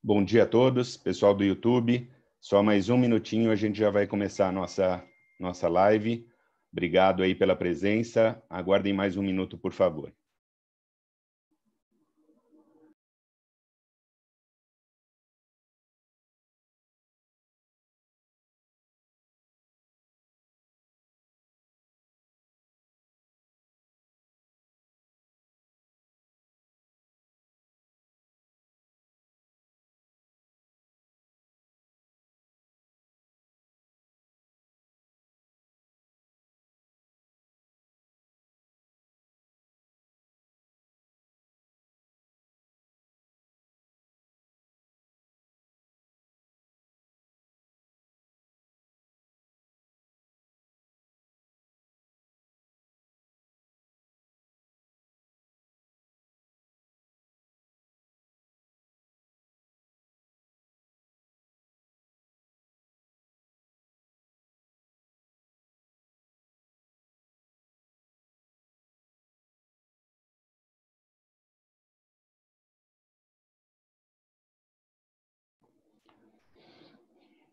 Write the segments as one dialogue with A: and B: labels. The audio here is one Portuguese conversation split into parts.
A: Bom dia a todos, pessoal do YouTube. Só mais um minutinho, a gente já vai começar a nossa live. Obrigado aí pela presença. Aguardem mais um minuto, por favor.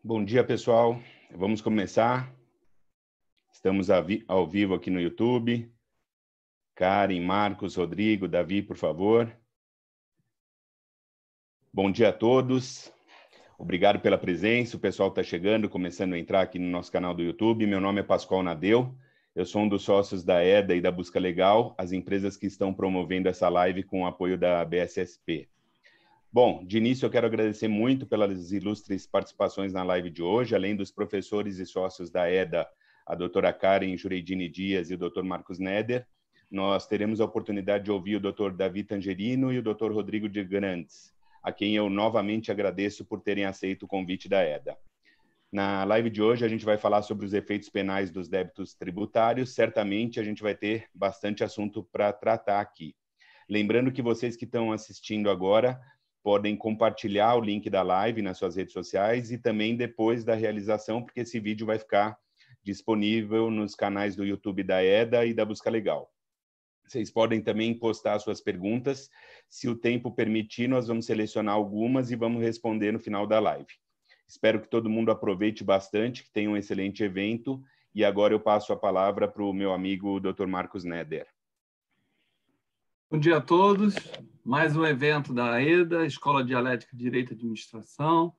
A: Bom dia, pessoal. Vamos começar. Estamos ao vivo aqui no YouTube. Karen, Marcos, Rodrigo, Davi, por favor. Bom dia a todos. Obrigado pela presença. O pessoal está chegando, começando a entrar aqui no nosso canal do YouTube. Meu nome é Pascoal Nadeu. Eu sou um dos sócios da EDA e da Busca Legal, as empresas que estão promovendo essa live com o apoio da BSSP. Bom, de início eu quero agradecer muito pelas ilustres participações na live de hoje, além dos professores e sócios da EDA, a doutora Karen Jureidini Dias e o doutor Marcos Neder. Nós teremos a oportunidade de ouvir o doutor Davi Tangerino e o doutor Rodrigo de Grandes, a quem eu novamente agradeço por terem aceito o convite da EDA. Na live de hoje a gente vai falar sobre os efeitos penais dos débitos tributários. Certamente a gente vai ter bastante assunto para tratar aqui. Lembrando que vocês que estão assistindo agora podem compartilhar o link da live nas suas redes sociais e também depois da realização, porque esse vídeo vai ficar disponível nos canais do YouTube da EDA e da Busca Legal. Vocês podem também postar suas perguntas. Se o tempo permitir, nós vamos selecionar algumas e vamos responder no final da live. Espero que todo mundo aproveite bastante, que tenha um excelente evento. E agora eu passo a palavra para o meu amigo Dr. Marcos Neder.
B: Bom dia a todos. Mais um evento da EDA, Escola Dialética de Direito e Administração.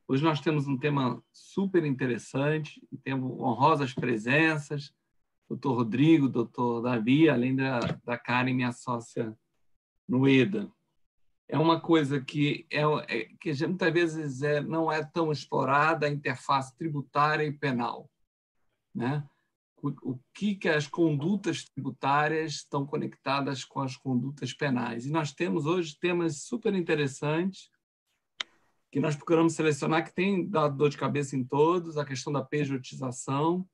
B: Hoje nós temos um tema super interessante e temos honrosas presenças, doutor Rodrigo, doutor Davi, além da Karen, minha sócia no EDA. É uma coisa que muitas vezes não é tão explorada, a interface tributária e penal, né? O que as condutas tributárias estão conectadas com as condutas penais. E nós temos hoje temas super interessantes que nós procuramos selecionar, que tem dado dor de cabeça em todos, a questão da pejotização,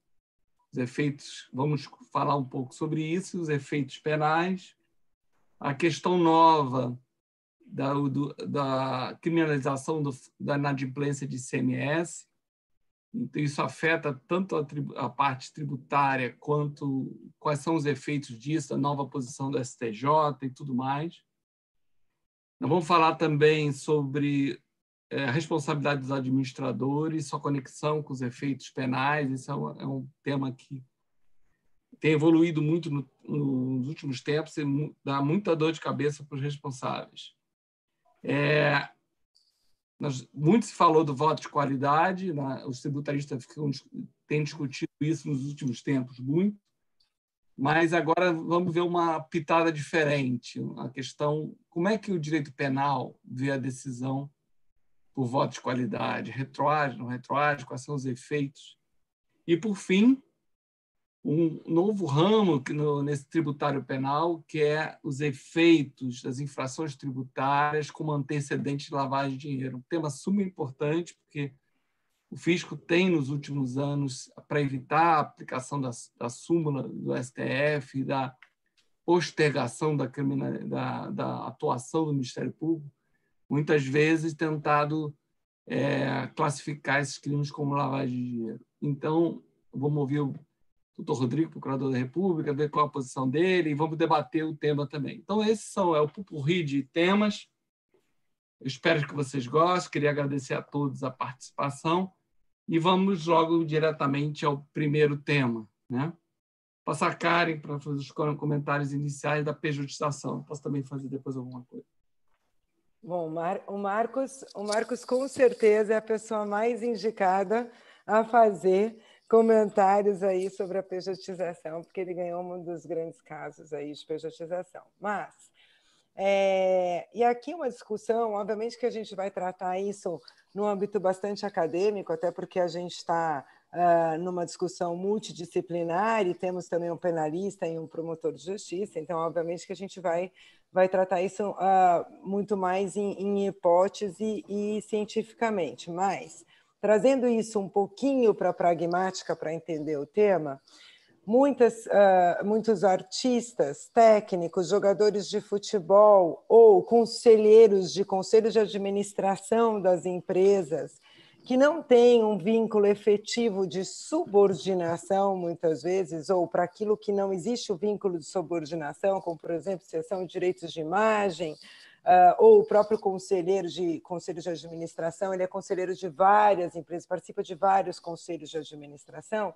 B: os efeitos, vamos falar um pouco sobre isso, os efeitos penais, a questão nova da criminalização da inadimplência de ICMS. Então, isso afeta tanto a parte tributária quanto quais são os efeitos disso, a nova posição do STJ e tudo mais. Nós vamos falar também sobre a responsabilidade dos administradores, sua conexão com os efeitos penais. Esse é um tema que tem evoluído muito nos últimos tempos e dá muita dor de cabeça para os responsáveis. Muito se falou do voto de qualidade, né? Os tributaristas têm discutido isso nos últimos tempos, muito, mas agora vamos ver uma pitada diferente, a questão, como é que o direito penal vê a decisão por voto de qualidade, retroage, não retroage, quais são os efeitos. E, por fim, um novo ramo nesse tributário penal, que é os efeitos das infrações tributárias como antecedente de lavagem de dinheiro. Um tema super importante, porque o fisco tem, nos últimos anos, para evitar a aplicação da súmula do STF e da postergação da atuação do Ministério Público, muitas vezes tentado classificar esses crimes como lavagem de dinheiro. Então, vamos ouvir o doutor Rodrigo, procurador da República, ver qual a posição dele e vamos debater o tema também. Então, esse é o pupurri de temas. Eu espero que vocês gostem. Queria agradecer a todos a participação e vamos logo diretamente ao primeiro tema, né? Passar a Karen para fazer os comentários iniciais da pejotização. Posso também fazer depois alguma coisa.
C: Bom, o Marcos com certeza é a pessoa mais indicada a fazer comentários aí sobre a pejotização, porque ele ganhou um dos grandes casos aí de pejotização. Mas, e aqui uma discussão, obviamente que a gente vai tratar isso num âmbito bastante acadêmico, até porque a gente está numa discussão multidisciplinar e temos também um penalista e um promotor de justiça, então, obviamente que a gente vai tratar isso muito mais em hipótese e cientificamente, mas, trazendo isso um pouquinho para a pragmática, para entender o tema, muitos artistas, técnicos, jogadores de futebol ou conselheiros de conselhos de administração das empresas que não têm um vínculo efetivo de subordinação, muitas vezes, ou para aquilo que não existe o vínculo de subordinação, como, por exemplo, cessão de direitos de imagem, ou o próprio conselheiro de conselhos de administração, ele é conselheiro de várias empresas, participa de vários conselhos de administração.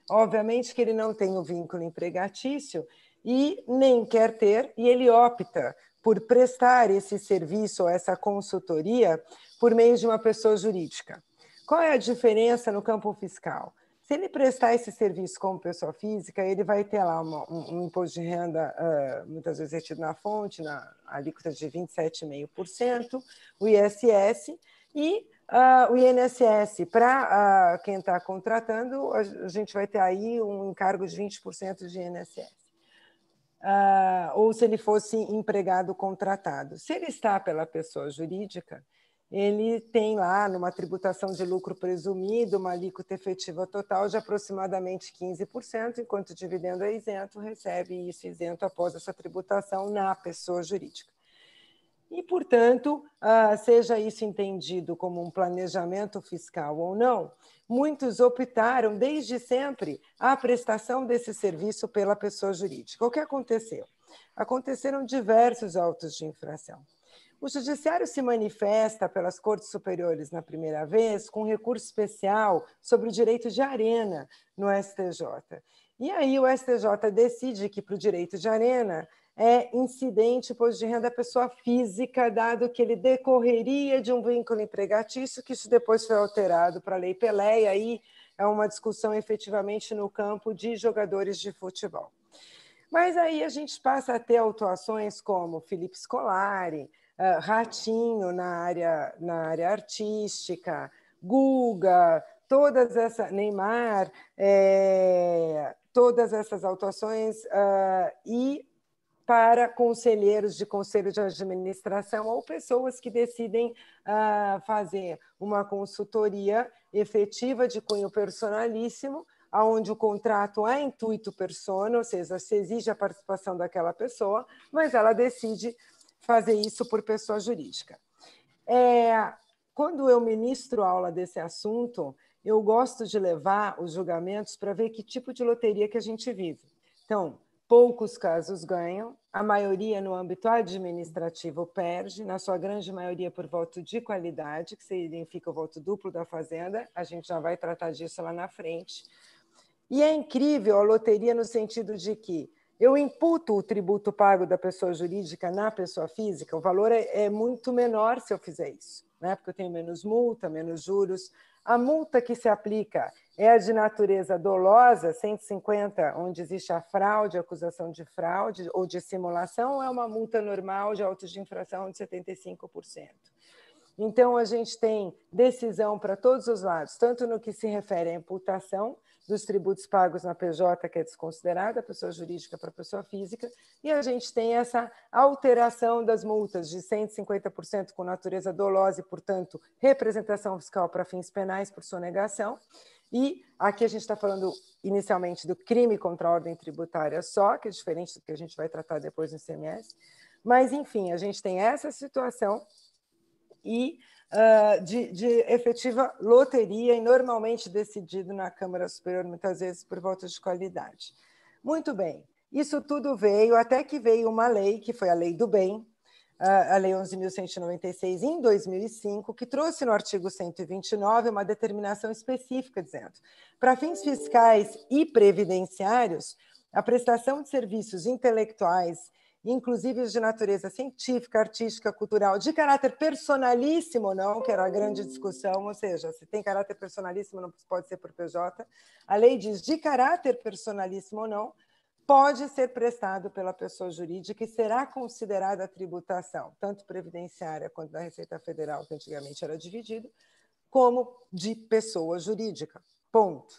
C: Obviamente que ele não tem o vínculo empregatício e nem quer ter, e ele opta por prestar esse serviço ou essa consultoria por meio de uma pessoa jurídica. Qual é a diferença no campo fiscal? Se ele prestar esse serviço como pessoa física, ele vai ter lá um imposto de renda, muitas vezes retido na fonte, na alíquota de 27,5%, o ISS, e o INSS, para quem está contratando, a gente vai ter aí um encargo de 20% de INSS. Ou se ele fosse empregado contratado. Se ele está pela pessoa jurídica, ele tem lá, numa tributação de lucro presumido, uma alíquota efetiva total de aproximadamente 15%, enquanto o dividendo é isento, recebe isso isento após essa tributação na pessoa jurídica. E, portanto, seja isso entendido como um planejamento fiscal ou não, muitos optaram, desde sempre, a prestação desse serviço pela pessoa jurídica. O que aconteceu? Aconteceram diversos autos de infração. O Judiciário se manifesta pelas Cortes Superiores na primeira vez com recurso especial sobre o direito de arena no STJ. E aí o STJ decide que, para o direito de arena, é incidente imposto de renda da pessoa física, dado que ele decorreria de um vínculo empregatício, que isso depois foi alterado para a Lei Pelé, e aí é uma discussão efetivamente no campo de jogadores de futebol. Mas aí a gente passa a ter autuações como Felipe Scolari, Ratinho na área artística, Guga, todas essas, Neymar, todas essas autuações e para conselheiros de conselho de administração ou pessoas que decidem fazer uma consultoria efetiva de cunho personalíssimo, onde o contrato é intuito persona, ou seja, se exige a participação daquela pessoa, mas ela decide fazer isso por pessoa jurídica. Quando eu ministro aula desse assunto, eu gosto de levar os julgamentos para ver que tipo de loteria que a gente vive. Então, poucos casos ganham, a maioria no âmbito administrativo perde, na sua grande maioria por voto de qualidade, que significa o voto duplo da Fazenda, a gente já vai tratar disso lá na frente. E é incrível a loteria no sentido de que eu imputo o tributo pago da pessoa jurídica na pessoa física, o valor é muito menor se eu fizer isso, né? Porque eu tenho menos multa, menos juros. A multa que se aplica é a de natureza dolosa, 150, onde existe a fraude, a acusação de fraude ou de simulação, ou é uma multa normal de autos de infração de 75%. Então, a gente tem decisão para todos os lados, tanto no que se refere à imputação dos tributos pagos na PJ, que é desconsiderada, a pessoa jurídica para a pessoa física, e a gente tem essa alteração das multas de 150% com natureza dolosa e, portanto, representação fiscal para fins penais por sonegação. E aqui a gente está falando inicialmente do crime contra a ordem tributária só, que é diferente do que a gente vai tratar depois no ICMS. Mas, enfim, a gente tem essa situação e de efetiva loteria e normalmente decidido na Câmara Superior, muitas vezes por votos de qualidade. Muito bem, isso tudo veio, até que veio uma lei, que foi a Lei do Bem, a Lei 11.196, em 2005, que trouxe no artigo 129 uma determinação específica dizendo: para fins fiscais e previdenciários, a prestação de serviços intelectuais, inclusive de natureza científica, artística, cultural, de caráter personalíssimo ou não, que era a grande discussão, ou seja, se tem caráter personalíssimo não pode ser por PJ, a lei diz de caráter personalíssimo ou não, pode ser prestado pela pessoa jurídica e será considerada a tributação, tanto previdenciária quanto da Receita Federal, que antigamente era dividido, como de pessoa jurídica. Ponto.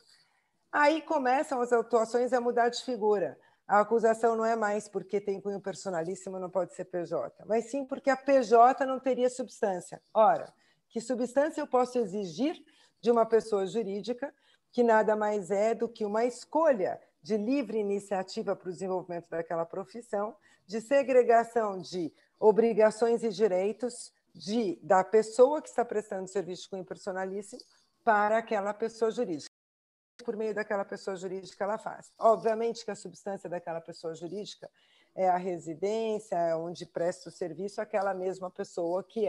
C: Aí começam as autuações a mudar de figura. A acusação não é mais porque tem cunho personalíssimo, não pode ser PJ, mas sim porque a PJ não teria substância. Ora, que substância eu posso exigir de uma pessoa jurídica que nada mais é do que uma escolha de livre iniciativa para o desenvolvimento daquela profissão, de segregação de obrigações e direitos da pessoa que está prestando serviço de cunho personalíssimo para aquela pessoa jurídica. Por meio daquela pessoa jurídica ela faz. Obviamente que a substância daquela pessoa jurídica é a residência, onde presta o serviço aquela mesma pessoa que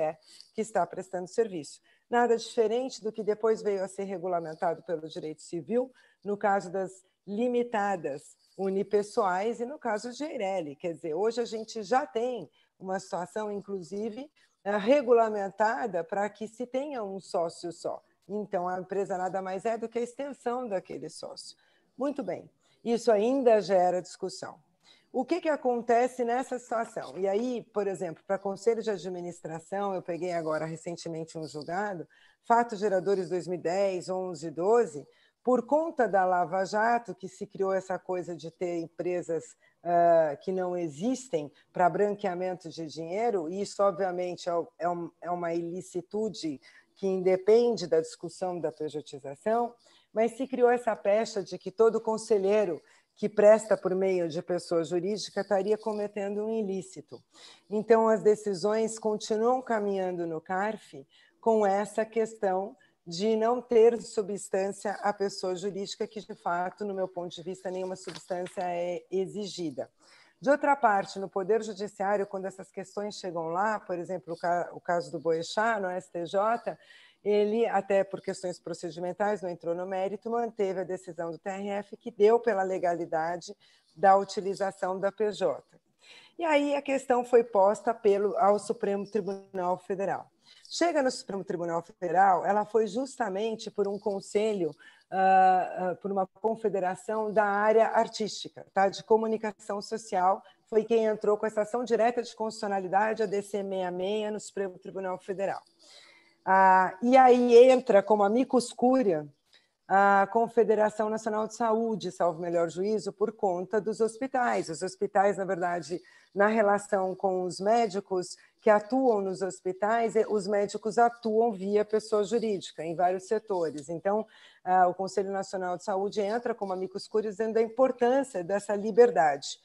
C: está prestando serviço. Nada diferente do que depois veio a ser regulamentado pelo direito civil, no caso das limitadas unipessoais e no caso de Eireli. Quer dizer, hoje a gente já tem uma situação, inclusive, regulamentada para que se tenha um sócio só. Então, a empresa nada mais é do que a extensão daquele sócio. Muito bem, isso ainda gera discussão. O que acontece nessa situação? E aí, por exemplo, para conselho de administração, eu peguei agora recentemente um julgado, fatos geradores 2010, 11, 12, por conta da Lava Jato, que se criou essa coisa de ter empresas que não existem para branqueamento de dinheiro, e isso, obviamente, é uma ilicitude que independe da discussão da pejotização, mas se criou essa pecha de que todo conselheiro que presta por meio de pessoa jurídica estaria cometendo um ilícito. Então, as decisões continuam caminhando no CARF com essa questão de não ter substância a pessoa jurídica, que, de fato, no meu ponto de vista, nenhuma substância é exigida. De outra parte, no Poder Judiciário, quando essas questões chegam lá, por exemplo, o caso do Boechat, no STJ, ele, até por questões procedimentais, não entrou no mérito, manteve a decisão do TRF que deu pela legalidade da utilização da PJ. E aí a questão foi posta ao Supremo Tribunal Federal. Chega no Supremo Tribunal Federal, ela foi justamente por um conselho, por uma confederação da área artística, tá? De comunicação social, foi quem entrou com essa ação direta de constitucionalidade, a DC 66, no Supremo Tribunal Federal. E aí entra como amicus curiae a Confederação Nacional de Saúde, salvo melhor juízo, por conta dos hospitais. Os hospitais, na verdade, na relação com os médicos que atuam nos hospitais, os médicos atuam via pessoa jurídica, em vários setores. Então, o Conselho Nacional de Saúde entra como amicus curiae dizendo da importância dessa liberdade.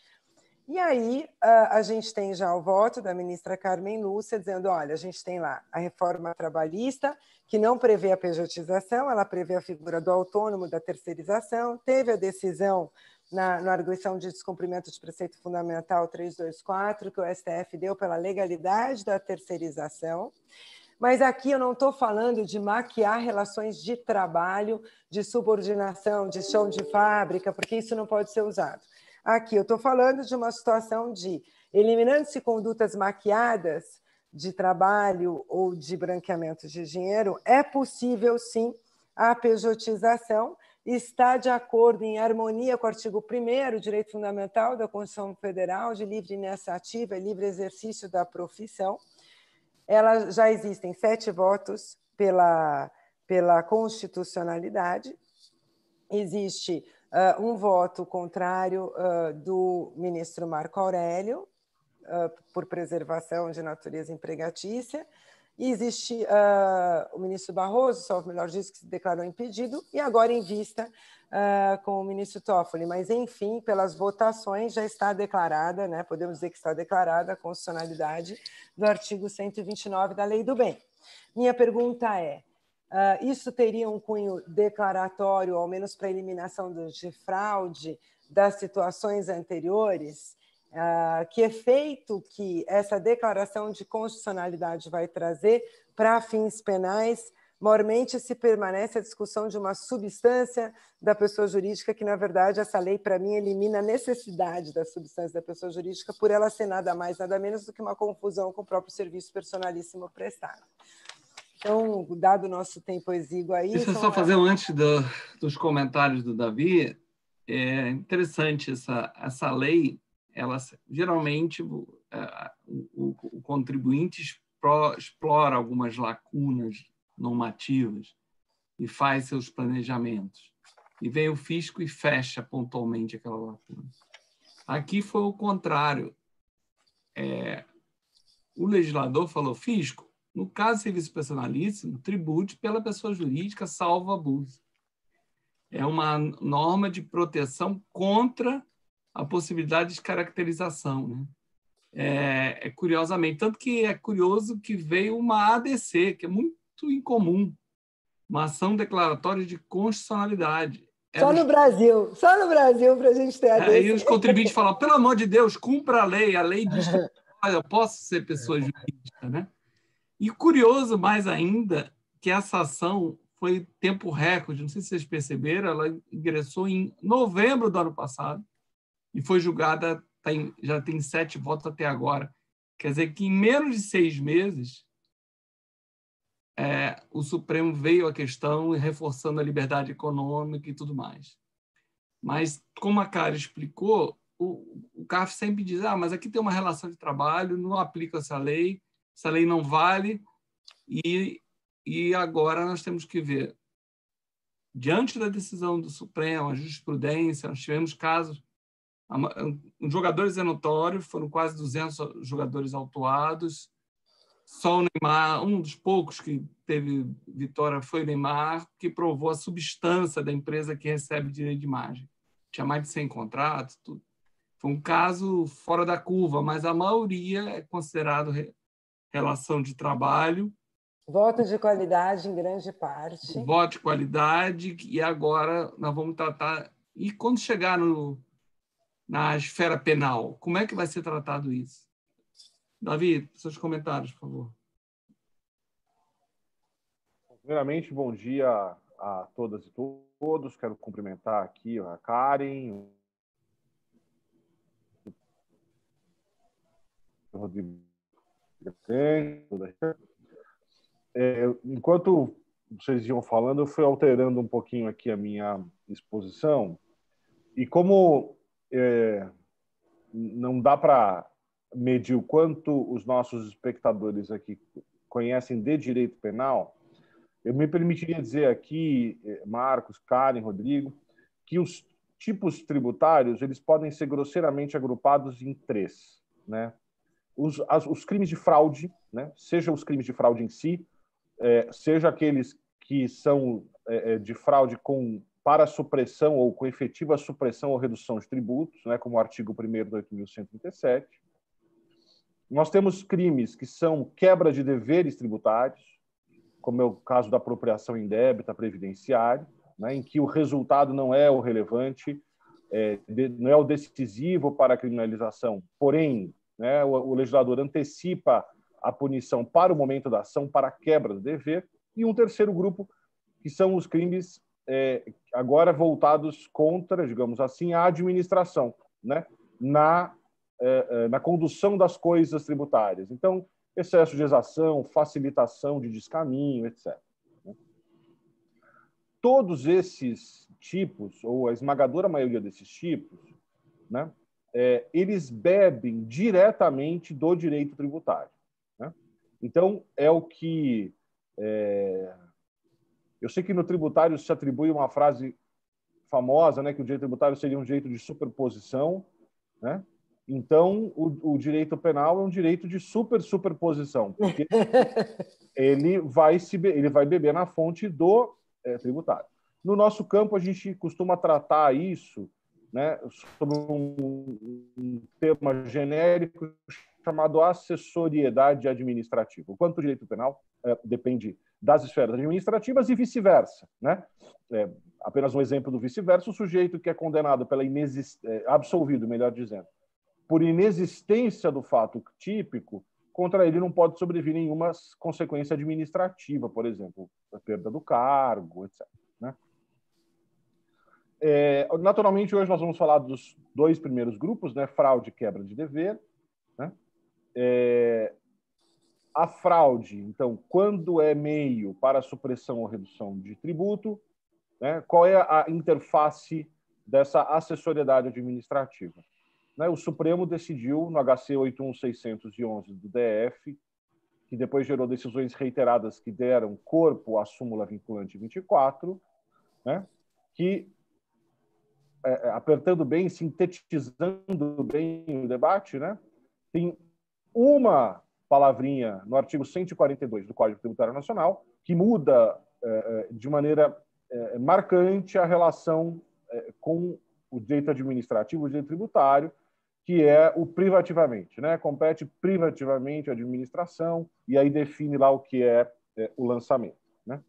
C: E aí a gente tem já o voto da ministra Carmen Lúcia dizendo, olha, a gente tem lá a reforma trabalhista, que não prevê a pejotização, ela prevê a figura do autônomo, da terceirização, teve a decisão na arguição de descumprimento de preceito fundamental 324, que o STF deu pela legalidade da terceirização, mas aqui eu não estou falando de maquiar relações de trabalho, de subordinação, de chão de fábrica, porque isso não pode ser usado. Aqui eu estou falando de uma situação de, eliminando-se condutas maquiadas de trabalho ou de branqueamento de dinheiro, é possível, sim, a pejotização, está de acordo, em harmonia com o artigo 1º, direito fundamental da Constituição Federal, de livre iniciativa e livre exercício da profissão. Já existem 7 votos pela constitucionalidade, existe um voto contrário do ministro Marco Aurélio, por preservação de natureza empregatícia, e existe o ministro Barroso, salvo melhor juízo, que se declarou impedido, e agora em vista com o ministro Toffoli. Mas, enfim, pelas votações já está declarada, né, podemos dizer que está declarada a constitucionalidade do artigo 129 da Lei do Bem. Minha pergunta é, isso teria um cunho declaratório, ao menos para a eliminação de fraude das situações anteriores? que efeito que essa declaração de constitucionalidade vai trazer para fins penais. Maiormente se permanece a discussão de uma substância da pessoa jurídica, que, na verdade, essa lei, para mim, elimina a necessidade da substância da pessoa jurídica por ela ser nada mais, nada menos do que uma confusão com o próprio serviço personalíssimo prestado. Então, dado o nosso tempo exíguo aí...
B: Deixa eu só fazer antes dos comentários do Davi. É interessante essa lei, ela geralmente o contribuinte explora algumas lacunas normativas e faz seus planejamentos. E vem o fisco e fecha pontualmente aquela lacuna. Aqui foi o contrário. O legislador falou: fisco, no caso de serviço personalíssimo, tribute pela pessoa jurídica, salvo abuso. É uma norma de proteção contra a possibilidade de descaracterização, né? Curiosamente, tanto que é curioso que veio uma ADC, que é muito incomum, uma ação declaratória de constitucionalidade.
C: Só no Brasil para a gente ter ADC.
B: Aí os contribuintes falam: pelo amor de Deus, cumpra a lei diz que eu posso ser pessoa jurídica, né? E curioso mais ainda que essa ação foi tempo recorde, não sei se vocês perceberam, ela ingressou em novembro do ano passado e foi julgada, já tem 7 votos até agora. Quer dizer que em menos de 6 meses o Supremo veio à questão reforçando a liberdade econômica e tudo mais. Mas, como a Karen explicou, o CARF sempre diz: mas aqui tem uma relação de trabalho, não aplica essa lei não vale, e agora nós temos que ver, diante da decisão do Supremo, a jurisprudência, nós tivemos casos, os jogadores é notório, foram quase 200 jogadores autuados, só o Neymar, um dos poucos que teve vitória foi o Neymar, que provou a substância da empresa que recebe direito de imagem. Tinha mais de 100 contratos, tudo. Foi um caso fora da curva, mas a maioria é considerado relação de trabalho.
C: Voto de qualidade, em grande parte.
B: Voto de qualidade, e agora nós vamos tratar... E quando chegar na esfera penal, como é que vai ser tratado isso? Davi, seus comentários, por favor.
D: Primeiramente, bom dia a todas e todos. Quero cumprimentar aqui a Karen, o Rodrigo. Enquanto vocês iam falando, eu fui alterando um pouquinho aqui a minha exposição, e como não dá para medir o quanto os nossos espectadores aqui conhecem de direito penal, eu me permitiria dizer aqui, Marcos, Karen, Rodrigo, que os tipos tributários eles podem ser grosseiramente agrupados em 3, né? Os crimes de fraude, né? Seja os crimes de fraude em si, seja aqueles que são de fraude para supressão ou com efetiva supressão ou redução de tributos, né? Como o artigo 1º de 8.137. Nós temos crimes que são quebra de deveres tributários, como é o caso da apropriação indébita previdenciária, né? Em que o resultado não é o relevante, não é o decisivo para a criminalização, porém, né, o legislador antecipa a punição para o momento da ação, para a quebra do dever. E um terceiro grupo, que são os crimes agora voltados contra, digamos assim, a administração, né, na condução das coisas tributárias. Então, excesso de exação, facilitação de descaminho, etc. Todos esses tipos, ou a esmagadora maioria desses tipos, né, eles bebem diretamente do direito tributário, né? Então, é o que... eu sei que no tributário se atribui uma frase famosa, né, que o direito tributário seria um direito de superposição, né? Então, o direito penal é um direito de superposição, porque ele vai beber na fonte do tributário. No nosso campo, a gente costuma tratar isso, né, sobre um tema genérico chamado acessoriedade administrativa. O quanto o direito penal depende das esferas administrativas e vice-versa, né? Apenas um exemplo do vice-versa: o sujeito que é condenado absolvido, melhor dizendo, por inexistência do fato típico, contra ele não pode sobrevir nenhuma consequência administrativa, por exemplo, a perda do cargo, etc. Né? Naturalmente, hoje nós vamos falar dos dois primeiros grupos, né? Fraude e quebra de dever. Né? A fraude, então, quando é meio para a supressão ou redução de tributo, né? Qual é a interface dessa acessoriedade administrativa? Né? O Supremo decidiu, no HC 81611 do DF, que depois gerou decisões reiteradas que deram corpo à súmula vinculante 24, né? Que, apertando bem, sintetizando bem o debate, né? Tem uma palavrinha no artigo 142 do Código Tributário Nacional que muda de maneira marcante a relação com o direito administrativo, o direito tributário, que é o privativamente, né? Compete privativamente a administração e aí define lá o que é o lançamento, né?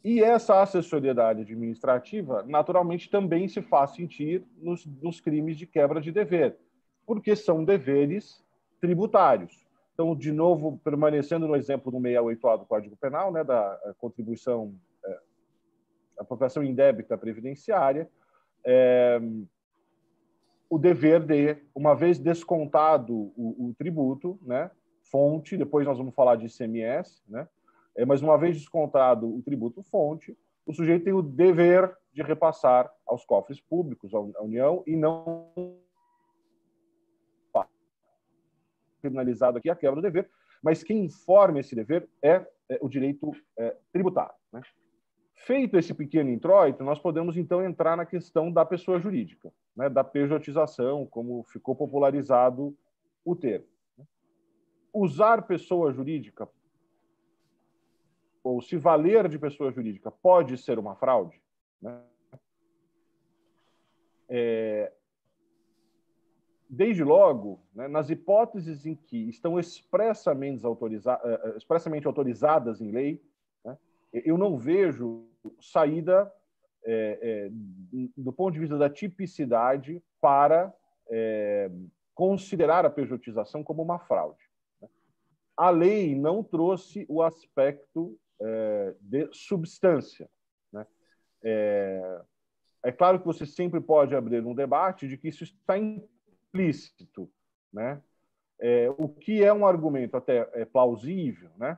D: E essa acessoriedade administrativa, naturalmente, também se faz sentir nos crimes de quebra de dever, porque são deveres tributários. Então, de novo, permanecendo no exemplo do 68A do Código Penal, né, da contribuição, apropriação indébita previdenciária, o dever de, uma vez descontado o tributo, né, fonte, depois nós vamos falar de ICMS, né, mas uma vez descontado o tributo fonte, o sujeito tem o dever de repassar aos cofres públicos, à União, e não criminalizado aqui a quebra do dever, mas quem informa esse dever é o direito tributário. Né? Feito esse pequeno introito, nós podemos, então, entrar na questão da pessoa jurídica, né, da pejotização, como ficou popularizado o termo. Usar pessoa jurídica, ou se valer de pessoa jurídica, pode ser uma fraude? Né? Desde logo, né, nas hipóteses em que estão expressamente autorizadas em lei, né, eu não vejo saída do ponto de vista da tipicidade para considerar a pejotização como uma fraude. Né? A lei não trouxe o aspecto de substância. Né? É claro que você sempre pode abrir um debate de que isso está implícito, né? O que é um argumento até plausível, né?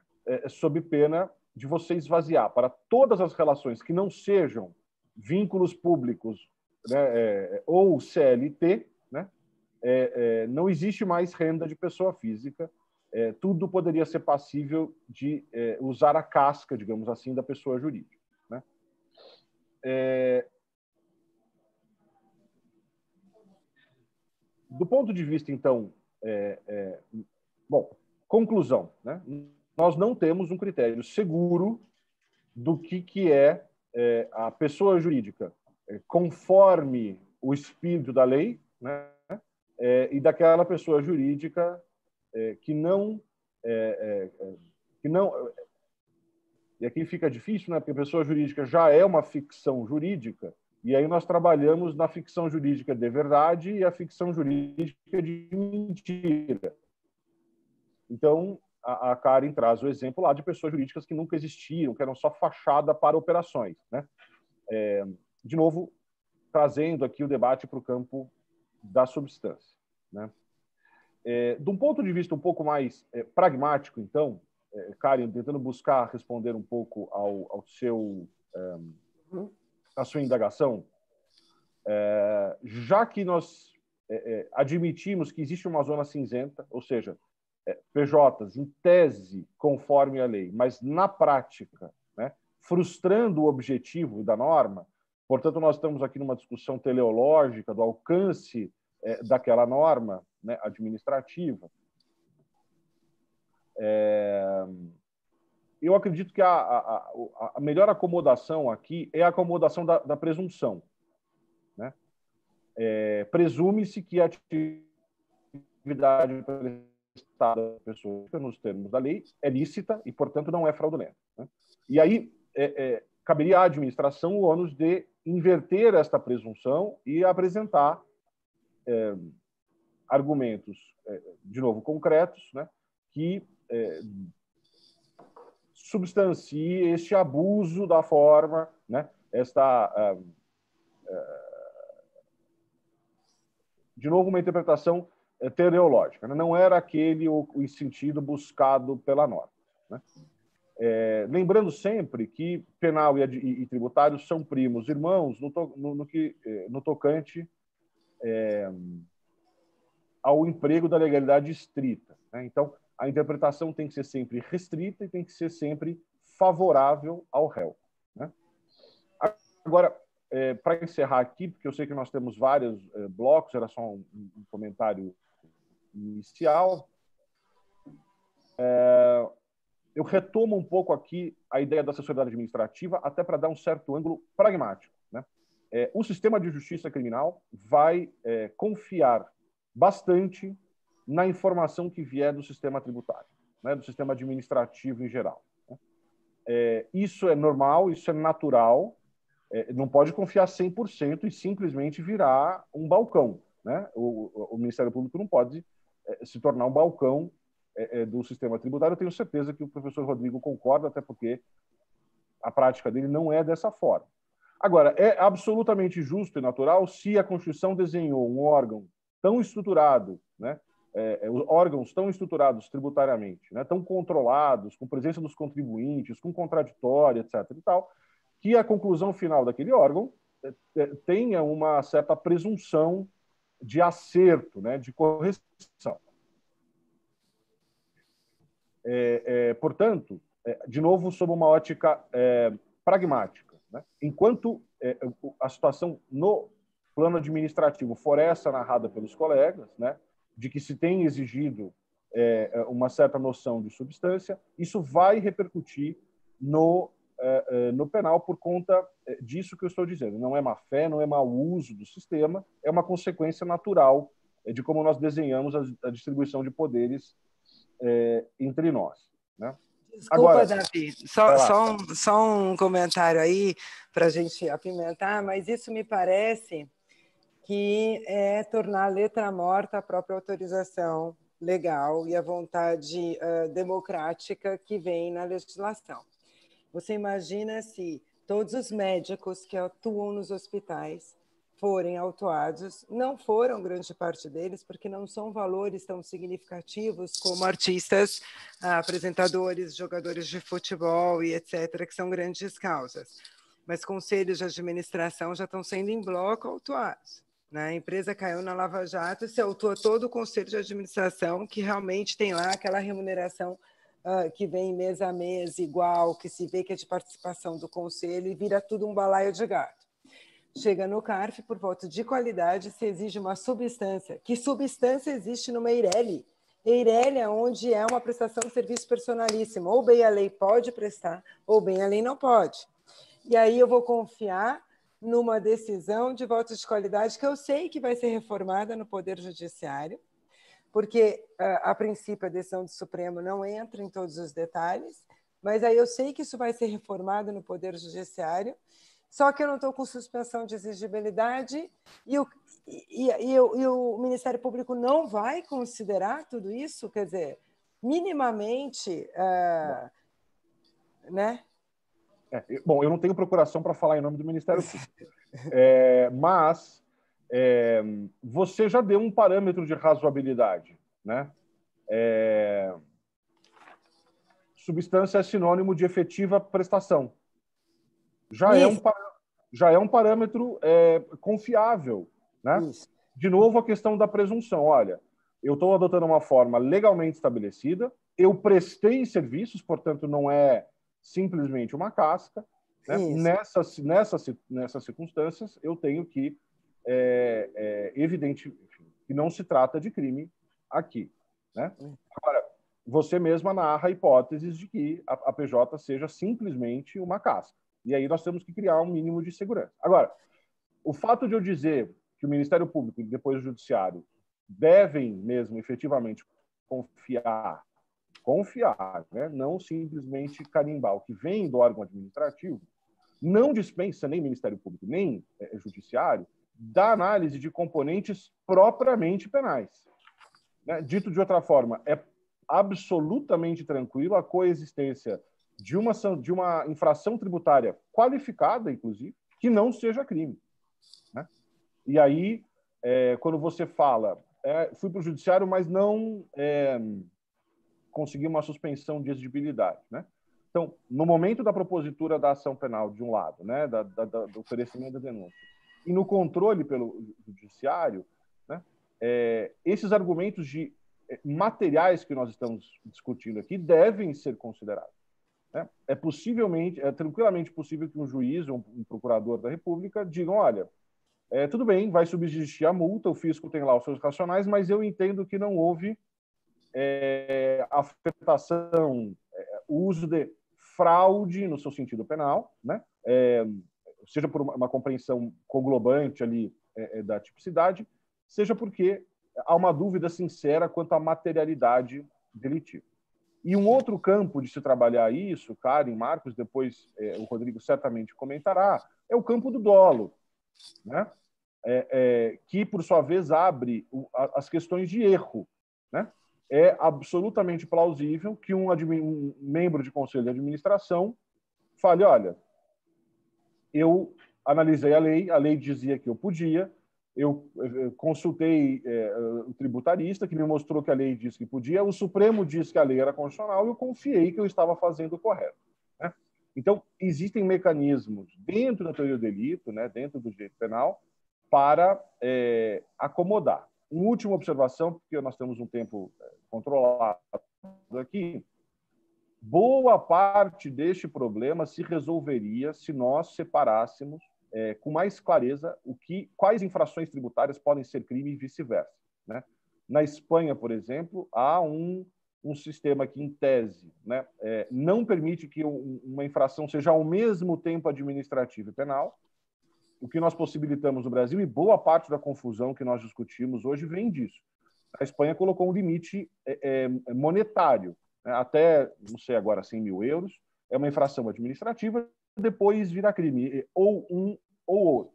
D: Sob pena de você esvaziar para todas as relações que não sejam vínculos públicos, né, ou CLT, né? Não existe mais renda de pessoa física, tudo poderia ser passível de usar a casca, digamos assim, da pessoa jurídica. Né? Do ponto de vista, então, bom, conclusão, né? Nós não temos um critério seguro do que é a pessoa jurídica conforme o espírito da lei, né? E daquela pessoa jurídica que não... E aqui fica difícil, né? Porque a pessoa jurídica já é uma ficção jurídica, e aí nós trabalhamos na ficção jurídica de verdade e a ficção jurídica de mentira. Então, a Karen traz o exemplo lá de pessoas jurídicas que nunca existiram, que eram só fachada para operações. Né? De novo, trazendo aqui o debate para o campo da substância. Né? De um ponto de vista um pouco mais pragmático, então, Karen, tentando buscar responder um pouco à sua indagação, já que nós admitimos que existe uma zona cinzenta, ou seja, PJs, em tese, conforme a lei, mas na prática, né, frustrando o objetivo da norma, portanto, nós estamos aqui numa discussão teleológica do alcance daquela norma, né, administrativa. Eu acredito que a melhor acomodação aqui é a acomodação da presunção. Né? Presume-se que a atividade prestada à pessoa, nos termos da lei, é lícita e, portanto, não é fraudulenta. Né? E aí caberia à administração o ônus de inverter esta presunção e apresentar argumentos, de novo, concretos, né, que substancie este abuso da forma, né, de novo, uma interpretação teleológica, né? Não era aquele o sentido buscado pela norma, né? Lembrando sempre que penal e tributário são primos irmãos no tocante ao emprego da legalidade estrita, né? Então, a interpretação tem que ser sempre restrita e tem que ser sempre favorável ao réu, né? Agora, para encerrar aqui, porque eu sei que nós temos vários blocos, era só um comentário inicial, eu retomo um pouco aqui a ideia da assessoria administrativa, até para dar um certo ângulo pragmático, né? O sistema de justiça criminal vai confiar bastante na informação que vier do sistema tributário, né? Do sistema administrativo em geral, né? Isso é normal, isso é natural, não pode confiar 100% e simplesmente virar um balcão, né? O Ministério Público não pode se tornar um balcão do sistema tributário. Eu tenho certeza que o professor Rodrigo concorda, até porque a prática dele não é dessa forma. Agora, é absolutamente justo e natural se a Constituição desenhou um órgão tão estruturado, né? Órgãos tão estruturados tributariamente, né? Tão controlados, com presença dos contribuintes, com contraditório, etc. e tal, que a conclusão final daquele órgão tenha uma certa presunção de acerto, né? De correção. Portanto, de novo, sob uma ótica pragmática, né? Enquanto a situação no plano administrativo for essa narrada pelos colegas, né, de que se tem exigido uma certa noção de substância, isso vai repercutir no penal por conta disso que eu estou dizendo. Não é má fé, não é mau uso do sistema, é uma consequência natural de como nós desenhamos a distribuição de poderes entre nós, né?
C: Desculpa,
D: agora,
C: Davi, só um comentário aí para a gente apimentar, mas isso me parece que é tornar a letra morta a própria autorização legal e a vontade democrática que vem na legislação. Você imagina se todos os médicos que atuam nos hospitais forem autuados, não foram grande parte deles, porque não são valores tão significativos como artistas, apresentadores, jogadores de futebol e etc., que são grandes causas. Mas conselhos de administração já estão sendo em bloco autuados, né? A empresa caiu na Lava Jato, se autua todo o conselho de administração, que realmente tem lá aquela remuneração que vem mês a mês igual, que se vê que é de participação do conselho e vira tudo um balaio de gato. Chega no CARF, por voto de qualidade, se exige uma substância. Que substância existe numa EIRELI? EIRELI é onde é uma prestação de serviço personalíssimo. Ou bem a lei pode prestar, ou bem a lei não pode. E aí eu vou confiar numa decisão de voto de qualidade que eu sei que vai ser reformada no Poder Judiciário, porque, a princípio, a decisão do Supremo não entra em todos os detalhes, mas aí eu sei que isso vai ser reformado no Poder Judiciário, só que eu não estou com suspensão de exigibilidade e o Ministério Público não vai considerar tudo isso? Quer dizer, minimamente, né?
D: Bom, eu não tenho procuração para falar em nome do Ministério Público, mas você já deu um parâmetro de razoabilidade, né? Substância é sinônimo de efetiva prestação. Já é um parâmetro confiável, né?
C: Isso.
D: De novo, a questão da presunção. Olha, eu estou adotando uma forma legalmente estabelecida, eu prestei serviços, portanto, não é simplesmente uma casca, né? Nessas circunstâncias, eu tenho que evidente que não se trata de crime aqui, né? Agora, você mesma narra hipóteses de que a PJ seja simplesmente uma casca. E aí nós temos que criar um mínimo de segurança. Agora, o fato de eu dizer que o Ministério Público e depois o Judiciário devem mesmo efetivamente confiar, né? Não simplesmente carimbar o que vem do órgão administrativo, não dispensa nem Ministério Público, nem Judiciário, da análise de componentes propriamente penais. né? Dito de outra forma, é absolutamente tranquilo a coexistência de uma infração tributária qualificada, inclusive, que não seja crime, né? E aí, quando você fala, fui para o judiciário, mas não consegui uma suspensão de exigibilidade, né? Então, no momento da propositura da ação penal, de um lado, né, do oferecimento da denúncia, e no controle pelo judiciário, né, esses argumentos materiais que nós estamos discutindo aqui devem ser considerados, né? É tranquilamente possível que um juiz ou um procurador da República digam, olha, tudo bem, vai subsistir a multa, o fisco tem lá os seus racionais, mas eu entendo que não houve afetação, o uso de fraude no seu sentido penal, né? Seja por uma compreensão conglobante ali da tipicidade, seja porque há uma dúvida sincera quanto à materialidade delitiva. E um outro campo de se trabalhar isso, Karen, Marcos, depois o Rodrigo certamente comentará, é o campo do dolo, né? Que, por sua vez, abre as questões de erro, né? É absolutamente plausível que um membro de conselho de administração fale, olha, eu analisei a lei dizia que eu podia, eu consultei o tributarista, que me mostrou que a lei disse que podia, o Supremo disse que a lei era constitucional e eu confiei que eu estava fazendo o correto, né? Então, existem mecanismos dentro da teoria do delito, né, dentro do direito penal, para acomodar. Uma última observação, porque nós temos um tempo controlado aqui. Boa parte deste problema se resolveria se nós separássemos com mais clareza quais infrações tributárias podem ser crime e vice-versa, né? Na Espanha, por exemplo, há um sistema que, em tese, né, não permite que uma infração seja ao mesmo tempo administrativa e penal, o que nós possibilitamos no Brasil, e boa parte da confusão que nós discutimos hoje vem disso. A Espanha colocou um limite monetário, né? Até, não sei agora, 100 mil euros, é uma infração administrativa, depois vira crime, ou um ou outro.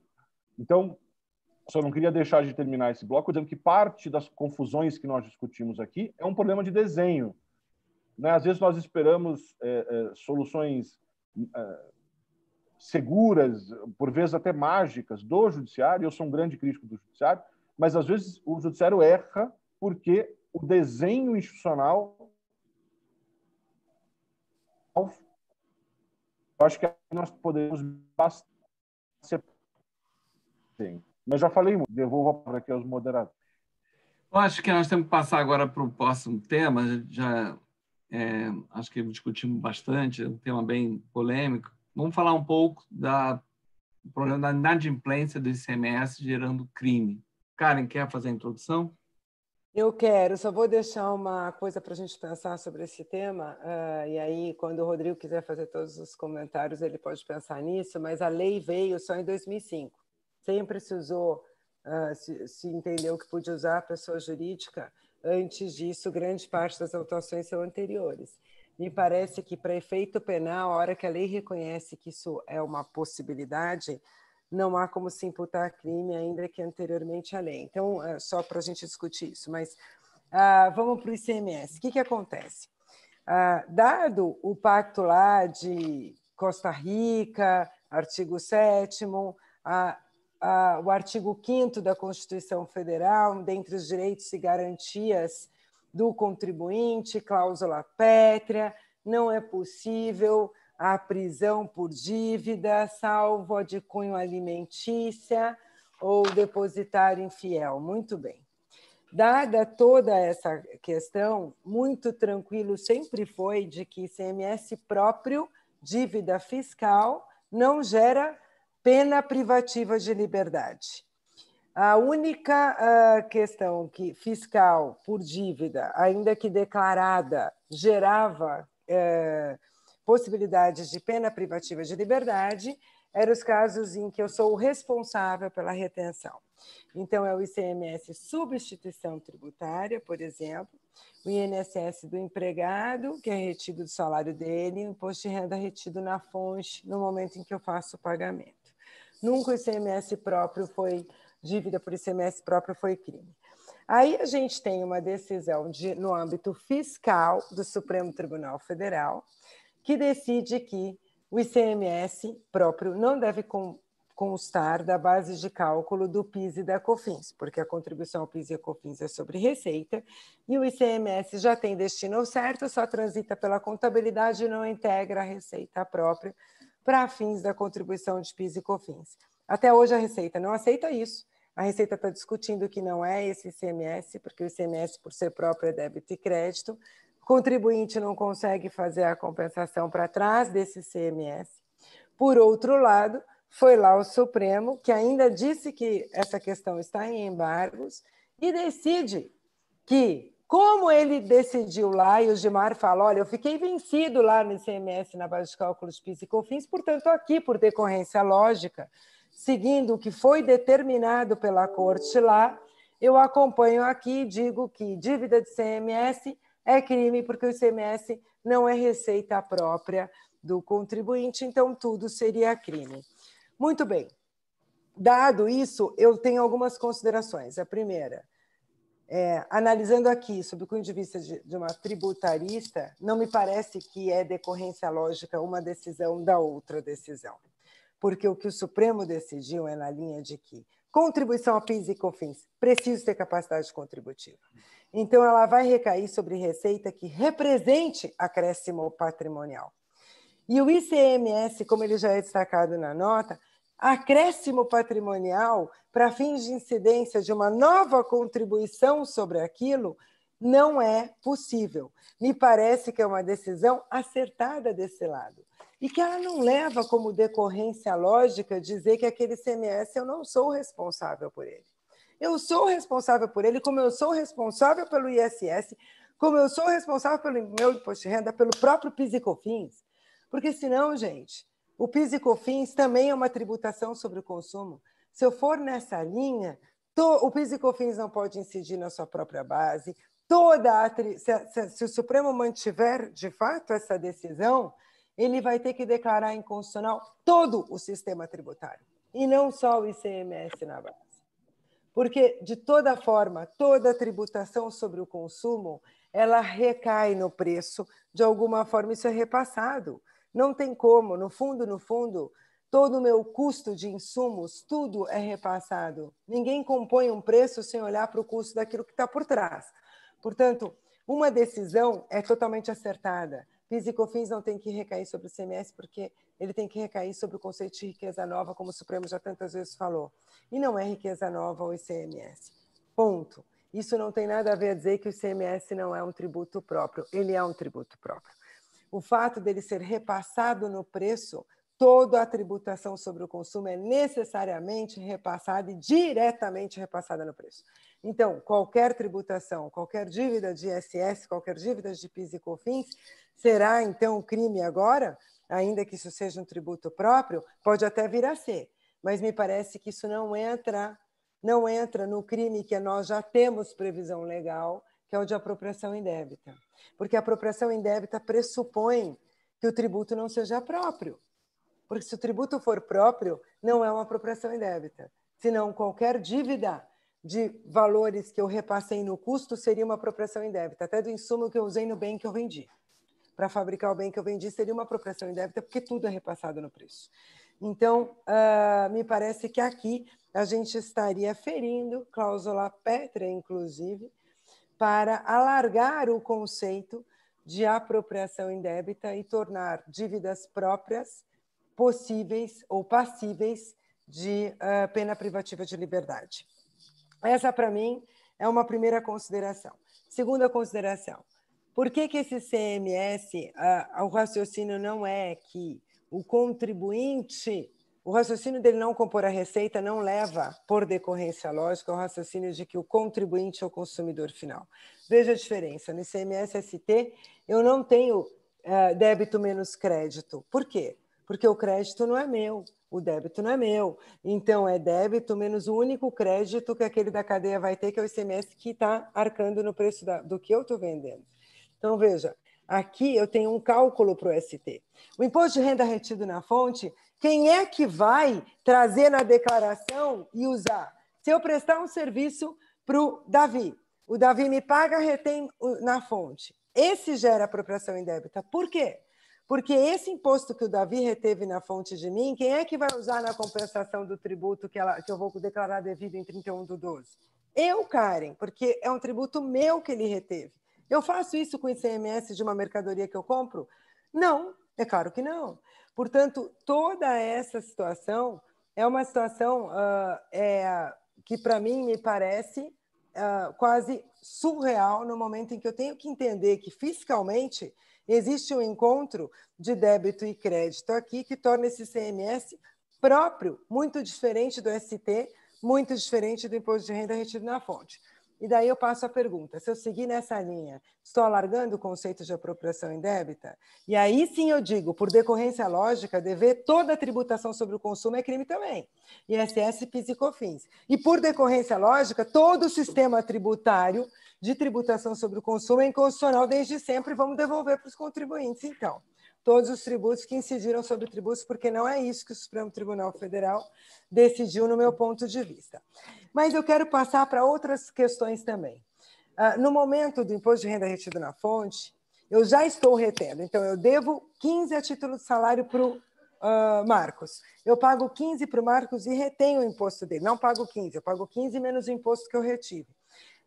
D: Então, só não queria deixar de terminar esse bloco dizendo que parte das confusões que nós discutimos aqui é um problema de desenho, né? Às vezes nós esperamos soluções seguras, por vezes até mágicas, do judiciário. Eu sou um grande crítico do judiciário, mas às vezes o judiciário erra porque o desenho institucional, eu acho que nós podemos bastante. Mas já falei muito, devolvo a palavra aqui aos moderadores.
B: Eu acho que nós temos que passar agora para o próximo tema. Acho que discutimos bastante, é um tema bem polêmico. Vamos falar um pouco do problema da inadimplência do ICMS gerando crime. Karen, quer fazer a introdução?
C: Eu quero, só vou deixar uma coisa para a gente pensar sobre esse tema, e aí, quando o Rodrigo quiser fazer todos os comentários, ele pode pensar nisso, mas a lei veio só em 2005. Sempre se usou, se entendeu que podia usar a pessoa jurídica. Antes disso, grande parte das autuações são anteriores. Me parece que, para efeito penal, a hora que a lei reconhece que isso é uma possibilidade, não há como se imputar crime, ainda que anteriormente à lei. Então, só para a gente discutir isso. Mas vamos para o ICMS. O que acontece? Dado o pacto lá de Costa Rica, artigo 7º, o artigo 5º da Constituição Federal, dentre os direitos e garantias do contribuinte, cláusula pétrea, não é possível a prisão por dívida, salvo a de cunho alimentícia ou depositário infiel. Muito bem. Dada toda essa questão, muito tranquilo sempre foi de que ICMS próprio, dívida fiscal, não gera pena privativa de liberdade. A única questão que fiscal por dívida, ainda que declarada, gerava possibilidades de pena privativa de liberdade, eram os casos em que eu sou o responsável pela retenção. Então, é o ICMS substituição tributária, por exemplo, o INSS do empregado, que é retido do salário dele, e o imposto de renda retido na fonte no momento em que eu faço o pagamento. Nunca o ICMS próprio foi, dívida por ICMS próprio foi crime. Aí a gente tem uma decisão no âmbito fiscal do Supremo Tribunal Federal, que decide que o ICMS próprio não deve constar da base de cálculo do PIS e da COFINS, porque a contribuição ao PIS e a COFINS é sobre receita, e o ICMS já tem destino certo, só transita pela contabilidade e não integra a receita própria para fins da contribuição de PIS e COFINS. Até hoje a Receita não aceita isso. A Receita está discutindo que não é esse ICMS, porque o ICMS, por ser próprio, é débito e crédito. O contribuinte não consegue fazer a compensação para trás desse ICMS. Por outro lado, foi lá o Supremo, que ainda disse que essa questão está em embargos, e decide que, como ele decidiu lá, e o Gilmar fala, olha, eu fiquei vencido lá no ICMS, na base de cálculos PIS e COFINS, portanto, aqui, por decorrência lógica, seguindo o que foi determinado pela Corte lá, eu acompanho aqui e digo que dívida de ICMS é crime, porque o ICMS não é receita própria do contribuinte, então tudo seria crime. Muito bem. Dado isso, eu tenho algumas considerações. A primeira, analisando aqui, sob o ponto de vista de uma tributarista, não me parece que é decorrência lógica uma decisão da outra decisão. Porque o que o Supremo decidiu é na linha de que contribuição a PIS e COFINS precisa ter capacidade contributiva. Então, ela vai recair sobre receita que represente acréscimo patrimonial. E o ICMS, como ele já é destacado na nota, acréscimo patrimonial para fins de incidência de uma nova contribuição sobre aquilo não é possível. Me parece que é uma decisão acertada desse lado. E que ela não leva como decorrência lógica dizer que aquele ICMS eu não sou responsável por ele. Eu sou responsável por ele, como eu sou responsável pelo ISS, como eu sou responsável pelo meu imposto de renda, pelo próprio PIS e COFINS. Porque senão, gente, o PIS e COFINS também é uma tributação sobre o consumo. Se eu for nessa linha, o PIS e COFINS não pode incidir na sua própria base. Se o Supremo mantiver, de fato, essa decisão, ele vai ter que declarar inconstitucional todo o sistema tributário, e não só o ICMS na base. Porque, de toda forma, toda tributação sobre o consumo, ela recai no preço, de alguma forma isso é repassado. Não tem como, no fundo, todo o meu custo de insumos, tudo é repassado. Ninguém compõe um preço sem olhar para o custo daquilo que está por trás. Portanto, uma decisão é totalmente acertada. PIS e COFINS não tem que recair sobre o ICMS, porque ele tem que recair sobre o conceito de riqueza nova, como o Supremo já tantas vezes falou. E não é riqueza nova o ICMS. Ponto. Isso não tem nada a ver a dizer que o ICMS não é um tributo próprio. Ele é um tributo próprio. O fato dele ser repassado no preço, toda a tributação sobre o consumo é necessariamente repassada e diretamente repassada no preço. Então, qualquer tributação, qualquer dívida de ISS, qualquer dívida de PIS e COFINS, será, então, crime agora, ainda que isso seja um tributo próprio, pode até vir a ser, mas me parece que isso não entra no crime que nós já temos previsão legal, que é o de apropriação indébita. Porque a apropriação indébita pressupõe que o tributo não seja próprio. Porque se o tributo for próprio, não é uma apropriação indébita. Senão, qualquer dívida de valores que eu repassei no custo seria uma apropriação indébita, até do insumo que eu usei no bem que eu vendi. Para fabricar o bem que eu vendi seria uma apropriação indébita, porque tudo é repassado no preço. Então, me parece que aqui a gente estaria ferindo cláusula pétrea, inclusive, para alargar o conceito de apropriação indébita e tornar dívidas próprias possíveis ou passíveis de pena privativa de liberdade. Essa, para mim, é uma primeira consideração. Segunda consideração, por que esse ICMS, o raciocínio não é que o contribuinte, o raciocínio dele não compor a receita não leva, por decorrência lógica, ao raciocínio de que o contribuinte é o consumidor final. Veja a diferença, no ICMS-ST eu não tenho débito menos crédito. Por quê? Porque o crédito não é meu, o débito não é meu. Então, é débito menos o único crédito que aquele da cadeia vai ter, que é o ICMS que está arcando no preço do que eu estou vendendo. Então, veja, aqui eu tenho um cálculo para o ST. O imposto de renda retido na fonte, quem é que vai trazer na declaração e usar? Se eu prestar um serviço para o Davi, o Davi me paga, retém na fonte. Esse gera apropriação indébita. Por quê? Porque esse imposto que o Davi reteve na fonte de mim, quem é que vai usar na compensação do tributo que eu vou declarar devido em 31/12? Eu, Karen, porque é um tributo meu que ele reteve. Eu faço isso com o ICMS de uma mercadoria que eu compro? Não, é claro que não. Portanto, toda essa situação é uma situação que, para mim, me parece quase surreal no momento em que eu tenho que entender que, fiscalmente, existe um encontro de débito e crédito aqui que torna esse ICMS próprio, muito diferente do ST, muito diferente do imposto de renda retido na fonte. E daí eu passo a pergunta, se eu seguir nessa linha, estou alargando o conceito de apropriação indébita? E aí sim eu digo, por decorrência lógica, dever toda a tributação sobre o consumo é crime também. ISS, PIS e COFINS. E por decorrência lógica, todo o sistema tributário de tributação sobre o consumo é inconstitucional desde sempre, vamos devolver para os contribuintes, então. Todos os tributos que incidiram sobre tributos, porque não é isso que o Supremo Tribunal Federal decidiu, no meu ponto de vista. Mas eu quero passar para outras questões também. No momento do imposto de renda retido na fonte, eu já estou retendo, então eu devo 15 a título de salário para o Marcos. Eu pago 15 para o Marcos e retenho o imposto dele. Não pago 15, eu pago 15 menos o imposto que eu retive.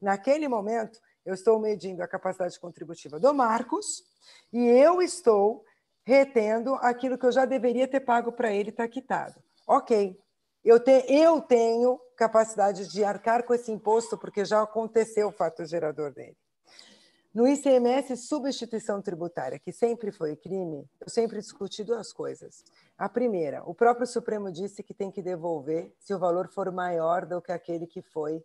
C: Naquele momento, eu estou medindo a capacidade contributiva do Marcos e eu estou retendo aquilo que eu já deveria ter pago para ele, está quitado. Ok, eu tenho capacidade de arcar com esse imposto, porque já aconteceu o fato gerador dele. No ICMS, substituição tributária, que sempre foi crime, eu sempre discuti duas coisas. A primeira, o próprio Supremo disse que tem que devolver se o valor for maior do que aquele que foi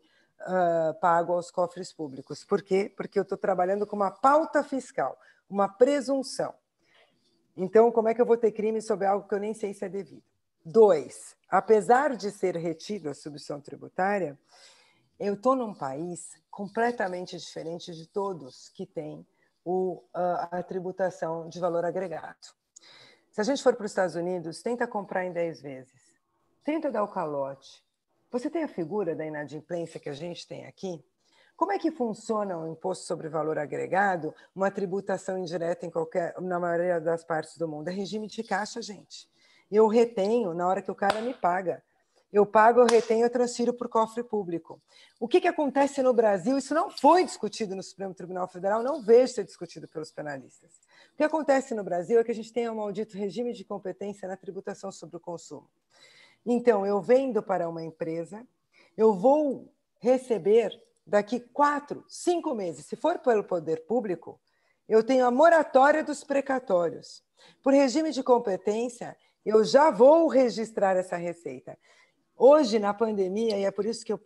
C: pago aos cofres públicos. Por quê? Porque eu estou trabalhando com uma pauta fiscal, uma presunção. Então, como é que eu vou ter crime sobre algo que eu nem sei se é devido? 2, apesar de ser retido a substituição tributária, eu estou num país completamente diferente de todos que têm a tributação de valor agregado. Se a gente for para os Estados Unidos, tenta comprar em 10 vezes. Tenta dar o calote. Você tem a figura da inadimplência que a gente tem aqui? Como é que funciona o imposto sobre valor agregado, uma tributação indireta na maioria das partes do mundo? É regime de caixa, gente. Eu retenho na hora que o cara me paga. Eu pago, eu retenho, eu transfiro para o cofre público. O que acontece no Brasil? Isso não foi discutido no Supremo Tribunal Federal, não vejo ser discutido pelos penalistas. O que acontece no Brasil é que a gente tem um maldito regime de competência na tributação sobre o consumo. Então, eu vendo para uma empresa, eu vou receber daqui 4, 5 meses. Se for pelo poder público, eu tenho a moratória dos precatórios. Por regime de competência, eu já vou registrar essa receita. Hoje, na pandemia, e é por isso que eu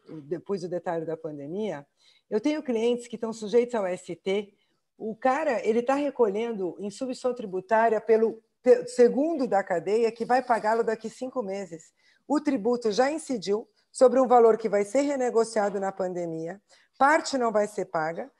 C: pus o detalhe da pandemia, eu tenho clientes que estão sujeitos ao ST. O cara ele está recolhendo em substituição tributária pelo segundo da cadeia, que vai pagá-lo daqui 5 meses. O tributo já incidiu sobre um valor que vai ser renegociado na pandemia, parte não vai ser paga,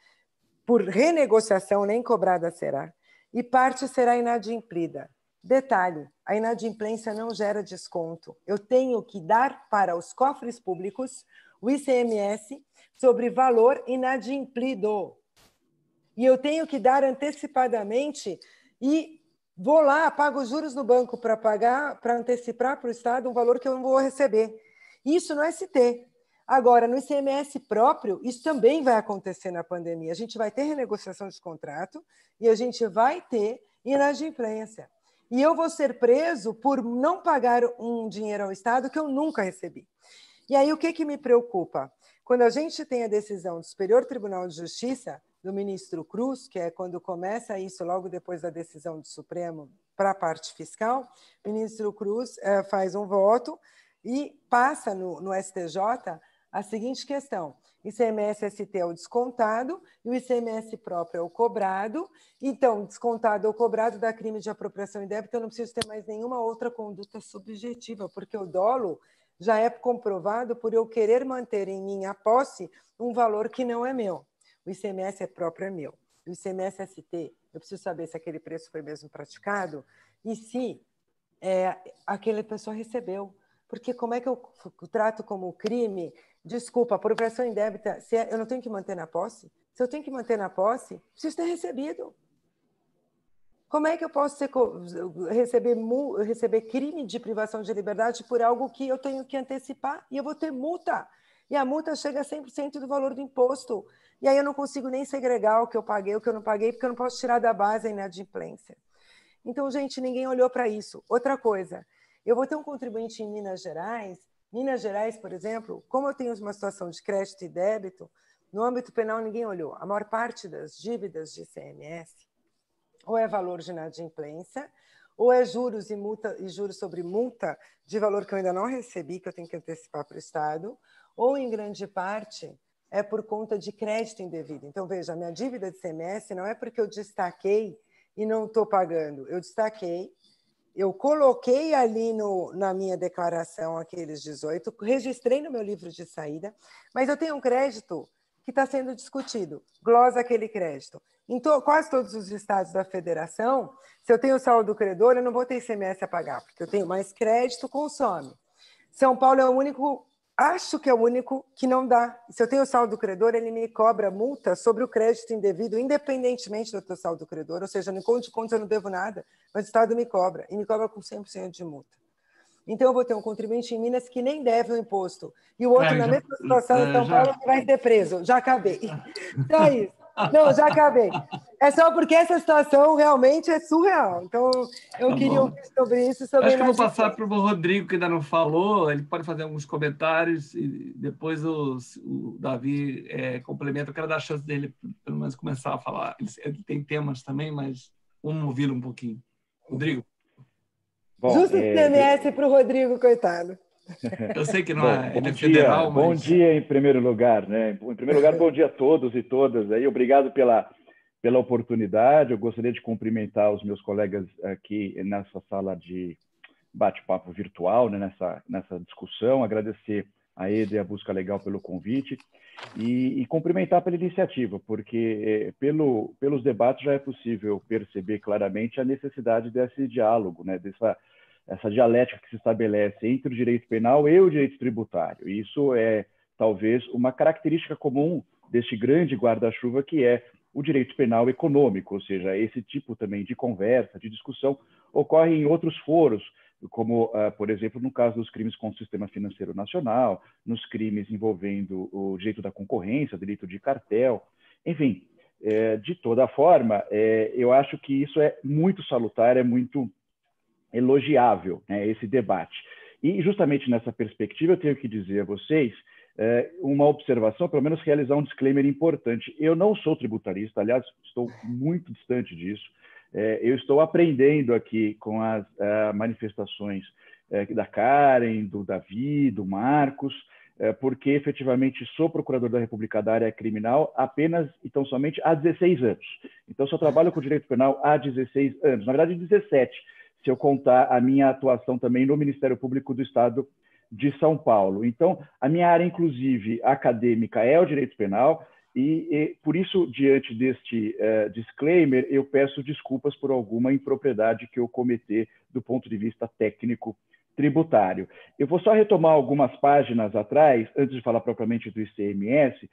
C: por renegociação nem cobrada será, e parte será inadimplida. Detalhe, a inadimplência não gera desconto. Eu tenho que dar para os cofres públicos o ICMS sobre valor inadimplido. E eu tenho que dar antecipadamente e vou lá, pago juros no banco para pagar, para antecipar para o Estado um valor que eu não vou receber. Isso no ST. Agora, no ICMS próprio, isso também vai acontecer na pandemia. A gente vai ter renegociação de contrato e a gente vai ter inadimplência. E eu vou ser preso por não pagar um dinheiro ao Estado que eu nunca recebi. E aí, o que me preocupa? Quando a gente tem a decisão do Superior Tribunal de Justiça, do ministro Cruz, que é quando começa isso, logo depois da decisão do Supremo, para a parte fiscal, o ministro Cruz faz um voto e passa no STJ a seguinte questão: ICMS-ST é o descontado e o ICMS próprio é o cobrado. Então, descontado ou cobrado dá crime de apropriação indébita, eu não preciso ter mais nenhuma outra conduta subjetiva, porque o dolo já é comprovado por eu querer manter em minha posse um valor que não é meu. O ICMS próprio é meu. O ICMS-ST, eu preciso saber se aquele preço foi mesmo praticado e se aquela pessoa recebeu. Porque como é que eu trato como crime? Desculpa, apropriação indébita, eu não tenho que manter na posse? Se eu tenho que manter na posse, preciso ter recebido. Como é que eu posso receber crime de privação de liberdade por algo que eu tenho que antecipar e eu vou ter multa? E a multa chega a 100% do valor do imposto. E aí eu não consigo nem segregar o que eu paguei, o que eu não paguei, porque eu não posso tirar da base a inadimplência. Então, gente, ninguém olhou para isso. Outra coisa, eu vou ter um contribuinte em Minas Gerais. Minas Gerais, por exemplo, como eu tenho uma situação de crédito e débito, no âmbito penal ninguém olhou. A maior parte das dívidas de ICMS ou é valor de inadimplência, ou é juros e multa e juros sobre multa de valor que eu ainda não recebi, que eu tenho que antecipar para o Estado, ou em grande parte é por conta de crédito indevido. Então, veja, a minha dívida de ICMS não é porque eu destaquei e não estou pagando. Eu destaquei, eu coloquei ali na minha declaração aqueles 18, registrei no meu livro de saída, mas eu tenho um crédito que está sendo discutido, glosa aquele crédito. Em quase todos os estados da federação, se eu tenho saldo credor, eu não vou ter ICMS a pagar, porque eu tenho mais crédito, consome. São Paulo é o único, acho que é o único que não dá. Se eu tenho saldo credor, ele me cobra multa sobre o crédito indevido, independentemente do teu saldo credor, ou seja, no conto de contas eu não devo nada, mas o Estado me cobra, e me cobra com 100% de multa. Então, eu vou ter um contribuinte em Minas que nem deve o imposto, e o outro na mesma situação em São Paulo que vai ser preso. Já acabei. Só isso. Não, já acabei. É só porque essa situação realmente é surreal. Então, eu queria ouvir sobre isso. Sobre
B: acho que eu vou passar para o Rodrigo, que ainda não falou. Ele pode fazer alguns comentários e depois o Davi complementa. Eu quero dar a chance dele, pelo menos, começar a falar. Ele tem temas também, mas vamos ouvi-lo um pouquinho. Rodrigo.
C: Bom, justo o CMS para o Rodrigo, coitado.
B: Eu sei que não ele é federal,
E: mas... Bom dia em primeiro lugar, né? Em primeiro lugar, bom dia a todos e todas. Aí, obrigado pela oportunidade. Eu gostaria de cumprimentar os meus colegas aqui nessa sala de bate-papo virtual, né? nessa discussão. Agradecer a EDA e a Busca Legal pelo convite e cumprimentar pela iniciativa, porque pelos debates já é possível perceber claramente a necessidade desse diálogo, né? Essa dialética que se estabelece entre o direito penal e o direito tributário. E isso é, talvez, uma característica comum deste grande guarda-chuva que é o direito penal econômico, ou seja, esse tipo também de conversa, de discussão, ocorre em outros foros, como, por exemplo, no caso dos crimes contra o sistema financeiro nacional, nos crimes envolvendo o direito da concorrência, direito de cartel, enfim. De toda forma, eu acho que isso é muito salutar, é muito elogiável, né, esse debate. E justamente nessa perspectiva eu tenho que dizer a vocês uma observação, pelo menos realizar um disclaimer importante. Eu não sou tributarista, aliás, estou muito distante disso. Eu estou aprendendo aqui com as manifestações da Karen, do Davi, do Marcos, porque efetivamente sou procurador da República da área criminal apenas e tão somente há 16 anos. Então, só trabalho com direito penal há 16 anos, na verdade 17, se eu contar a minha atuação também no Ministério Público do Estado de São Paulo. Então, a minha área, inclusive, acadêmica é o direito penal e por isso, diante deste disclaimer, eu peço desculpas por alguma impropriedade que eu cometer do ponto de vista técnico tributário. Eu vou só retomar algumas páginas atrás, antes de falar propriamente do ICMS,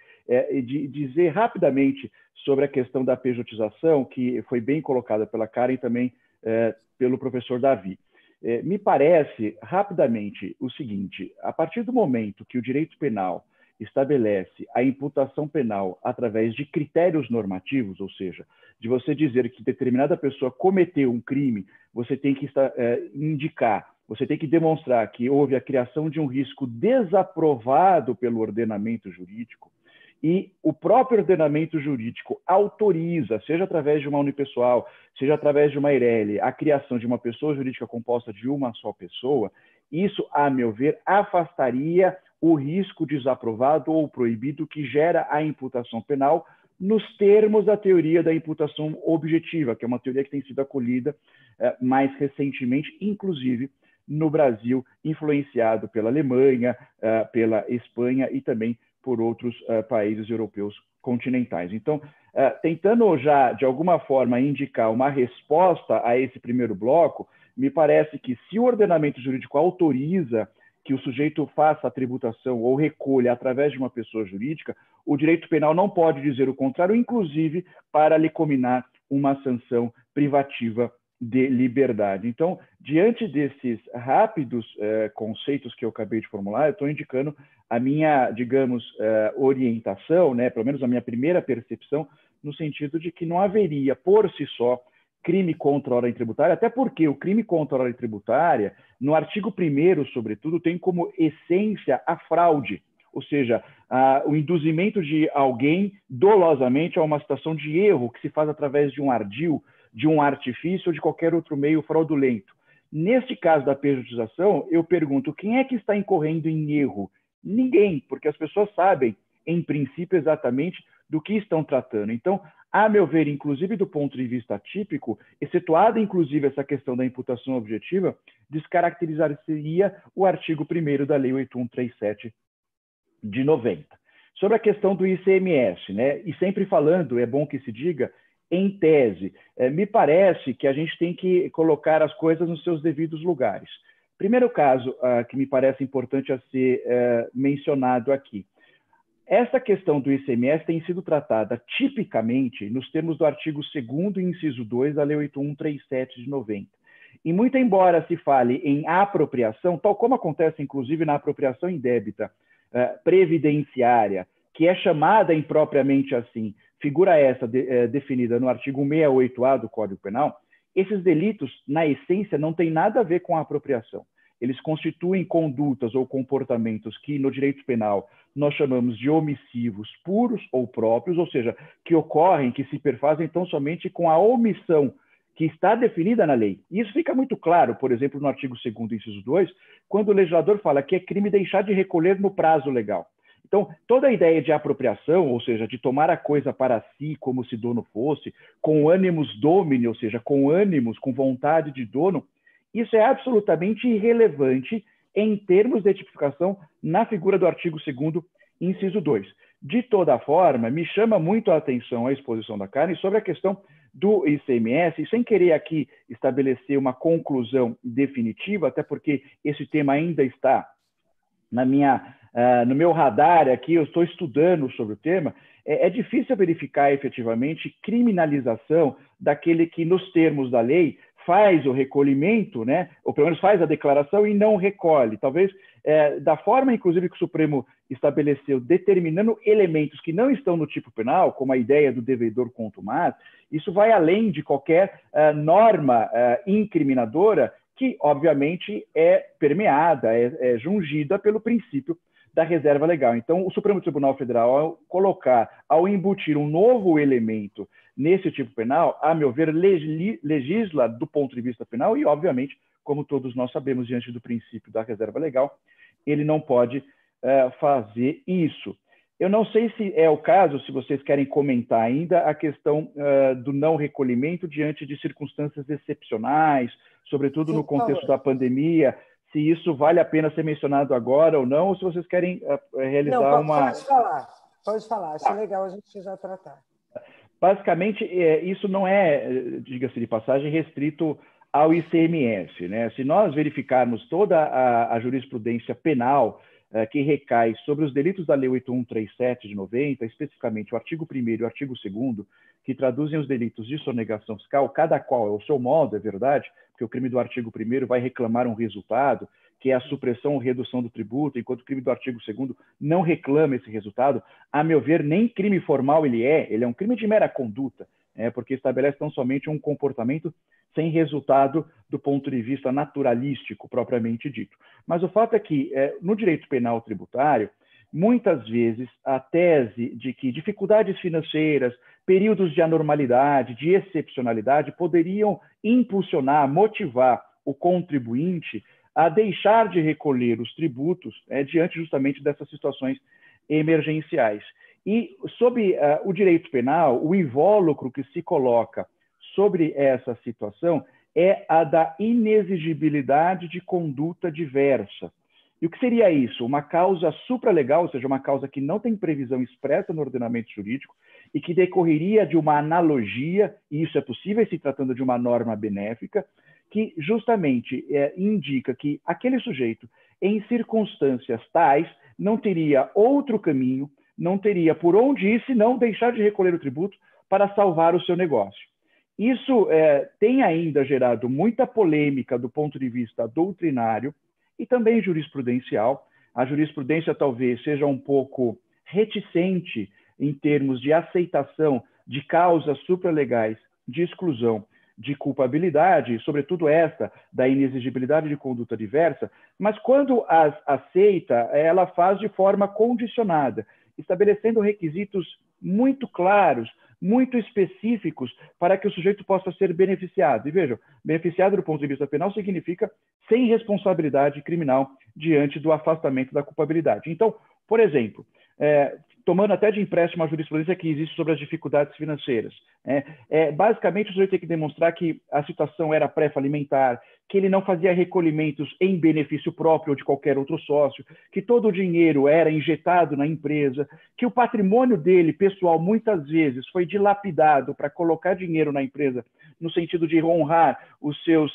E: e de dizer rapidamente sobre a questão da pejotização, que foi bem colocada pela Karen e também pelo professor Davi. Me parece, rapidamente, o seguinte: a partir do momento que o direito penal estabelece a imputação penal através de critérios normativos, ou seja, de você dizer que determinada pessoa cometeu um crime, você tem que indicar, você tem que demonstrar que houve a criação de um risco desaprovado pelo ordenamento jurídico, e o próprio ordenamento jurídico autoriza, seja através de uma unipessoal, seja através de uma EIRELI, a criação de uma pessoa jurídica composta de uma só pessoa, isso, a meu ver, afastaria o risco desaprovado ou proibido que gera a imputação penal nos termos da teoria da imputação objetiva, que é uma teoria que tem sido acolhida mais recentemente, inclusive no Brasil, influenciado pela Alemanha, pela Espanha e também por outros países europeus continentais. Então, tentando já, de alguma forma, indicar uma resposta a esse primeiro bloco, me parece que se o ordenamento jurídico autoriza que o sujeito faça a tributação ou recolha através de uma pessoa jurídica, o direito penal não pode dizer o contrário, inclusive para lhe cominar uma sanção privativa de liberdade. Então, diante desses rápidos conceitos que eu acabei de formular, eu estou indicando a minha, digamos, orientação, né, pelo menos a minha primeira percepção, no sentido de que não haveria, por si só, crime contra a ordem tributária, até porque o crime contra a ordem tributária, no artigo 1º, sobretudo, tem como essência a fraude, ou seja, o induzimento de alguém dolosamente a uma situação de erro que se faz através de um ardil, de um artifício ou de qualquer outro meio fraudulento. Neste caso da pejotização, eu pergunto, quem é que está incorrendo em erro? Ninguém, porque as pessoas sabem, em princípio, exatamente do que estão tratando. Então, a meu ver, inclusive do ponto de vista típico, excetuada inclusive essa questão da imputação objetiva, descaracterizaria o artigo 1º da Lei 8137 de 90. Sobre a questão do ICMS, né? E sempre falando, é bom que se diga, em tese, me parece que a gente tem que colocar as coisas nos seus devidos lugares. Primeiro caso que me parece importante a ser mencionado aqui. Essa questão do ICMS tem sido tratada tipicamente nos termos do artigo 2º, inciso 2 da Lei 8137 de 90. E muito embora se fale em apropriação, tal como acontece inclusive na apropriação indébita previdenciária, que é chamada impropriamente assim, figura essa definida no artigo 168A do Código Penal, esses delitos, na essência, não têm nada a ver com a apropriação. Eles constituem condutas ou comportamentos que, no direito penal, nós chamamos de omissivos puros ou próprios, ou seja, que ocorrem, que se perfazem tão somente com a omissão que está definida na lei. E isso fica muito claro, por exemplo, no artigo 2º, inciso 2, quando o legislador fala que é crime deixar de recolher no prazo legal. Então, toda a ideia de apropriação, ou seja, de tomar a coisa para si como se dono fosse, com ânimos domini, ou seja, com ânimos, com vontade de dono, isso é absolutamente irrelevante em termos de tipificação na figura do artigo 2º, inciso 2. De toda forma, me chama muito a atenção a exposição da Karen sobre a questão do ICMS, e sem querer aqui estabelecer uma conclusão definitiva, até porque esse tema ainda está no meu radar aqui, eu estou estudando sobre o tema, é difícil verificar efetivamente criminalização daquele que, nos termos da lei, faz o recolhimento, né? Ou pelo menos faz a declaração e não recolhe. Talvez da forma, inclusive, que o Supremo estabeleceu, determinando elementos que não estão no tipo penal, como a ideia do devedor contumaz, isso vai além de qualquer norma incriminadora que, obviamente, é permeada, é jungida pelo princípio da reserva legal. Então, o Supremo Tribunal Federal, ao embutir um novo elemento nesse tipo penal, a meu ver, legisla do ponto de vista penal e, obviamente, como todos nós sabemos, diante do princípio da reserva legal, ele não pode fazer isso. Eu não sei se é o caso, se vocês querem comentar ainda, a questão do não recolhimento diante de circunstâncias excepcionais, sobretudo no contexto da pandemia, se isso vale a pena ser mencionado agora ou não, ou se vocês querem realizar uma...
C: Pode falar, acho legal a gente já tratar.
E: Basicamente, isso não é, diga-se de passagem, restrito ao ICMS, né? Se nós verificarmos toda a jurisprudência penal que recai sobre os delitos da Lei 8137 de 90, especificamente o artigo 1º e o artigo 2º, que traduzem os delitos de sonegação fiscal, cada qual é o seu modo, é verdade, porque o crime do artigo 1º vai reclamar um resultado, que é a supressão ou redução do tributo, enquanto o crime do artigo 2º não reclama esse resultado. A meu ver, nem crime formal ele é um crime de mera conduta, porque estabelece tão somente um comportamento sem resultado do ponto de vista naturalístico, propriamente dito. Mas o fato é que, no direito penal tributário, muitas vezes a tese de que dificuldades financeiras, períodos de anormalidade, de excepcionalidade, poderiam impulsionar, motivar o contribuinte a deixar de recolher os tributos diante justamente dessas situações emergenciais. E, sob o direito penal, o invólucro que se coloca sobre essa situação é a da inexigibilidade de conduta diversa. E o que seria isso? Uma causa supralegal, ou seja, uma causa que não tem previsão expressa no ordenamento jurídico e que decorreria de uma analogia, e isso é possível se tratando de uma norma benéfica, que justamente indica que aquele sujeito em circunstâncias tais, não teria outro caminho, não teria por onde ir, senão deixar de recolher o tributo para salvar o seu negócio. Isso tem ainda gerado muita polêmica do ponto de vista doutrinário e também jurisprudencial. A jurisprudência talvez seja um pouco reticente em termos de aceitação de causas supralegais de exclusão de culpabilidade, sobretudo esta da inexigibilidade de conduta diversa, mas quando as aceita, ela faz de forma condicionada, estabelecendo requisitos muito claros, muito específicos para que o sujeito possa ser beneficiado. E vejam, beneficiado do ponto de vista penal significa sem responsabilidade criminal diante do afastamento da culpabilidade. Então, por exemplo, tomando até de empréstimo a jurisprudência que existe sobre as dificuldades financeiras, basicamente o sujeito tem que demonstrar que a situação era pré-falimentar, que ele não fazia recolhimentos em benefício próprio ou de qualquer outro sócio, que todo o dinheiro era injetado na empresa, que o patrimônio dele, pessoal, muitas vezes foi dilapidado para colocar dinheiro na empresa, no sentido de honrar os seus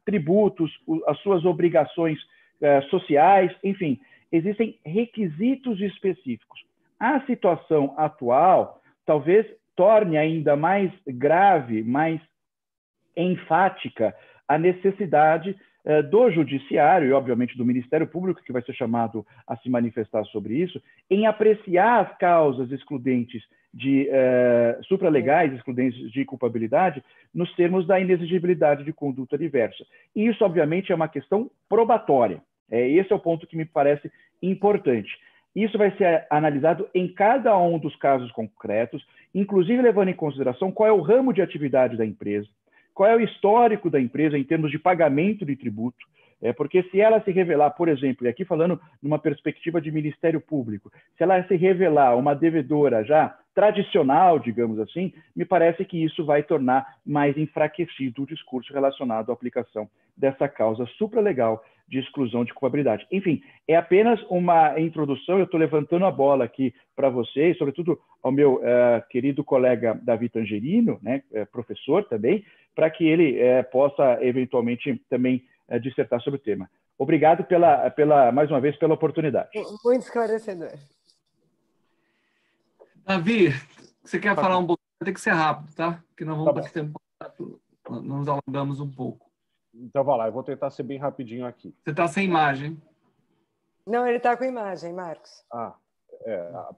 E: tributos, as suas obrigações sociais, enfim, existem requisitos específicos. A situação atual talvez torne ainda mais grave, mais enfática a necessidade do Judiciário e, obviamente, do Ministério Público, que vai ser chamado a se manifestar sobre isso, em apreciar as causas excludentes supralegais, excludentes de culpabilidade, nos termos da inexigibilidade de conduta diversa. E isso, obviamente, é uma questão probatória. Esse é o ponto que me parece importante. Isso vai ser analisado em cada um dos casos concretos, inclusive levando em consideração qual é o ramo de atividade da empresa, qual é o histórico da empresa em termos de pagamento de tributo, porque se ela se revelar, por exemplo, e aqui falando numa perspectiva de Ministério Público, se ela se revelar uma devedora já tradicional, digamos assim, me parece que isso vai tornar mais enfraquecido o discurso relacionado à aplicação dessa causa supralegal de exclusão de culpabilidade. Enfim, é apenas uma introdução, eu estou levantando a bola aqui para vocês, sobretudo ao meu querido colega Davi Tangerino, né, professor também, para que ele possa eventualmente também dissertar sobre o tema. Obrigado mais uma vez pela oportunidade.
C: Muito esclarecedor.
B: Davi, você quer falar um pouco? Vai ter que ser rápido, tá? Porque nós vamos para que tempo nos alongamos um pouco.
D: Então, vai lá, eu vou tentar ser bem rapidinho aqui.
B: Você está sem imagem.
C: Não, ele está com imagem, Marcos.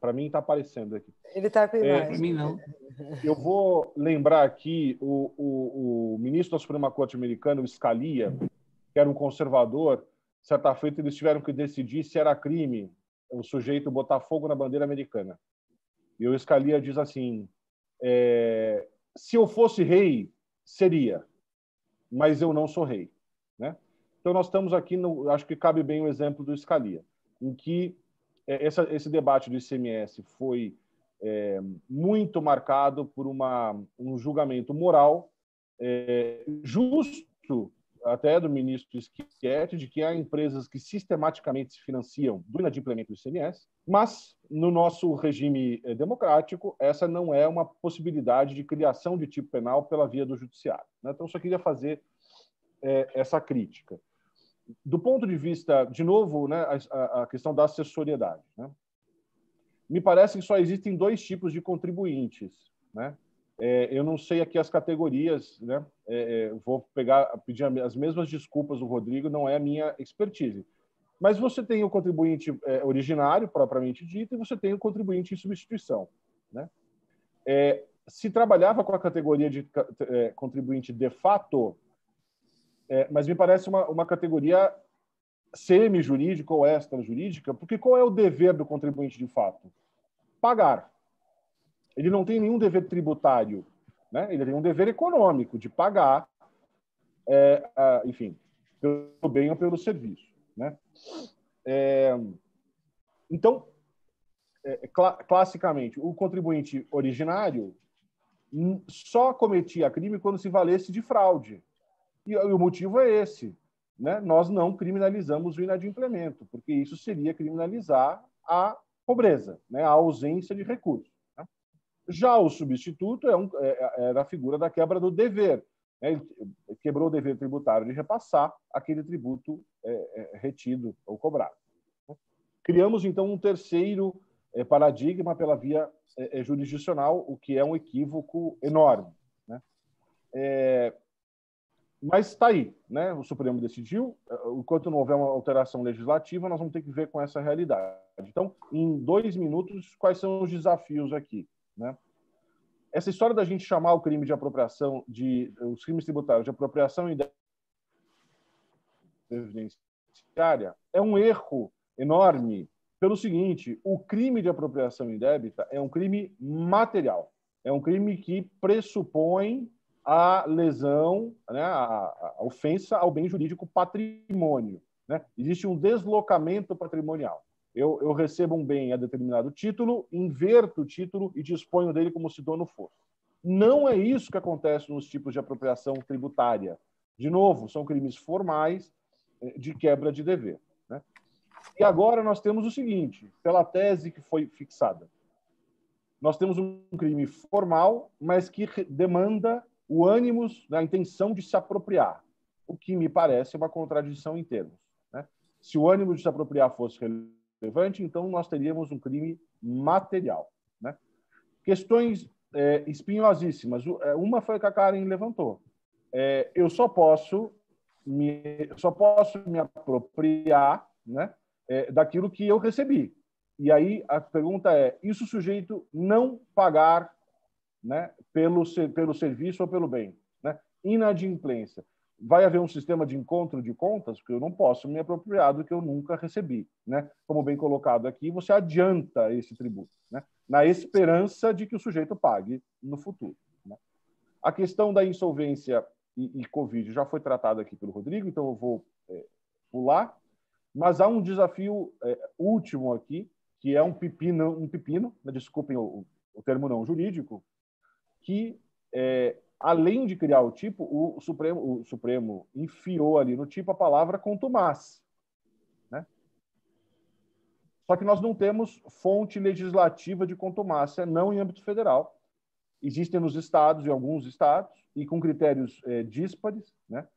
D: Para mim está aparecendo aqui.
C: Ele está com imagem.
B: Para mim, não.
D: Eu vou lembrar aqui o ministro da Suprema Corte americana, o Scalia, que era um conservador, certa feita eles tiveram que decidir se era crime o sujeito botar fogo na bandeira americana. E o Scalia diz assim, se eu fosse rei, seria, mas eu não sou rei, né? Então nós estamos aqui, acho que cabe bem o exemplo do Scalia, em que esse debate do ICMS foi muito marcado por um julgamento moral justo, até do ministro Schietti, de que há empresas que sistematicamente se financiam do inadimplemento do ICMS, mas no nosso regime democrático essa não é uma possibilidade de criação de tipo penal pela via do judiciário, né? Então só queria fazer essa crítica. Do ponto de vista, de novo, né, a questão da acessoriedade, né? Me parece que só existem dois tipos de contribuintes, né? Eu não sei aqui as categorias, né? Vou pedir as mesmas desculpas do Rodrigo, não é a minha expertise. Mas você tem o contribuinte originário, propriamente dito, e você tem o contribuinte em substituição, né? Se trabalhava com a categoria de contribuinte de fato, mas me parece uma categoria semi-jurídica ou extra-jurídica, porque qual é o dever do contribuinte de fato? Pagar. Ele não tem nenhum dever tributário, né? Ele tem um dever econômico de pagar, enfim, pelo bem ou pelo serviço, né? Então, classicamente, o contribuinte originário só cometia crime quando se valesse de fraude. E o motivo é esse, né? Nós não criminalizamos o inadimplemento, porque isso seria criminalizar a pobreza, né? A ausência de recursos. Já o substituto é a figura da quebra do dever. né? Ele quebrou o dever tributário de repassar aquele tributo retido ou cobrado. Criamos, então, um terceiro paradigma pela via jurisdicional, o que é um equívoco enorme, né? Mas está aí, né? O Supremo decidiu. Enquanto não houver uma alteração legislativa, nós vamos ter que ver com essa realidade. Então, em 2 minutos, quais são os desafios aqui, né? Essa história da gente chamar o crime de apropriação, os crimes tributários de apropriação previdenciária é um erro enorme pelo seguinte: o crime de apropriação indébita é um crime material, é um crime que pressupõe a lesão, né, a ofensa ao bem jurídico patrimônio, né? Existe um deslocamento patrimonial. Eu recebo um bem a determinado título, inverto o título e disponho dele como se dono fosse. Não é isso que acontece nos tipos de apropriação tributária. De novo, são crimes formais de quebra de dever, né? E agora nós temos o seguinte, pela tese que foi fixada. Nós temos um crime formal, mas que demanda o ânimos, a intenção de se apropriar, o que me parece uma contradição em termos, né? Se o ânimo de se apropriar fosse relevante, então nós teríamos um crime material, né? Questões espinhosíssimas. Uma foi que a Karen levantou. Eu só posso me apropriar, né, daquilo que eu recebi. E aí a pergunta é: e se o sujeito não pagar, né, pelo serviço ou pelo bem, né? Inadimplência. Vai haver um sistema de encontro de contas, porque eu não posso me apropriar do que eu nunca recebi, né? Como bem colocado aqui, você adianta esse tributo, né, na esperança de que o sujeito pague no futuro, né? A questão da insolvência e Covid já foi tratada aqui pelo Rodrigo, então eu vou pular, mas há um desafio último aqui, que é um pepino, desculpem o termo não jurídico, que, além de criar o tipo, o Supremo enfiou ali no tipo a palavra contumaz, né? Só que nós não temos fonte legislativa de contumácia, não em âmbito federal. Existem nos estados, em alguns estados, e com critérios díspares, né?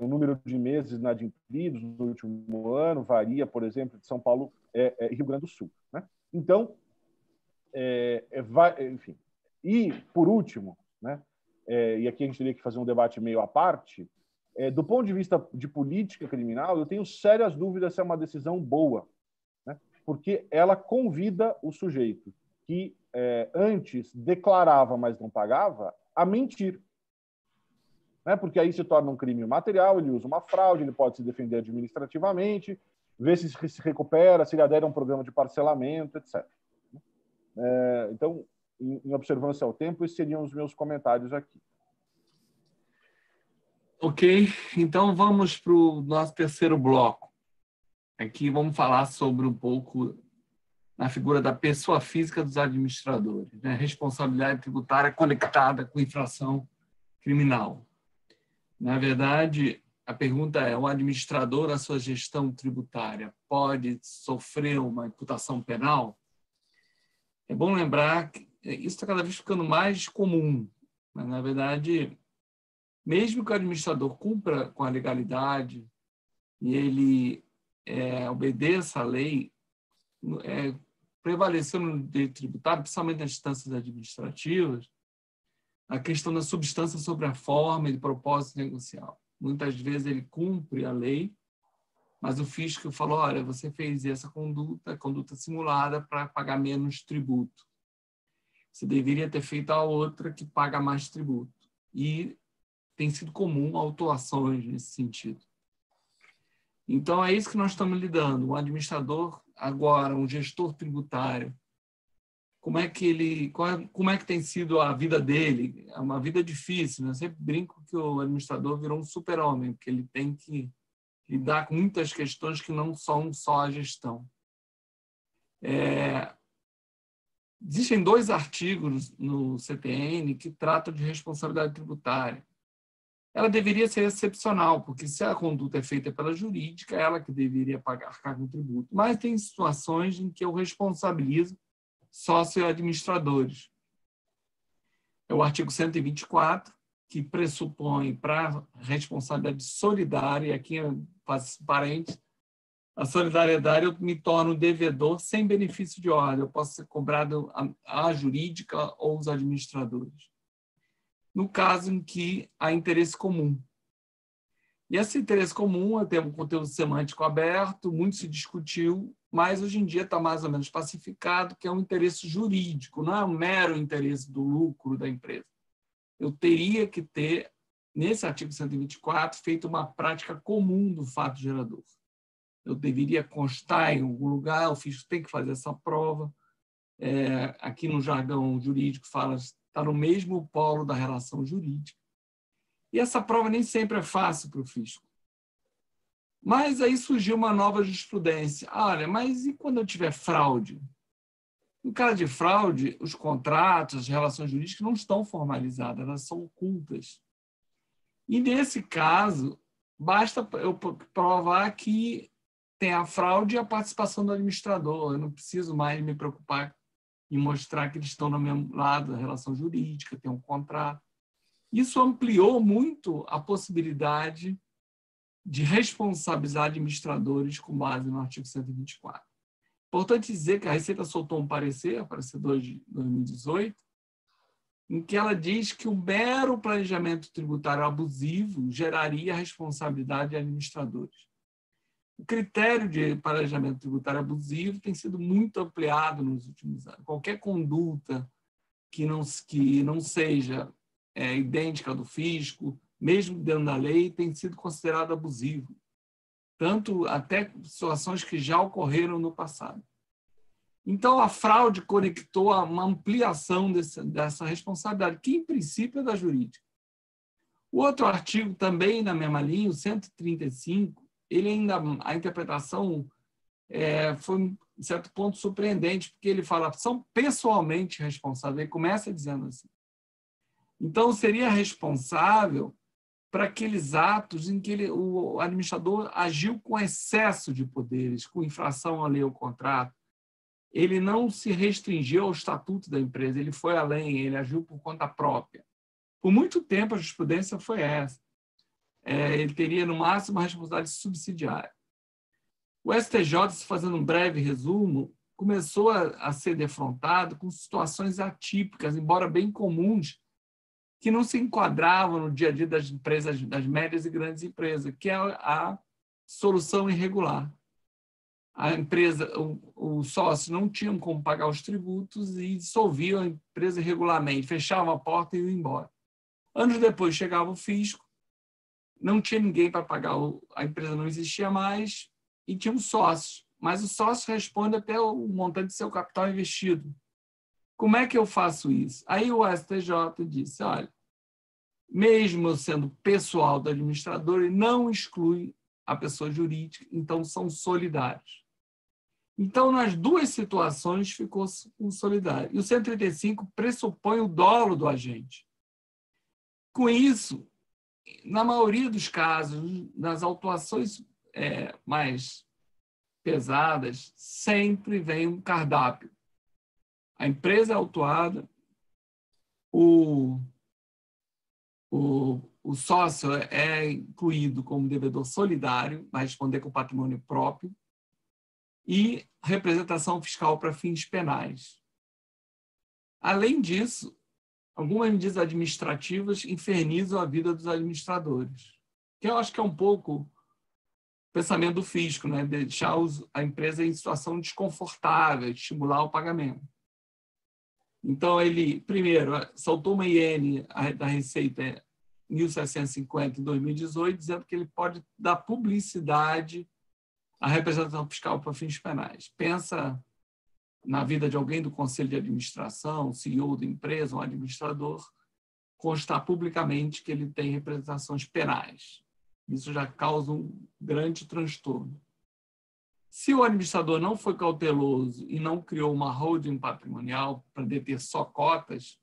D: O número de meses inadimplidos no último ano varia, por exemplo, de São Paulo e Rio Grande do Sul, né? Então, enfim. E, por último, né, e aqui a gente teria que fazer um debate meio à parte, do ponto de vista de política criminal, eu tenho sérias dúvidas se é uma decisão boa, né, porque ela convida o sujeito que antes declarava, mas não pagava, a mentir, né, porque aí se torna um crime material, ele usa uma fraude, ele pode se defender administrativamente, ver se recupera, se lhe adere a um programa de parcelamento, etc. Então, em observância ao tempo, esses seriam os meus comentários aqui.
B: Ok, então vamos para o nosso terceiro bloco. Aqui vamos falar sobre um pouco na figura da pessoa física dos administradores, né? Responsabilidade tributária conectada com infração criminal. Na verdade, a pergunta é: o administrador, a sua gestão tributária, pode sofrer uma imputação penal? É bom lembrar que isso está cada vez ficando mais comum, mas, na verdade, mesmo que o administrador cumpra com a legalidade e ele obedeça à lei, prevalecendo no direito tributário, principalmente nas instâncias administrativas, a questão da substância sobre a forma e do propósito negocial. Muitas vezes ele cumpre a lei, mas o fisco falou: olha, você fez essa conduta simulada para pagar menos tributo. Você deveria ter feito a outra que paga mais tributo. E tem sido comum autuações nesse sentido. Então, é isso que nós estamos lidando. O administrador, agora, um gestor tributário, como é que tem sido a vida dele? É uma vida difícil, né? Eu sempre brinco que o administrador virou um super-homem, porque ele tem que lidar com muitas questões que não são só a gestão. Existem 2 artigos no CTN que tratam de responsabilidade tributária. Ela deveria ser excepcional, porque se a conduta é feita pela jurídica, é ela que deveria pagar com tributo. Mas tem situações em que eu responsabilizo sócio-administradores. É o artigo 124, que pressupõe para responsabilidade solidária, e aqui eu faço parênteses, a solidariedade eu me torno devedor sem benefício de ordem, eu posso ser cobrado a jurídica ou os administradores. No caso em que há interesse comum. E esse interesse comum tem um conteúdo semântico aberto, muito se discutiu, mas hoje em dia está mais ou menos pacificado, que é um interesse jurídico, não é um mero interesse do lucro da empresa. Eu teria que ter, nesse artigo 124, feito uma prática comum do fato gerador. Eu deveria constar em algum lugar, o fisco tem que fazer essa prova. Aqui no jargão jurídico fala, está no mesmo polo da relação jurídica. E essa prova nem sempre é fácil para o fisco. Mas aí surgiu uma nova jurisprudência. Olha, mas e quando eu tiver fraude? No caso de fraude, os contratos, as relações jurídicas não estão formalizadas, elas são ocultas. E, nesse caso, basta eu provar que tem a fraude e a participação do administrador. Eu não preciso mais me preocupar em mostrar que eles estão no mesmo lado da relação jurídica, tem um contrato. Isso ampliou muito a possibilidade de responsabilizar administradores com base no artigo 124. Importante dizer que a Receita soltou um parecer 2 de 2018, em que ela diz que o mero planejamento tributário abusivo geraria responsabilidade de administradores. O critério de planejamento tributário abusivo tem sido muito ampliado nos últimos anos. Qualquer conduta que não seja idêntica do fisco, mesmo dentro da lei, tem sido considerado abusivo. Tanto até situações que já ocorreram no passado. Então, a fraude conectou a uma ampliação dessa responsabilidade, que, em princípio, é da jurídica. O outro artigo, também na mesma linha, o 135, a interpretação foi, em certo ponto, surpreendente, porque ele fala são pessoalmente responsáveis. Ele começa dizendo assim. Então, seria responsável para aqueles atos em que o administrador agiu com excesso de poderes, com infração à lei ou contrato. Ele não se restringiu ao estatuto da empresa, ele foi além, ele agiu por conta própria. Por muito tempo, a jurisprudência foi essa. Ele teria, no máximo, uma responsabilidade subsidiária. O STJ, fazendo um breve resumo, começou a ser defrontado com situações atípicas, embora bem comuns, que não se enquadravam no dia a dia das empresas, das médias e grandes empresas, que é a solução irregular. A empresa, o sócio não tinha como pagar os tributos e dissolviam a empresa irregularmente, fechavam a porta e iam embora. Anos depois chegava o fisco, não tinha ninguém para pagar, a empresa não existia mais e tinha um sócio, mas o sócio responde até o montante do seu capital investido. Como é que eu faço isso? Aí o STJ disse, olha, mesmo eu sendo pessoal do administrador, ele não exclui a pessoa jurídica, então são solidários. Então, nas duas situações, ficou um solidário. E o 135 pressupõe o dolo do agente. Com isso, na maioria dos casos, nas autuações mais pesadas, sempre vem um cardápio. A empresa é autuada, o sócio é incluído como devedor solidário, vai responder com patrimônio próprio, e representação fiscal para fins penais. Além disso, algumas medidas administrativas infernizam a vida dos administradores, que eu acho que é um pouco o pensamento do fisco, né? Deixar a empresa em situação desconfortável, estimular o pagamento. Então, ele, primeiro, soltou uma IN da Receita 1750 em 2018, dizendo que ele pode dar publicidade à representação fiscal para fins penais. Pensa na vida de alguém do conselho de administração, CEO da empresa, um administrador, constar publicamente que ele tem representações penais. Isso já causa um grande transtorno. Se o administrador não foi cauteloso e não criou uma holding patrimonial para deter só cotas,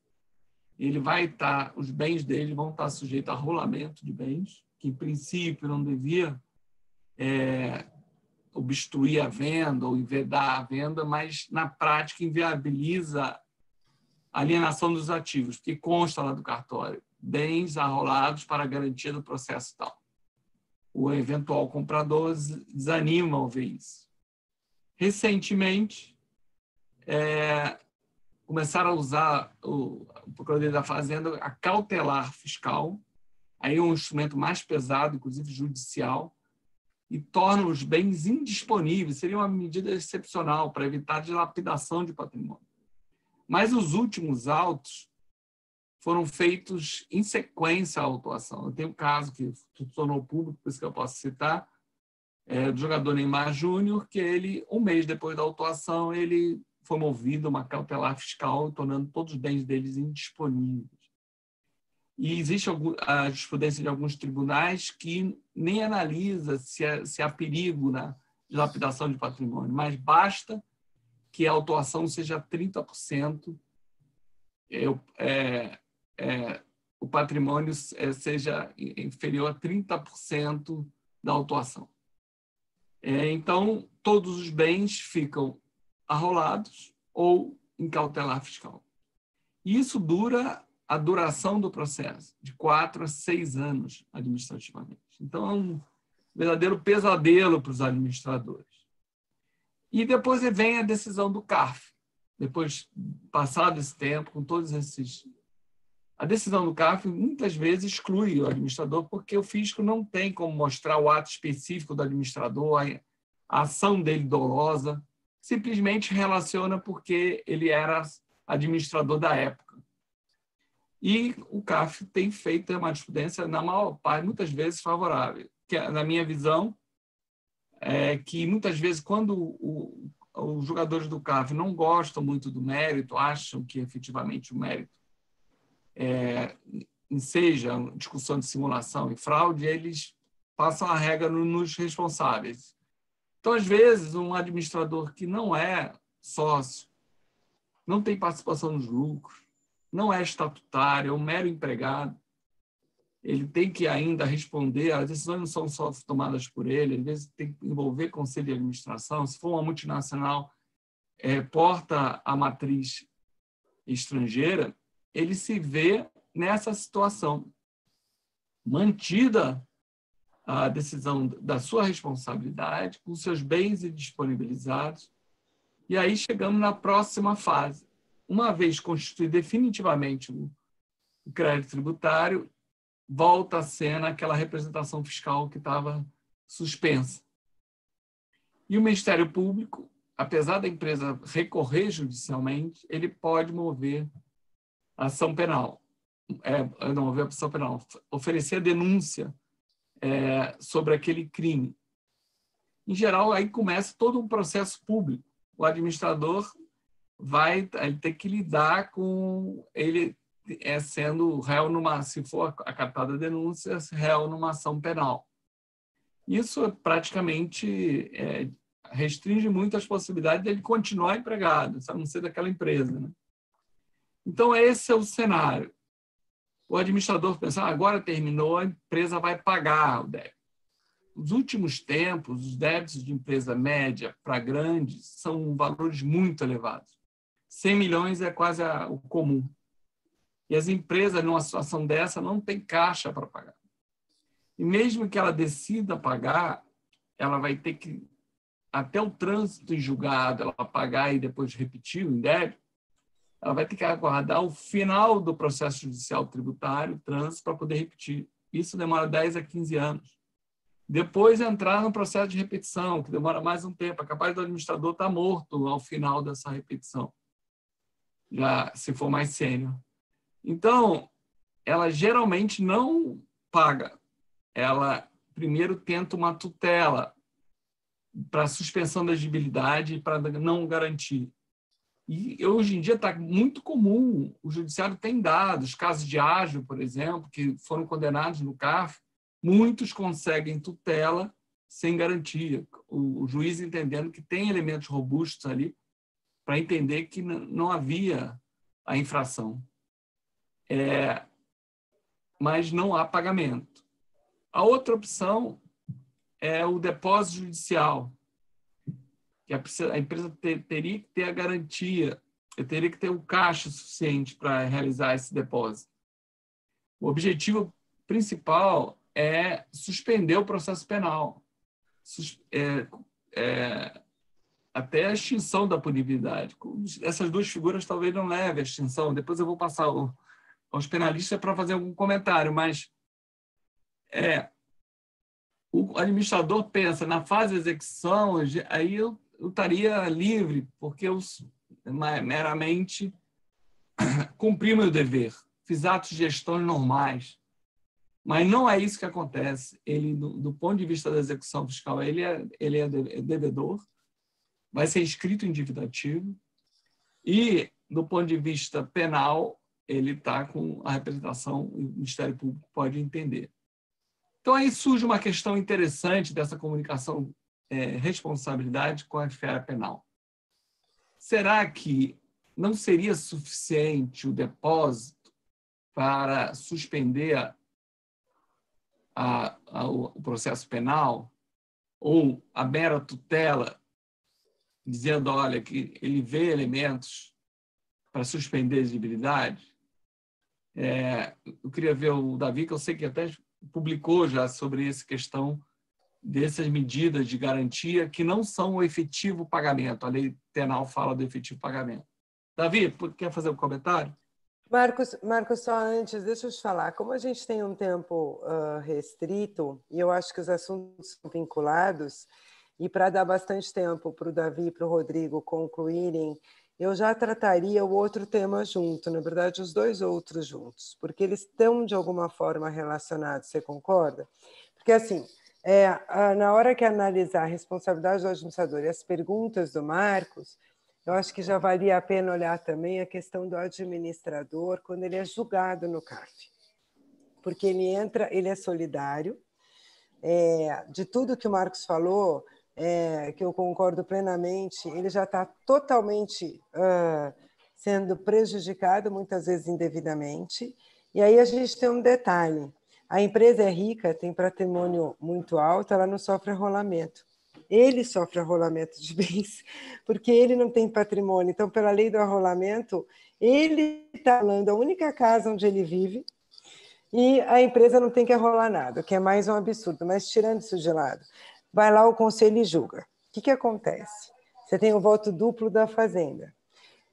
B: ele vai estar, os bens dele vão estar sujeitos a rolamento de bens, que em princípio não devia obstruir a venda ou vedar a venda, mas na prática inviabiliza a alienação dos ativos, porque consta lá do cartório. bens arrolados para a garantia do processo tal. O eventual comprador desanima ao ver isso. Recentemente, começaram a usar o Procuradoria da Fazenda a cautelar fiscal, aí é um instrumento mais pesado, inclusive judicial, e torna os bens indisponíveis. Seria uma medida excepcional para evitar dilapidação de patrimônio. Mas os últimos autos foram feitos em sequência à autuação. Eu tenho um caso que se tornou público, por isso que eu posso citar, do jogador Neymar Júnior, que ele, um mês depois da autuação, ele foi movido a uma cautelar fiscal, tornando todos os bens deles indisponíveis. E existe a jurisprudência de alguns tribunais que nem analisa se há perigo na dilapidação de patrimônio, mas basta que a autuação seja 30%, o patrimônio seja inferior a 30% da autuação. Então, todos os bens ficam arrolados ou em cautelar fiscal. Isso dura a duração do processo, de 4 a 6 anos administrativamente. Então, é um verdadeiro pesadelo para os administradores. E depois vem a decisão do CARF. Depois, passado esse tempo, com todos esses... A decisão do CARF muitas vezes exclui o administrador, porque o fisco não tem como mostrar o ato específico do administrador, a ação dele dolosa, simplesmente relaciona porque ele era administrador da época. E o CARF tem feito uma jurisprudência, na maior parte, muitas vezes favorável. Que, na minha visão, é que muitas vezes, quando os jogadores do CARF não gostam muito do mérito, acham que efetivamente o mérito seja discussão de simulação e fraude, eles passam a regra nos responsáveis. Então, às vezes, um administrador que não é sócio, não tem participação nos lucros, não é estatutário, é um mero empregado, ele tem que ainda responder, as decisões não são só tomadas por ele, às vezes tem que envolver conselho de administração, se for uma multinacional, porta a matriz estrangeira, ele se vê nessa situação. Mantida a decisão da sua responsabilidade, com seus bens disponibilizados, e aí chegamos na próxima fase. Uma vez constituído definitivamente o crédito tributário, volta à cena aquela representação fiscal que estava suspensa. E o Ministério Público, apesar da empresa recorrer judicialmente, ele pode mover ação penal. Não mover ação penal, oferecer a denúncia sobre aquele crime. Em geral, aí começa todo um processo público. O administrador vai ter que lidar com ele sendo réu se for acatada a denúncia, réu numa ação penal. Isso praticamente restringe muito as possibilidades dele continuar empregado, a não ser daquela empresa, né? Então, esse é o cenário. O administrador pensa, agora terminou, a empresa vai pagar o débito. Nos últimos tempos, os débitos de empresa média para grandes são valores muito elevados. 100 milhões é quase o comum. E as empresas, numa situação dessa, não têm caixa para pagar. E mesmo que ela decida pagar, ela vai ter que, até o trânsito em julgado, ela pagar e depois repetir o débito, ela vai ter que aguardar o final do processo judicial tributário, trânsito, para poder repetir. Isso demora 10 a 15 anos. Depois entrar no processo de repetição, que demora mais um tempo. É capaz do administrador estar morto ao final dessa repetição, já se for mais sênior. Então, ela geralmente não paga. Ela primeiro tenta uma tutela para suspensão da exigibilidade e para não garantir. E hoje em dia está muito comum, o judiciário tem dados, casos de ágio, por exemplo, que foram condenados no CARF, muitos conseguem tutela sem garantia. O juiz entendendo que tem elementos robustos ali para entender que não havia a infração. Mas não há pagamento. A outra opção é o depósito judicial, que a empresa teria que ter a garantia, teria que ter o caixa suficiente para realizar esse depósito. O objetivo principal é suspender o processo penal, até a extinção da punibilidade. Essas duas figuras talvez não levem à extinção. Depois eu vou passar aos penalistas para fazer algum comentário, mas o administrador pensa na fase de execução, aí eu estaria livre, porque eu meramente cumpri meu dever, fiz atos de gestão normais. Mas não é isso que acontece. Ele, do ponto de vista da execução fiscal, ele é devedor, vai ser inscrito em dívida ativa, e, do ponto de vista penal, ele está com a representação, o Ministério Público pode entender. Então, aí surge uma questão interessante dessa comunicação responsabilidade com a esfera penal. Será que não seria suficiente o depósito para suspender o processo penal, ou a mera tutela, dizendo, olha, que ele vê elementos para suspender a exigibilidade? Eu queria ver o Davi, que eu sei que até publicou já sobre essa questão dessas medidas de garantia que não são o efetivo pagamento. A lei penal fala do efetivo pagamento. Davi, quer fazer um comentário?
C: Marcos, só antes, deixa eu te falar, como a gente tem um tempo restrito, e eu acho que os assuntos são vinculados, e para dar bastante tempo para o Davi e para o Rodrigo concluírem, eu já trataria o outro tema junto, na verdade, os dois outros juntos, porque eles estão, de alguma forma, relacionados, você concorda? Porque, assim, na hora que analisar a responsabilidade do administrador e as perguntas do Marcos, eu acho que já valia a pena olhar também a questão do administrador quando ele é julgado no CARF, porque ele é solidário, de tudo que o Marcos falou, que eu concordo plenamente, ele já está totalmente sendo prejudicado, muitas vezes indevidamente, e aí a gente tem um detalhe, a empresa é rica, tem patrimônio muito alto, ela não sofre arrolamento. Ele sofre arrolamento de bens, porque ele não tem patrimônio. Então, pela lei do arrolamento, ele está falando a única casa onde ele vive e a empresa não tem que arrolar nada, o que é mais um absurdo. Mas, tirando isso de lado, vai lá o conselho e julga. O que acontece? Você tem o voto duplo da Fazenda,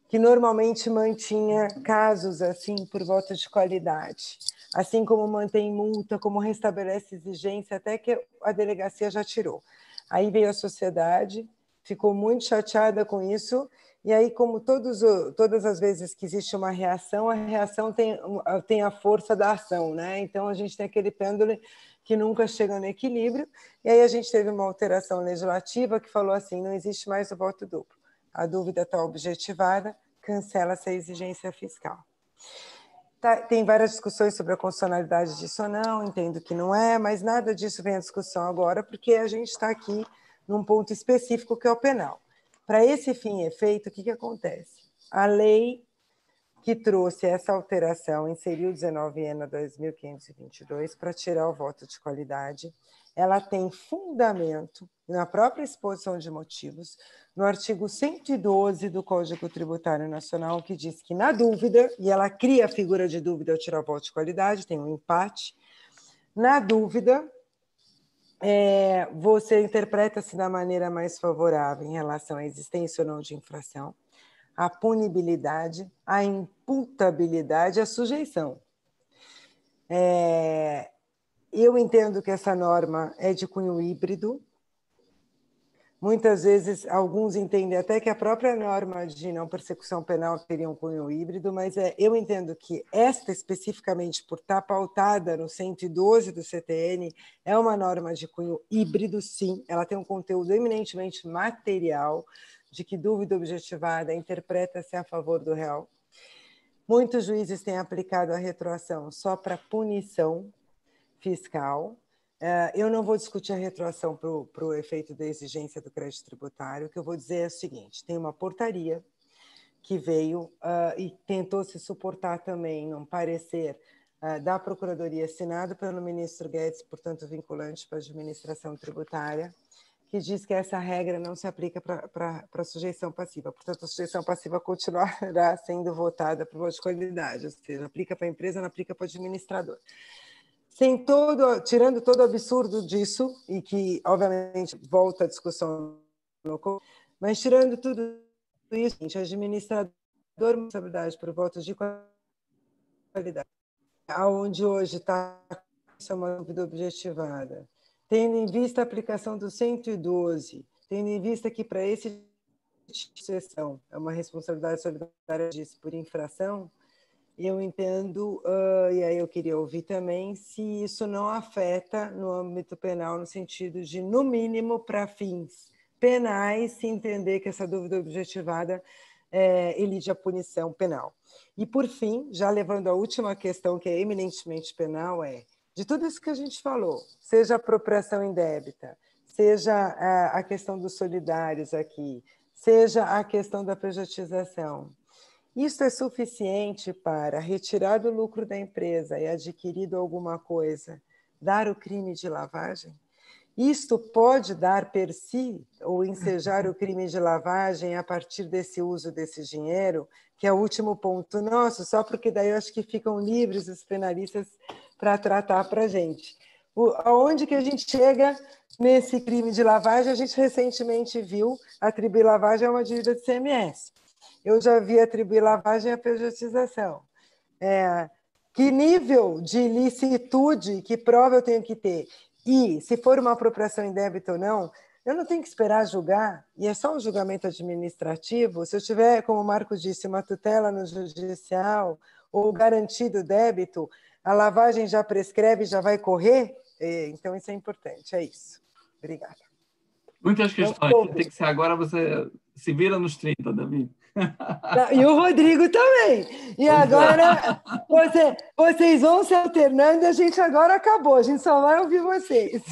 C: que normalmente mantinha casos assim por voto de qualidade, assim como mantém multa, como restabelece exigência, até que a delegacia já tirou. Aí veio a sociedade, ficou muito chateada com isso, e aí, como todas as vezes que existe uma reação, a reação tem a força da ação, né? Então, a gente tem aquele pêndulo que nunca chega no equilíbrio, e aí a gente teve uma alteração legislativa que falou assim, não existe mais o voto duplo. A dúvida está objetivada, cancela-se a exigência fiscal. Tem várias discussões sobre a constitucionalidade disso ou não, entendo que não é, mas nada disso vem à discussão agora, porque a gente está aqui num ponto específico que é o penal. Para esse fim e efeito, o que acontece? A lei que trouxe essa alteração, inseriu 19 ENA 2522 para tirar o voto de qualidade, ela tem fundamento na própria exposição de motivos, no artigo 112 do Código Tributário Nacional, que diz que, na dúvida, e ela cria a figura de dúvida ao tirar o voto de qualidade, tem um empate, na dúvida, você interpreta-se da maneira mais favorável em relação à existência ou não de infração, a punibilidade, a imputabilidade e a sujeição. Eu entendo que essa norma é de cunho híbrido. Muitas vezes, alguns entendem até que a própria norma de não persecução penal teria um cunho híbrido, mas eu entendo que esta, especificamente por estar pautada no 112 do CTN, é uma norma de cunho híbrido, sim. Ela tem um conteúdo eminentemente material, de que dúvida objetivada interpreta-se a favor do réu. Muitos juízes têm aplicado a retroação só para punição fiscal. Eu não vou discutir a retroação para o efeito da exigência do crédito tributário. O que eu vou dizer é o seguinte, tem uma portaria que veio e tentou se suportar também num parecer da Procuradoria assinado pelo ministro Guedes, portanto vinculante para a administração tributária, que diz que essa regra não se aplica para a sujeição passiva. Portanto, a sujeição passiva continuará sendo votada por voto de qualidade, ou seja, aplica para a empresa, não aplica para o administrador. Tirando todo o absurdo disso, e que, obviamente, volta à discussão, mas tirando tudo isso, o administrador tem responsabilidade por votos de qualidade, aonde hoje está uma dúvida objetivada, tendo em vista a aplicação do 112, tendo em vista que para esse tipo de exceção é uma responsabilidade solidária por infração, eu entendo, e aí eu queria ouvir também, se isso não afeta no âmbito penal, no sentido de, no mínimo, para fins penais, se entender que essa dúvida objetivada elide a punição penal. E, por fim, já levando a última questão, que é eminentemente penal, de tudo isso que a gente falou, seja a apropriação indébita, seja a questão dos solidários aqui, seja a questão da pejotização, isso é suficiente para retirar do lucro da empresa e adquirido alguma coisa, dar o crime de lavagem? Isto pode dar per si ou ensejar o crime de lavagem a partir desse uso desse dinheiro, que é o último ponto nosso, só porque daí eu acho que ficam livres os penalistas para tratar para a gente. Aonde que a gente chega nesse crime de lavagem? A gente recentemente viu atribuir lavagem a uma dívida de CMS. Eu já vi atribuir lavagem à pejotização. Que nível de ilicitude, que prova eu tenho que ter? E, se for uma apropriação indébita ou não, eu não tenho que esperar julgar, e é só um julgamento administrativo. Se eu tiver, como o Marco disse, uma tutela no judicial ou garantido débito, a lavagem já prescreve, já vai correr? Então, isso é importante. É isso. Obrigada.
B: Muitas questões. Tem que ser agora, você se vira nos 30, Davi.
C: E o Rodrigo também. E agora vocês vão se alternando e a gente agora acabou. A gente só vai ouvir vocês.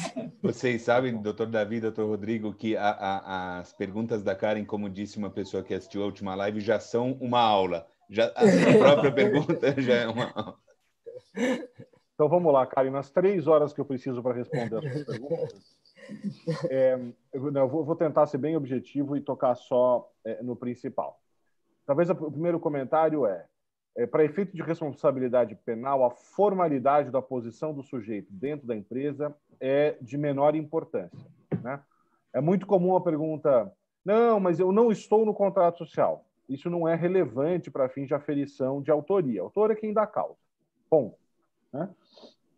A: Vocês sabem, doutor Davi, doutor Rodrigo, que as perguntas da Karen, como disse uma pessoa que assistiu a última live, já são uma aula. A própria pergunta já é uma aula.
D: Então vamos lá, Karen. Nas 3 horas que eu preciso para responder as suas perguntas, eu vou tentar ser bem objetivo e tocar só no principal. Talvez o primeiro comentário para efeito de responsabilidade penal, a formalidade da posição do sujeito dentro da empresa é de menor importância, né? É muito comum a pergunta, não, mas eu não estou no contrato social. Isso não é relevante para fins de aferição de autoria. O autor é quem dá causa. Ponto. Né?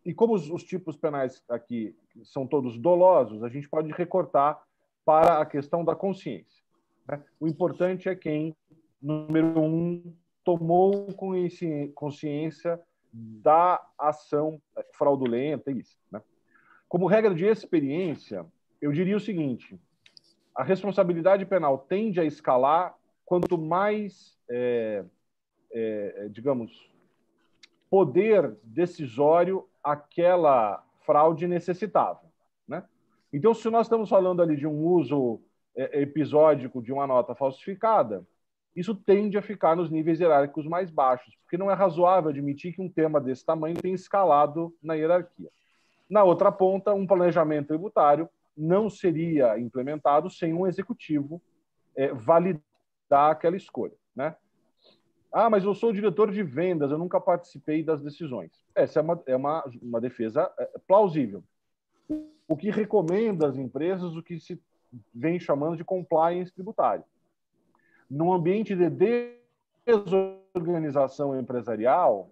D: E como os tipos penais aqui são todos dolosos, a gente pode recortar para a questão da consciência, né? O importante é quem, número 1, tomou consciência da ação fraudulenta, isso, né? Como regra de experiência, eu diria o seguinte: a responsabilidade penal tende a escalar quanto mais, digamos, poder decisório aquela fraude necessitava, né? Então, se nós estamos falando ali de um uso episódico de uma nota falsificada, isso tende a ficar nos níveis hierárquicos mais baixos, porque não é razoável admitir que um tema desse tamanho tenha escalado na hierarquia. Na outra ponta, um planejamento tributário não seria implementado sem um executivo validar aquela escolha, né? Ah, mas eu sou diretor de vendas, eu nunca participei das decisões. Essa é uma defesa plausível. O que recomenda às empresas o que se vem chamando de compliance tributário. Num ambiente de desorganização empresarial,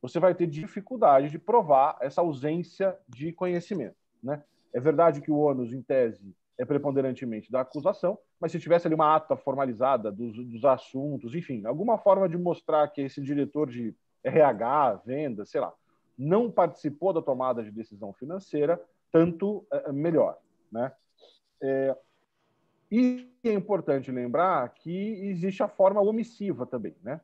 D: você vai ter dificuldade de provar essa ausência de conhecimento, né? É verdade que o ônus, em tese, é preponderantemente da acusação, mas se tivesse ali uma ata formalizada dos assuntos, enfim, alguma forma de mostrar que esse diretor de RH, venda, sei lá, não participou da tomada de decisão financeira, tanto melhor, né? E é importante lembrar que existe a forma omissiva também, né?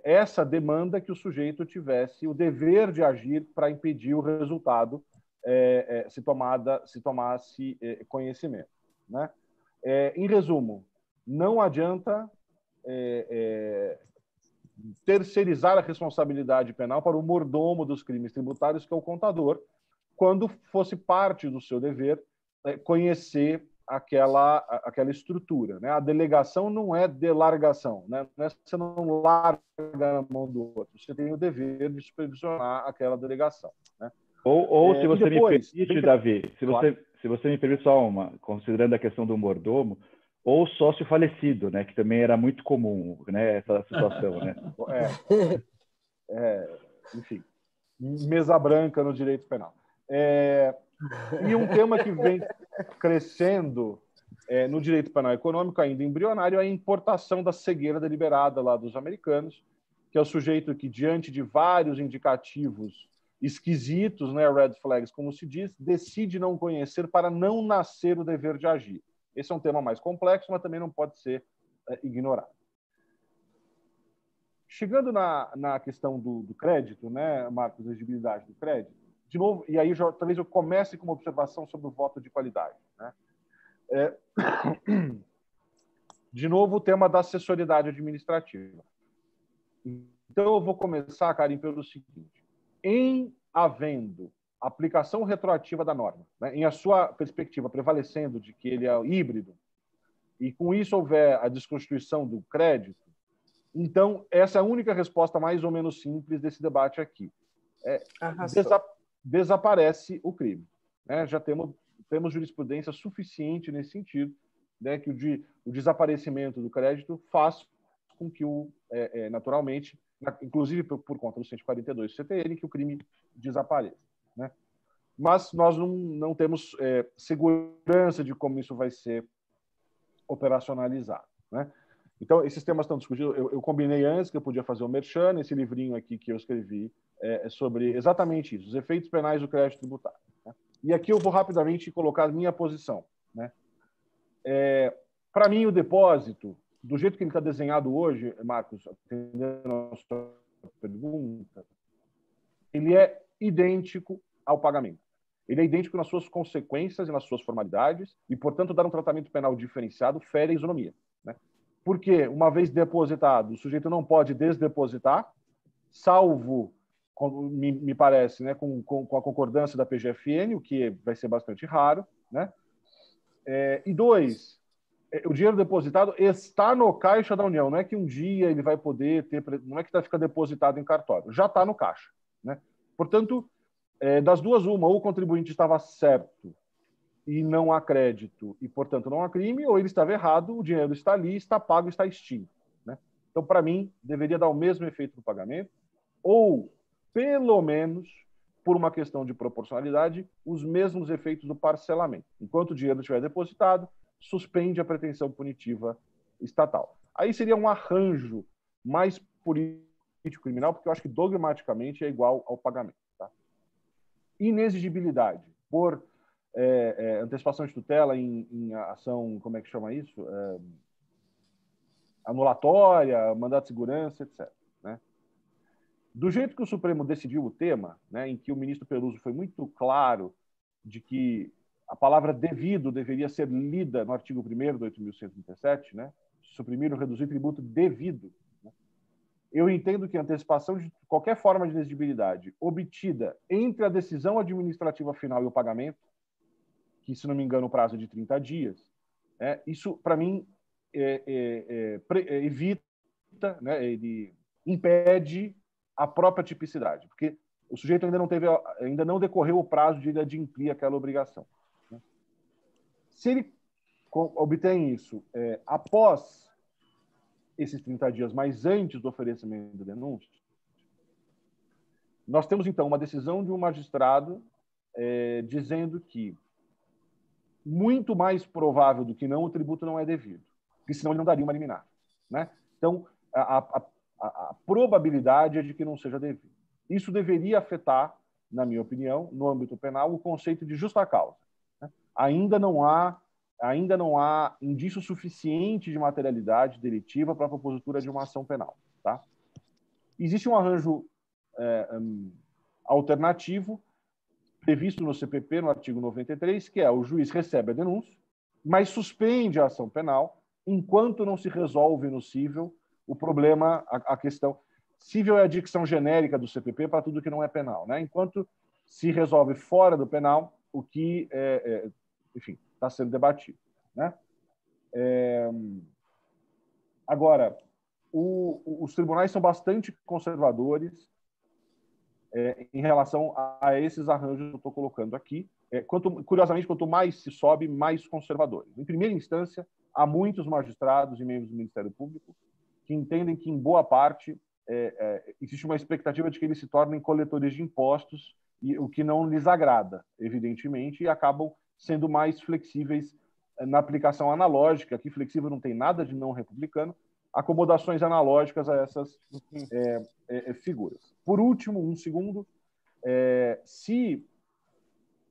D: Essa demanda que o sujeito tivesse o dever de agir para impedir o resultado se tomasse conhecimento, né? Em resumo, não adianta terceirizar a responsabilidade penal para o mordomo dos crimes tributários, que é o contador, quando fosse parte do seu dever conhecer aquela estrutura, né? A delegação não é delargação, né? Não é você não larga na mão do outro, você tem o dever de supervisionar aquela delegação, né?
E: Ou se você
D: depois,
E: me permite, Davi, se você me permite só uma, considerando a questão do mordomo, ou sócio falecido, né, que também era muito comum, né, essa situação, né?
D: Enfim, mesa branca no direito penal. E um tema que vem crescendo no direito penal econômico, ainda embrionário, é a importação da cegueira deliberada lá dos americanos, que é o sujeito que, diante de vários indicativos esquisitos, né, red flags, como se diz, decide não conhecer para não nascer o dever de agir. Esse é um tema mais complexo, mas também não pode ser ignorado. Chegando na questão do crédito, né, Marcos, da exigibilidade do crédito, de novo, e aí talvez eu comece com uma observação sobre o voto de qualidade, né? De novo, o tema da assessoridade administrativa. Então, eu vou começar, Karim, pelo seguinte. Em havendo aplicação retroativa da norma, né, em a sua perspectiva prevalecendo de que ele é híbrido, e com isso houver a desconstituição do crédito, então, essa é a única resposta mais ou menos simples desse debate aqui. Desaparece o crime, né? Já temos jurisprudência suficiente nesse sentido, né, que o desaparecimento do crédito faz com que, naturalmente, inclusive por conta do 142 do CTN, que o crime desapareça, né? Mas nós não temos segurança de como isso vai ser operacionalizado, né? Então, esses temas estão discutidos. Eu combinei antes que eu podia fazer o merchan, esse livrinho aqui que eu escrevi sobre exatamente isso, os efeitos penais do crédito tributário, né? E aqui eu vou rapidamente colocar a minha posição, né? Para mim, o depósito, do jeito que ele está desenhado hoje, Marcos, atendendo a sua pergunta, ele é idêntico ao pagamento. Ele é idêntico nas suas consequências e nas suas formalidades e, portanto, dar um tratamento penal diferenciado fere a isonomia, né? Porque, uma vez depositado, o sujeito não pode desdepositar, salvo, me parece, né, com a concordância da PGFN, o que vai ser bastante raro, né? E dois, o dinheiro depositado está no caixa da União, não é que um dia ele vai poder ter, não é que vai ficar depositado em cartório, já está no caixa, né? Portanto, das duas, uma, ou o contribuinte estava certo e não há crédito, e, portanto, não há crime, ou ele estava errado, o dinheiro está ali, está pago, está extinto, né? Então, para mim, deveria dar o mesmo efeito no pagamento, ou, pelo menos, por uma questão de proporcionalidade, os mesmos efeitos do parcelamento. Enquanto o dinheiro estiver depositado, suspende a pretensão punitiva estatal. Aí seria um arranjo mais político-criminal, porque eu acho que dogmaticamente é igual ao pagamento, tá? Inexigibilidade por antecipação de tutela em ação, como é que chama isso? Anulatória, mandato de segurança, etc., né? Do jeito que o Supremo decidiu o tema, né, em que o ministro Peluso foi muito claro de que a palavra devido deveria ser lida no artigo 1º do 8.137, né, suprimir ou reduzir tributo devido, né? Eu entendo que a antecipação de qualquer forma de inexigibilidade obtida entre a decisão administrativa final e o pagamento, que, se não me engano, o prazo é de 30 dias, isso, para mim, evita, né, ele impede a própria tipicidade, porque o sujeito ainda não decorreu o prazo de ele adimplir aquela obrigação, né? Se ele obtém isso após esses 30 dias, mas antes do oferecimento da denúncia, nós temos, então, uma decisão de um magistrado dizendo que muito mais provável do que não, o tributo não é devido, porque senão ele não daria uma liminar, né? Então, a probabilidade é de que não seja devido. Isso deveria afetar, na minha opinião, no âmbito penal, o conceito de justa causa, né? Ainda não há indício suficiente de materialidade delitiva para a propositura de uma ação penal, tá? Existe um arranjo alternativo previsto no CPP, no artigo 93, que o juiz recebe a denúncia, mas suspende a ação penal enquanto não se resolve no cível o problema, a questão. Cível é a dicção genérica do CPP para tudo que não é penal, né? Enquanto se resolve fora do penal o que, enfim, está sendo debatido. né? Agora, os tribunais são bastante conservadores em relação a esses arranjos que eu estou colocando aqui. Curiosamente, quanto mais se sobe, mais conservadores. Em primeira instância, há muitos magistrados e membros do Ministério Público que entendem que, em boa parte, existe uma expectativa de que eles se tornem coletores de impostos, o que não lhes agrada, evidentemente, e acabam sendo mais flexíveis na aplicação analógica. Aqui, flexível não tem nada de não republicano, acomodações analógicas a essas figuras. Por último, um segundo, se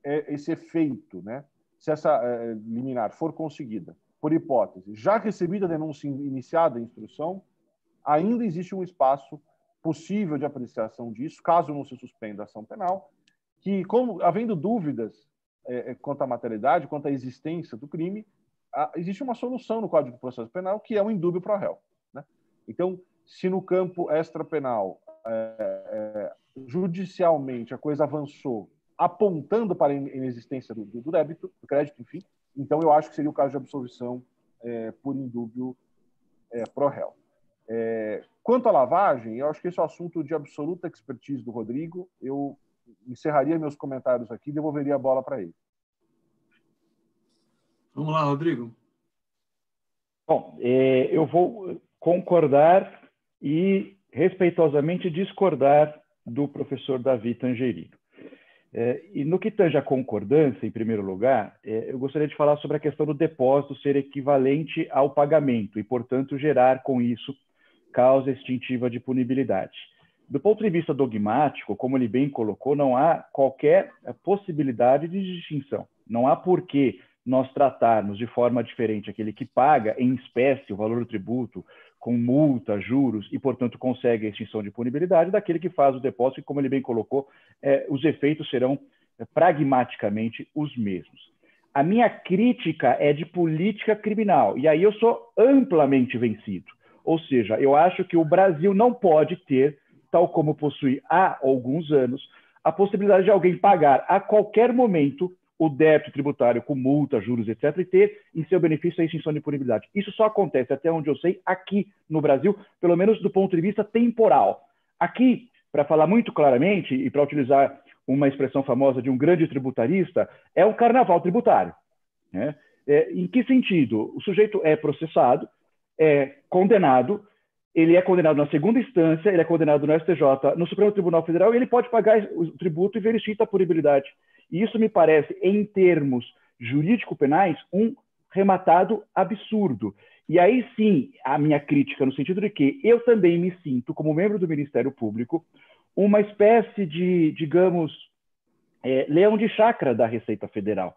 D: esse efeito, né, se essa liminar for conseguida, por hipótese, já recebida a denúncia iniciada a instrução, ainda existe um espaço possível de apreciação disso, caso não se suspenda a ação penal, que, havendo dúvidas quanto à materialidade, quanto à existência do crime, existe uma solução no Código de Processo Penal, que é o indúbio pro réu, né? Então, se no campo extrapenal, judicialmente, a coisa avançou apontando para a inexistência do débito, do crédito, enfim, então eu acho que seria o caso de absolvição por indúbio pro réu. Quanto à lavagem, eu acho que esse é um assunto de absoluta expertise do Rodrigo. Eu encerraria meus comentários aqui e devolveria a bola para ele.
B: Vamos lá, Rodrigo.
E: Bom, eu vou concordar e respeitosamente discordar do professor Davi Tangerino. E no que tange a concordância, em primeiro lugar, eu gostaria de falar sobre a questão do depósito ser equivalente ao pagamento e, portanto, gerar com isso causa extintiva de punibilidade. Do ponto de vista dogmático, como ele bem colocou, não há qualquer possibilidade de distinção. Não há por que nós tratarmos de forma diferente aquele que paga em espécie o valor do tributo, com multa, juros, e, portanto, consegue a extinção de punibilidade, daquele que faz o depósito, e, como ele bem colocou, os efeitos serão pragmaticamente os mesmos. A minha crítica é de política criminal, e aí eu sou amplamente vencido. Ou seja, eu acho que o Brasil não pode ter, tal como possui há alguns anos, a possibilidade de alguém pagar a qualquer momento o débito tributário com multa, juros, etc., e ter em seu benefício a extinção de punibilidade. Isso só acontece, até onde eu sei, aqui no Brasil, pelo menos do ponto de vista temporal. Aqui, para falar muito claramente, e para utilizar uma expressão famosa de um grande tributarista, é um carnaval tributário, né? Em que sentido? O sujeito é processado, é condenado, ele é condenado na segunda instância, ele é condenado no STJ, no Supremo Tribunal Federal, e ele pode pagar o tributo e ver extinta a punibilidade. E isso me parece, em termos jurídico-penais, um rematado absurdo. E aí sim, a minha crítica, no sentido de que eu também me sinto, como membro do Ministério Público, uma espécie de, digamos, leão de chácara da Receita Federal.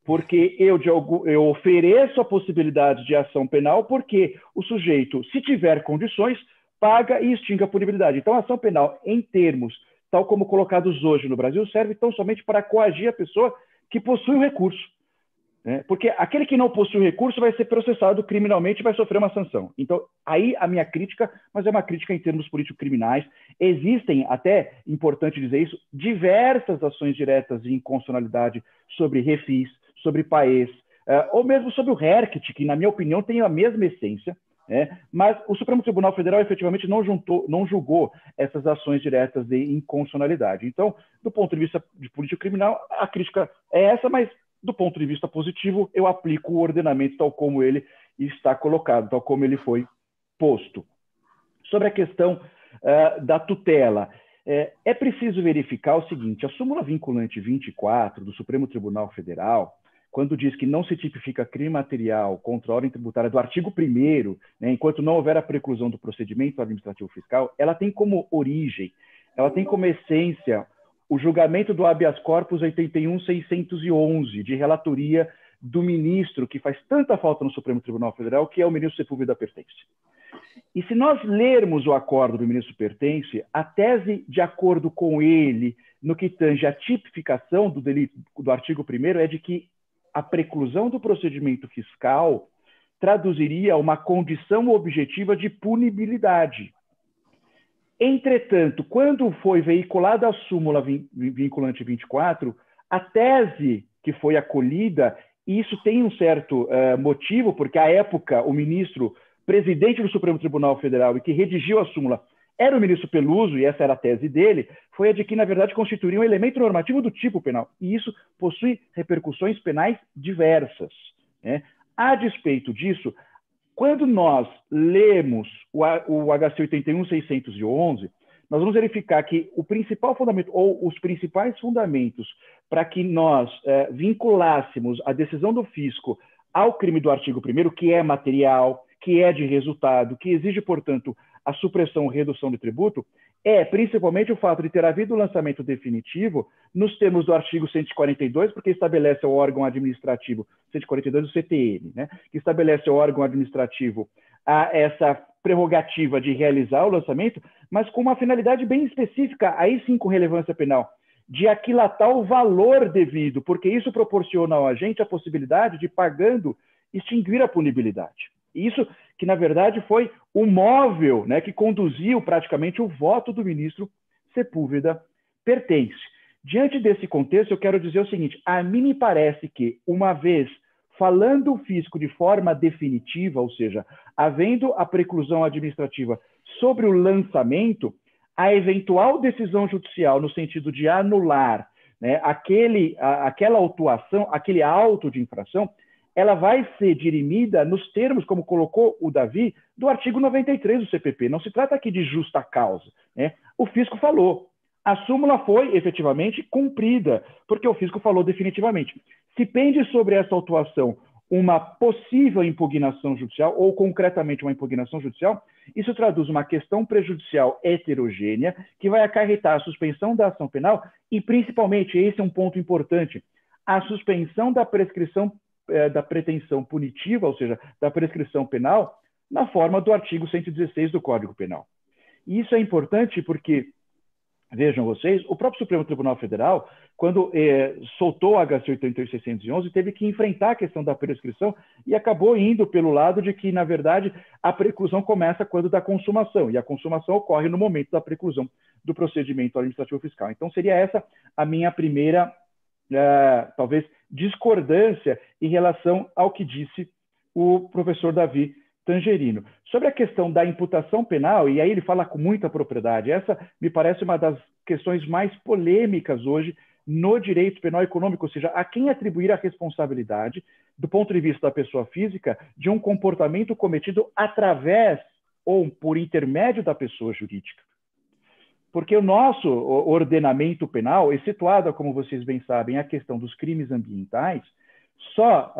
E: Porque eu ofereço a possibilidade de ação penal porque o sujeito, se tiver condições, paga e extingue a punibilidade. Então, a ação penal, em termos, tal como colocados hoje no Brasil, serve tão somente para coagir a pessoa que possui o recurso, né? Porque aquele que não possui o recurso vai ser processado criminalmente e vai sofrer uma sanção. Então, aí a minha crítica, mas é uma crítica em termos político-criminais. Existem, até importante dizer isso, diversas ações diretas de inconstitucionalidade sobre refis, sobre PAES, ou mesmo sobre o RERCT, que, na minha opinião, tem a mesma essência, mas o Supremo Tribunal Federal efetivamente não julgou essas ações diretas de inconstitucionalidade. Então, do ponto de vista de política criminal, a crítica é essa, mas do ponto de vista positivo, eu aplico o ordenamento tal como ele está colocado, tal como ele foi posto. Sobre a questão da tutela, é preciso verificar o seguinte: a súmula vinculante 24 do Supremo Tribunal Federal, quando diz que não se tipifica crime material contra a ordem tributária do artigo 1º, né, enquanto não houver a preclusão do procedimento administrativo fiscal, ela tem como origem, ela tem como essência o julgamento do habeas corpus 81.611, de relatoria do ministro, que faz tanta falta no Supremo Tribunal Federal, que é o ministro Sepúlveda Pertence. E se nós lermos o acordo do ministro Pertence, a tese de acordo com ele, no que tange a tipificação do delito do artigo 1º, é de que a preclusão do procedimento fiscal traduziria uma condição objetiva de punibilidade. Entretanto, quando foi veiculada a súmula vinculante 24, a tese que foi acolhida e isso tem um certo motivo, porque à época o ministro presidente do Supremo Tribunal Federal e que redigiu a súmula era o ministro Peluso, e essa era a tese dele, foi a de que, na verdade, constituía um elemento normativo do tipo penal. E isso possui repercussões penais diversas, né? A despeito disso, quando nós lemos o HC 81.611, nós vamos verificar que o principal fundamento, ou os principais fundamentos para que nós vinculássemos a decisão do fisco ao crime do artigo 1º, que é material, que é de resultado, que exige, portanto, a supressão ou redução de tributo, é principalmente o fato de ter havido o lançamento definitivo nos termos do artigo 142, porque estabelece o órgão administrativo, 142 do CTN, né, que estabelece o órgão administrativo a essa prerrogativa de realizar o lançamento, mas com uma finalidade bem específica, aí sim com relevância penal, de aquilatar o valor devido, porque isso proporciona ao agente a possibilidade de, pagando, extinguir a punibilidade. Isso que, na verdade, foi o móvel, né, que conduziu praticamente o voto do ministro Sepúlveda Pertence. Diante desse contexto, eu quero dizer o seguinte: a mim me parece que, uma vez falando o fisco de forma definitiva, ou seja, havendo a preclusão administrativa sobre o lançamento, a eventual decisão judicial no sentido de anular, né, aquela autuação, aquele auto de infração, ela vai ser dirimida nos termos, como colocou o Davi, do artigo 93 do CPP. Não se trata aqui de justa causa, né? O fisco falou. A súmula foi efetivamente cumprida, porque o fisco falou definitivamente. Se pende sobre essa autuação uma possível impugnação judicial, ou concretamente uma impugnação judicial, isso traduz uma questão prejudicial heterogênea, que vai acarretar a suspensão da ação penal e, principalmente, esse é um ponto importante, a suspensão da prescrição da pretensão punitiva, ou seja, da prescrição penal, na forma do artigo 116 do Código Penal. E isso é importante porque, vejam vocês, o próprio Supremo Tribunal Federal, quando soltou o HC 81.611, teve que enfrentar a questão da prescrição e acabou indo pelo lado de que, na verdade, a preclusão começa quando da consumação, e a consumação ocorre no momento da preclusão do procedimento administrativo fiscal. Então, seria essa a minha primeira, talvez, discordância em relação ao que disse o professor Davi Tangerino. Sobre a questão da imputação penal, e aí ele fala com muita propriedade, essa me parece uma das questões mais polêmicas hoje no direito penal econômico, ou seja, a quem atribuir a responsabilidade, do ponto de vista da pessoa física, de um comportamento cometido através ou por intermédio da pessoa jurídica. Porque o nosso ordenamento penal, excetuado, como vocês bem sabem, a questão dos crimes ambientais, só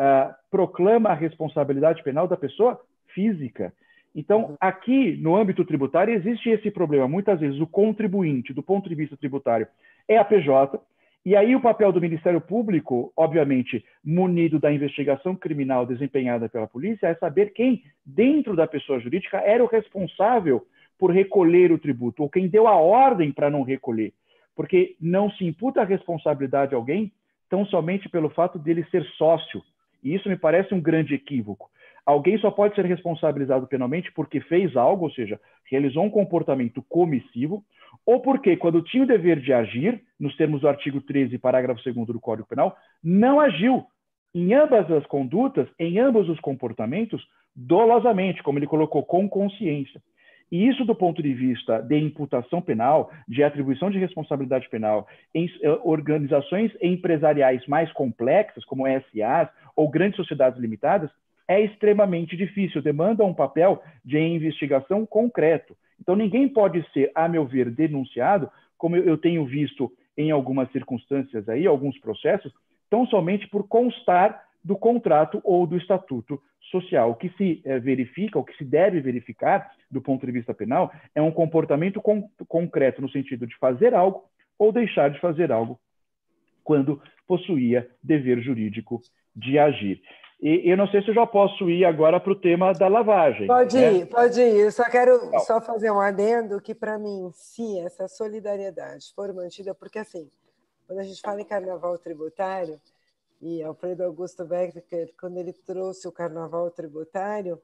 E: proclama a responsabilidade penal da pessoa física. Então, aqui, no âmbito tributário, existe esse problema. Muitas vezes, o contribuinte, do ponto de vista tributário, é a PJ, e aí o papel do Ministério Público, obviamente, munido da investigação criminal desempenhada pela polícia, é saber quem, dentro da pessoa jurídica, era o responsável por recolher o tributo, ou quem deu a ordem para não recolher. Porque não se imputa a responsabilidade a alguém tão somente pelo fato dele ser sócio. E isso me parece um grande equívoco. Alguém só pode ser responsabilizado penalmente porque fez algo, ou seja, realizou um comportamento comissivo, ou porque, quando tinha o dever de agir, nos termos do artigo 13, parágrafo 2º do Código Penal, não agiu em ambas as condutas, em ambos os comportamentos, dolosamente, como ele colocou, com consciência. E isso, do ponto de vista de imputação penal, de atribuição de responsabilidade penal em organizações empresariais mais complexas, como SAs ou grandes sociedades limitadas, é extremamente difícil, demanda um papel de investigação concreto. Então, ninguém pode ser, a meu ver, denunciado, como eu tenho visto em algumas circunstâncias aí, alguns processos, tão somente por constar do contrato ou do estatuto social. O que se verifica, o que se deve verificar do ponto de vista penal é um comportamento concreto no sentido de fazer algo ou deixar de fazer algo quando possuía dever jurídico de agir. E eu não sei se eu já posso ir agora para o tema da lavagem.
C: Pode ir, pode ir. Eu só quero
E: Não.
C: só fazer um adendo que, para mim, se essa solidariedade for mantida, porque, assim, quando a gente fala em carnaval tributário, e Alfredo Augusto Becker, quando ele trouxe o carnaval tributário,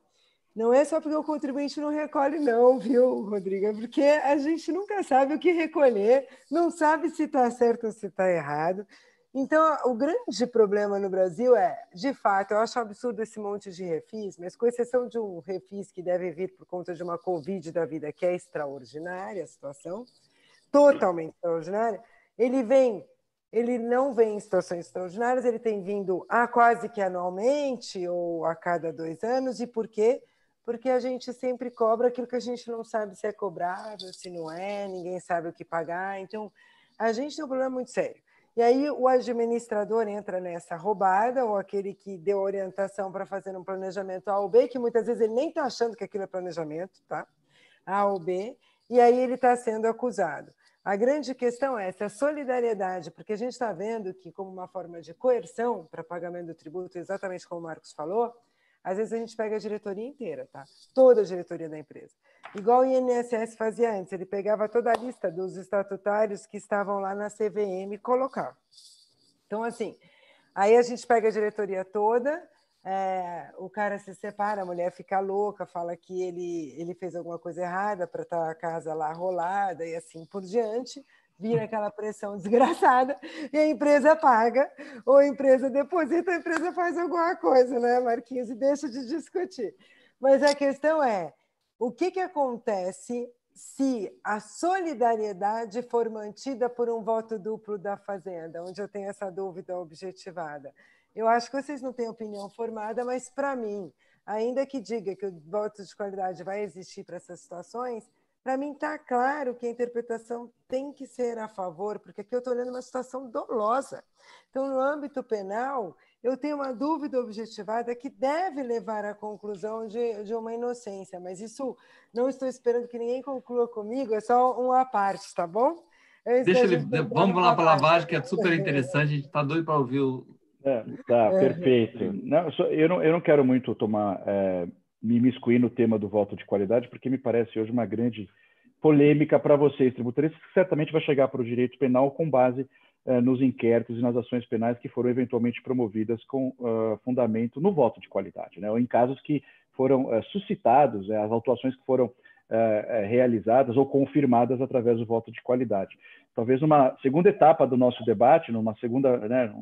C: não é só porque o contribuinte não recolhe, não, viu, Rodrigo? É porque a gente nunca sabe o que recolher, não sabe se está certo ou se está errado. Então, o grande problema no Brasil de fato, eu acho absurdo esse monte de refis, mas com exceção de um refis que deve vir por conta de uma Covid da vida, que é extraordinária a situação, totalmente extraordinária, ele não vem em situações extraordinárias, ele tem vindo quase que anualmente ou a cada 2 anos. E por quê? Porque a gente sempre cobra aquilo que a gente não sabe se é cobrável, se não é, ninguém sabe o que pagar. Então, a gente tem um problema muito sério. E aí o administrador entra nessa roubada, ou aquele que deu orientação para fazer um planejamento A ou B, que muitas vezes ele nem está achando que aquilo é planejamento, tá? A ou B, e aí ele está sendo acusado. A grande questão é essa solidariedade, porque a gente está vendo que, como uma forma de coerção para pagamento do tributo, exatamente como o Marcos falou, às vezes a gente pega a diretoria inteira, tá? Toda a diretoria da empresa. Igual o INSS fazia antes, ele pegava toda a lista dos estatutários que estavam lá na CVM e colocava. Então, assim, aí a gente pega a diretoria toda, o cara se separa, a mulher fica louca, fala que ele fez alguma coisa errada para estar a casa lá rolada e assim por diante, vira aquela pressão desgraçada e a empresa paga, ou a empresa deposita, a empresa faz alguma coisa, né, Marquinhos, e deixa de discutir. Mas a questão é, o que acontece se a solidariedade for mantida por um voto duplo da Fazenda, onde eu tenho essa dúvida objetivada? Eu acho que vocês não têm opinião formada, mas, para mim, ainda que diga que o voto de qualidade vai existir para essas situações, para mim está claro que a interpretação tem que ser a favor, porque aqui eu estou olhando uma situação dolosa. Então, no âmbito penal, eu tenho uma dúvida objetivada que deve levar à conclusão de uma inocência, mas isso não estou esperando que ninguém conclua comigo, é só uma parte, tá bom?
B: Vamos lá para a lavagem, que é super interessante, a gente está doido para ouvir o...
E: Tá, perfeito. Não, eu não quero muito me imiscuir no tema do voto de qualidade, porque me parece hoje uma grande polêmica para vocês, tributaristas, que certamente vai chegar para o direito penal com base nos inquéritos e nas ações penais que foram eventualmente promovidas com fundamento no voto de qualidade, né? Ou em casos que foram suscitados, as autuações que foram realizadas ou confirmadas através do voto de qualidade. Talvez numa segunda etapa do nosso debate, numa segunda, né,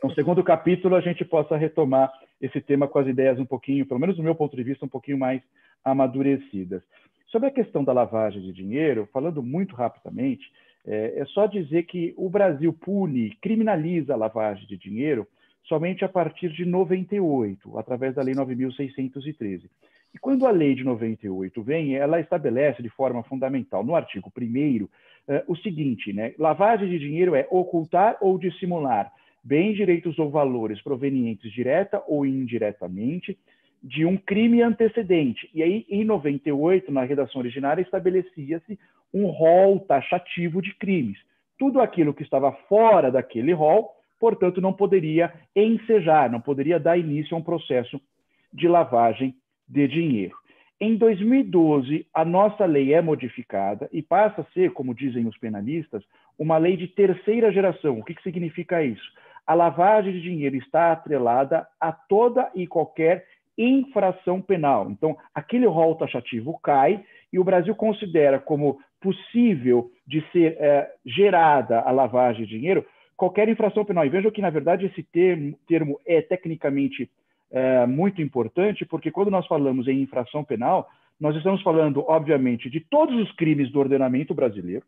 E: um segundo capítulo, a gente possa retomar esse tema com as ideias um pouquinho, pelo menos do meu ponto de vista, um pouquinho mais amadurecidas. Sobre a questão da lavagem de dinheiro, falando muito rapidamente, é só dizer que o Brasil criminaliza a lavagem de dinheiro somente a partir de 98, através da Lei 9.613. E quando a Lei de 98 vem, ela estabelece de forma fundamental, no artigo 1º, o seguinte, né? Lavagem de dinheiro é ocultar ou dissimular bens, direitos ou valores provenientes direta ou indiretamente de um crime antecedente. E aí, em 98, na redação originária, estabelecia-se um rol taxativo de crimes. Tudo aquilo que estava fora daquele rol, portanto, não poderia ensejar, não poderia dar início a um processo de lavagem de dinheiro. Em 2012, a nossa lei é modificada e passa a ser, como dizem os penalistas, uma lei de terceira geração. O que significa isso? A lavagem de dinheiro está atrelada a toda e qualquer infração penal. Então, aquele rol taxativo cai e o Brasil considera como possível de ser gerada a lavagem de dinheiro qualquer infração penal. E vejam que, na verdade, esse termo é tecnicamente muito importante, porque quando nós falamos em infração penal, nós estamos falando, obviamente, de todos os crimes do ordenamento brasileiro,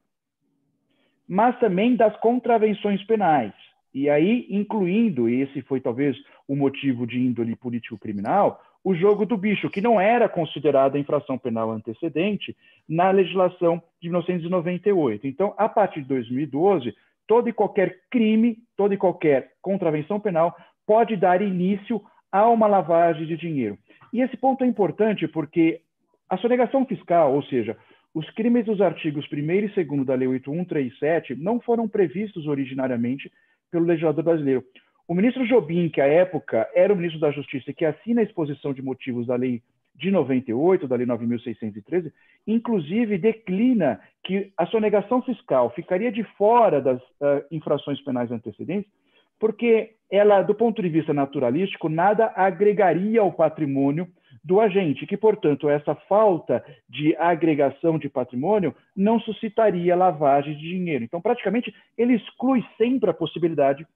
E: mas também das contravenções penais. E aí, incluindo, e esse foi talvez o motivo de índole político-criminal, o jogo do bicho, que não era considerada infração penal antecedente na legislação de 1998. Então, a partir de 2012, todo e qualquer crime, toda e qualquer contravenção penal pode dar início a uma lavagem de dinheiro. E esse ponto é importante porque a sonegação fiscal, ou seja, os crimes dos artigos 1º e 2º da Lei 8.137 não foram previstos originariamente pelo legislador brasileiro. O ministro Jobim, que à época era o ministro da Justiça, que assina a exposição de motivos da Lei de 98, da Lei 9.613, inclusive declina que a sonegação fiscal ficaria de fora das infrações penais antecedentes, porque ela, do ponto de vista naturalístico, nada agregaria ao patrimônio do agente, que, portanto, essa falta de agregação de patrimônio não suscitaria lavagem de dinheiro. Então, praticamente, ele exclui sempre a possibilidade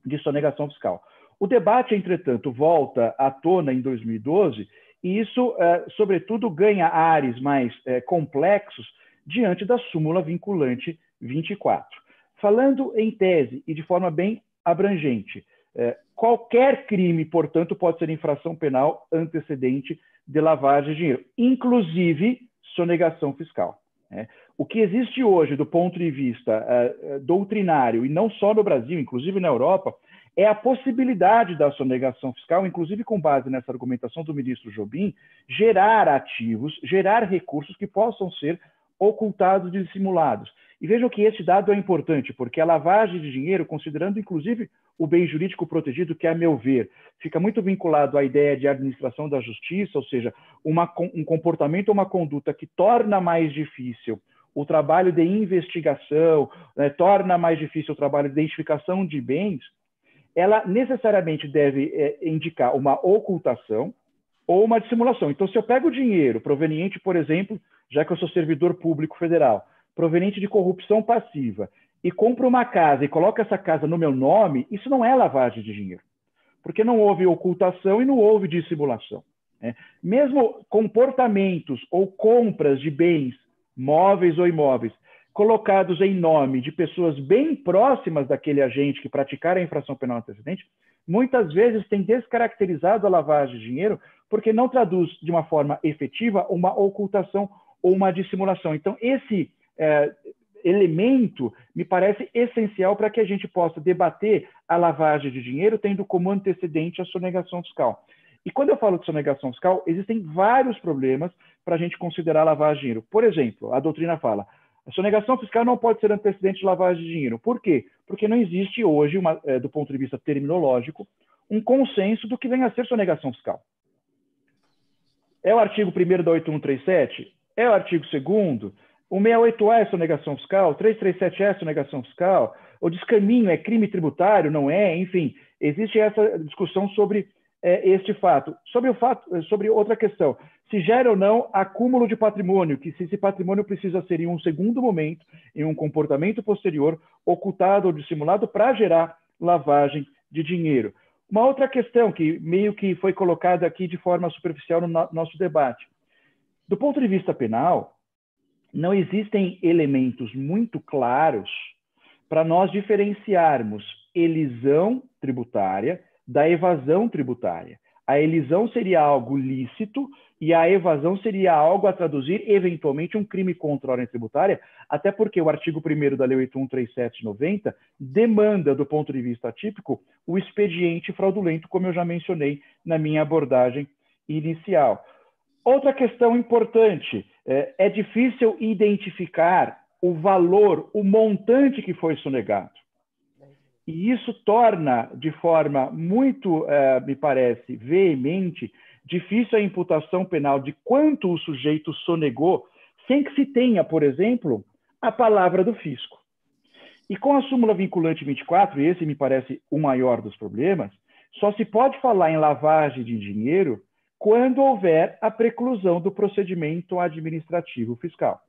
E: de sonegação fiscal. O debate, entretanto, volta à tona em 2012 e isso, sobretudo, ganha ares mais complexos diante da súmula vinculante 24. Falando em tese e de forma bem abrangente, qualquer crime, portanto, pode ser infração penal antecedente de lavagem de dinheiro, inclusive sonegação fiscal. O que existe hoje, do ponto de vista doutrinário, e não só no Brasil, inclusive na Europa, é a possibilidade da sonegação fiscal, inclusive com base nessa argumentação do ministro Jobim, gerar ativos, gerar recursos que possam ser ocultados e dissimulados. E vejam que esse dado é importante, porque a lavagem de dinheiro, considerando inclusive o bem jurídico protegido, que, a meu ver, fica muito vinculado à ideia de administração da justiça, ou seja, um comportamento ou uma conduta que torna mais difícil o trabalho de investigação, torna mais difícil o trabalho de identificação de bens, ela necessariamente deve indicar uma ocultação ou uma dissimulação. Então, se eu pego o dinheiro proveniente, por exemplo, já que eu sou servidor público federal, proveniente de corrupção passiva, e compro uma casa e coloco essa casa no meu nome, isso não é lavagem de dinheiro, porque não houve ocultação e não houve dissimulação. Mesmo comportamentos ou compras de bens, móveis ou imóveis, colocados em nome de pessoas bem próximas daquele agente que praticaram a infração penal antecedente, muitas vezes tem descaracterizado a lavagem de dinheiro porque não traduz de uma forma efetiva uma ocultação ou uma dissimulação. Então, esse elemento me parece essencial para que a gente possa debater a lavagem de dinheiro tendo como antecedente a sonegação fiscal. E quando eu falo de sonegação fiscal, existem vários problemas para a gente considerar a lavagem de dinheiro. Por exemplo, a doutrina fala, a sonegação fiscal não pode ser antecedente de lavagem de dinheiro. Por quê? Porque não existe hoje, do ponto de vista terminológico, um consenso do que vem a ser sonegação fiscal. É o artigo 1º da 8137? É o artigo 2º? O 68A é sonegação fiscal? O 337 é sonegação fiscal? O descaminho é crime tributário? Não é? Enfim, existe essa discussão sobre este fato. Sobre outra questão, se gera ou não acúmulo de patrimônio, que se esse patrimônio precisa ser em um segundo momento, em um comportamento posterior, ocultado ou dissimulado para gerar lavagem de dinheiro. Uma outra questão que meio que foi colocada aqui de forma superficial no nosso debate. Do ponto de vista penal, não existem elementos muito claros para nós diferenciarmos elisão tributária da evasão tributária. A elisão seria algo lícito e a evasão seria algo a traduzir, eventualmente, um crime contra a ordem tributária, até porque o artigo 1º da Lei 8137/90 demanda, do ponto de vista atípico, o expediente fraudulento, como eu já mencionei na minha abordagem inicial. Outra questão importante, é difícil identificar o valor, o montante que foi sonegado. E isso torna, de forma muito, me parece, veemente, difícil a imputação penal de quanto o sujeito sonegou, sem que se tenha, por exemplo, a palavra do fisco. E com a súmula vinculante 24, e esse me parece o maior dos problemas, só se pode falar em lavagem de dinheiro quando houver a preclusão do procedimento administrativo fiscal.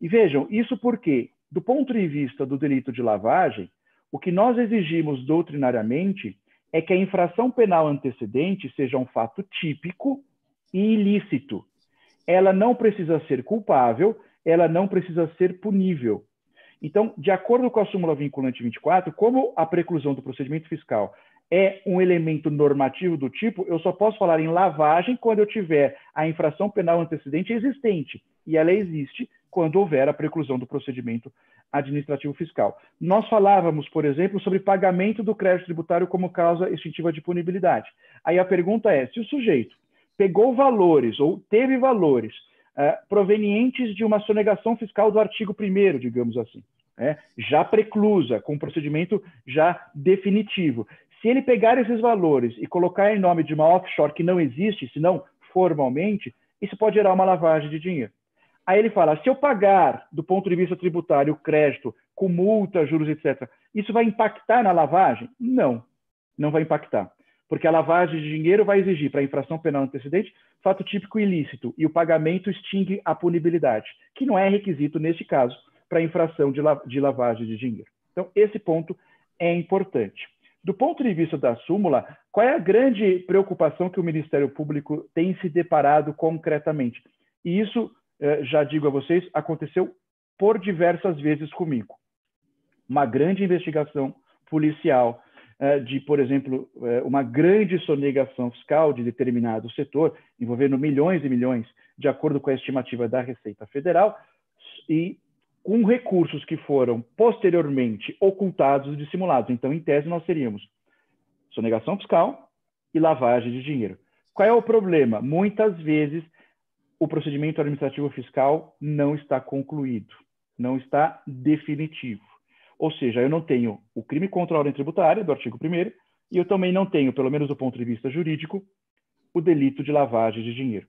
E: E vejam, isso porque, do ponto de vista do delito de lavagem, o que nós exigimos doutrinariamente é que a infração penal antecedente seja um fato típico e ilícito. Ela não precisa ser culpável, ela não precisa ser punível. Então, de acordo com a súmula vinculante 24, como a preclusão do procedimento fiscal é um elemento normativo do tipo, eu só posso falar em lavagem quando eu tiver a infração penal antecedente existente. E ela existe quando houver a preclusão do procedimento administrativo fiscal. Nós falávamos, por exemplo, sobre pagamento do crédito tributário como causa extintiva de punibilidade. Aí a pergunta é, se o sujeito pegou valores ou teve valores provenientes de uma sonegação fiscal do artigo 1º, digamos assim, já preclusa, com um procedimento já definitivo. Se ele pegar esses valores e colocar em nome de uma offshore que não existe, senão formalmente, isso pode gerar uma lavagem de dinheiro. Aí ele fala, se eu pagar, do ponto de vista tributário, o crédito com multa, juros, etc., isso vai impactar na lavagem? Não, não vai impactar. Porque a lavagem de dinheiro vai exigir, para a infração penal antecedente, fato típico ilícito, e o pagamento extingue a punibilidade, que não é requisito, neste caso, para a infração de lavagem de dinheiro. Então, esse ponto é importante. Do ponto de vista da súmula, qual é a grande preocupação que o Ministério Público tem se deparado concretamente? E isso, já digo a vocês, aconteceu por diversas vezes comigo. Uma grande investigação policial de, por exemplo, uma grande sonegação fiscal de determinado setor, envolvendo milhões e milhões, de acordo com a estimativa da Receita Federal, e com recursos que foram posteriormente ocultados e dissimulados. Então, em tese, nós teríamos sonegação fiscal e lavagem de dinheiro. Qual é o problema? Muitas vezes, o procedimento administrativo fiscal não está concluído, não está definitivo. Ou seja, eu não tenho o crime contra a ordem tributária, do artigo 1º, e eu também não tenho, pelo menos do ponto de vista jurídico, o delito de lavagem de dinheiro.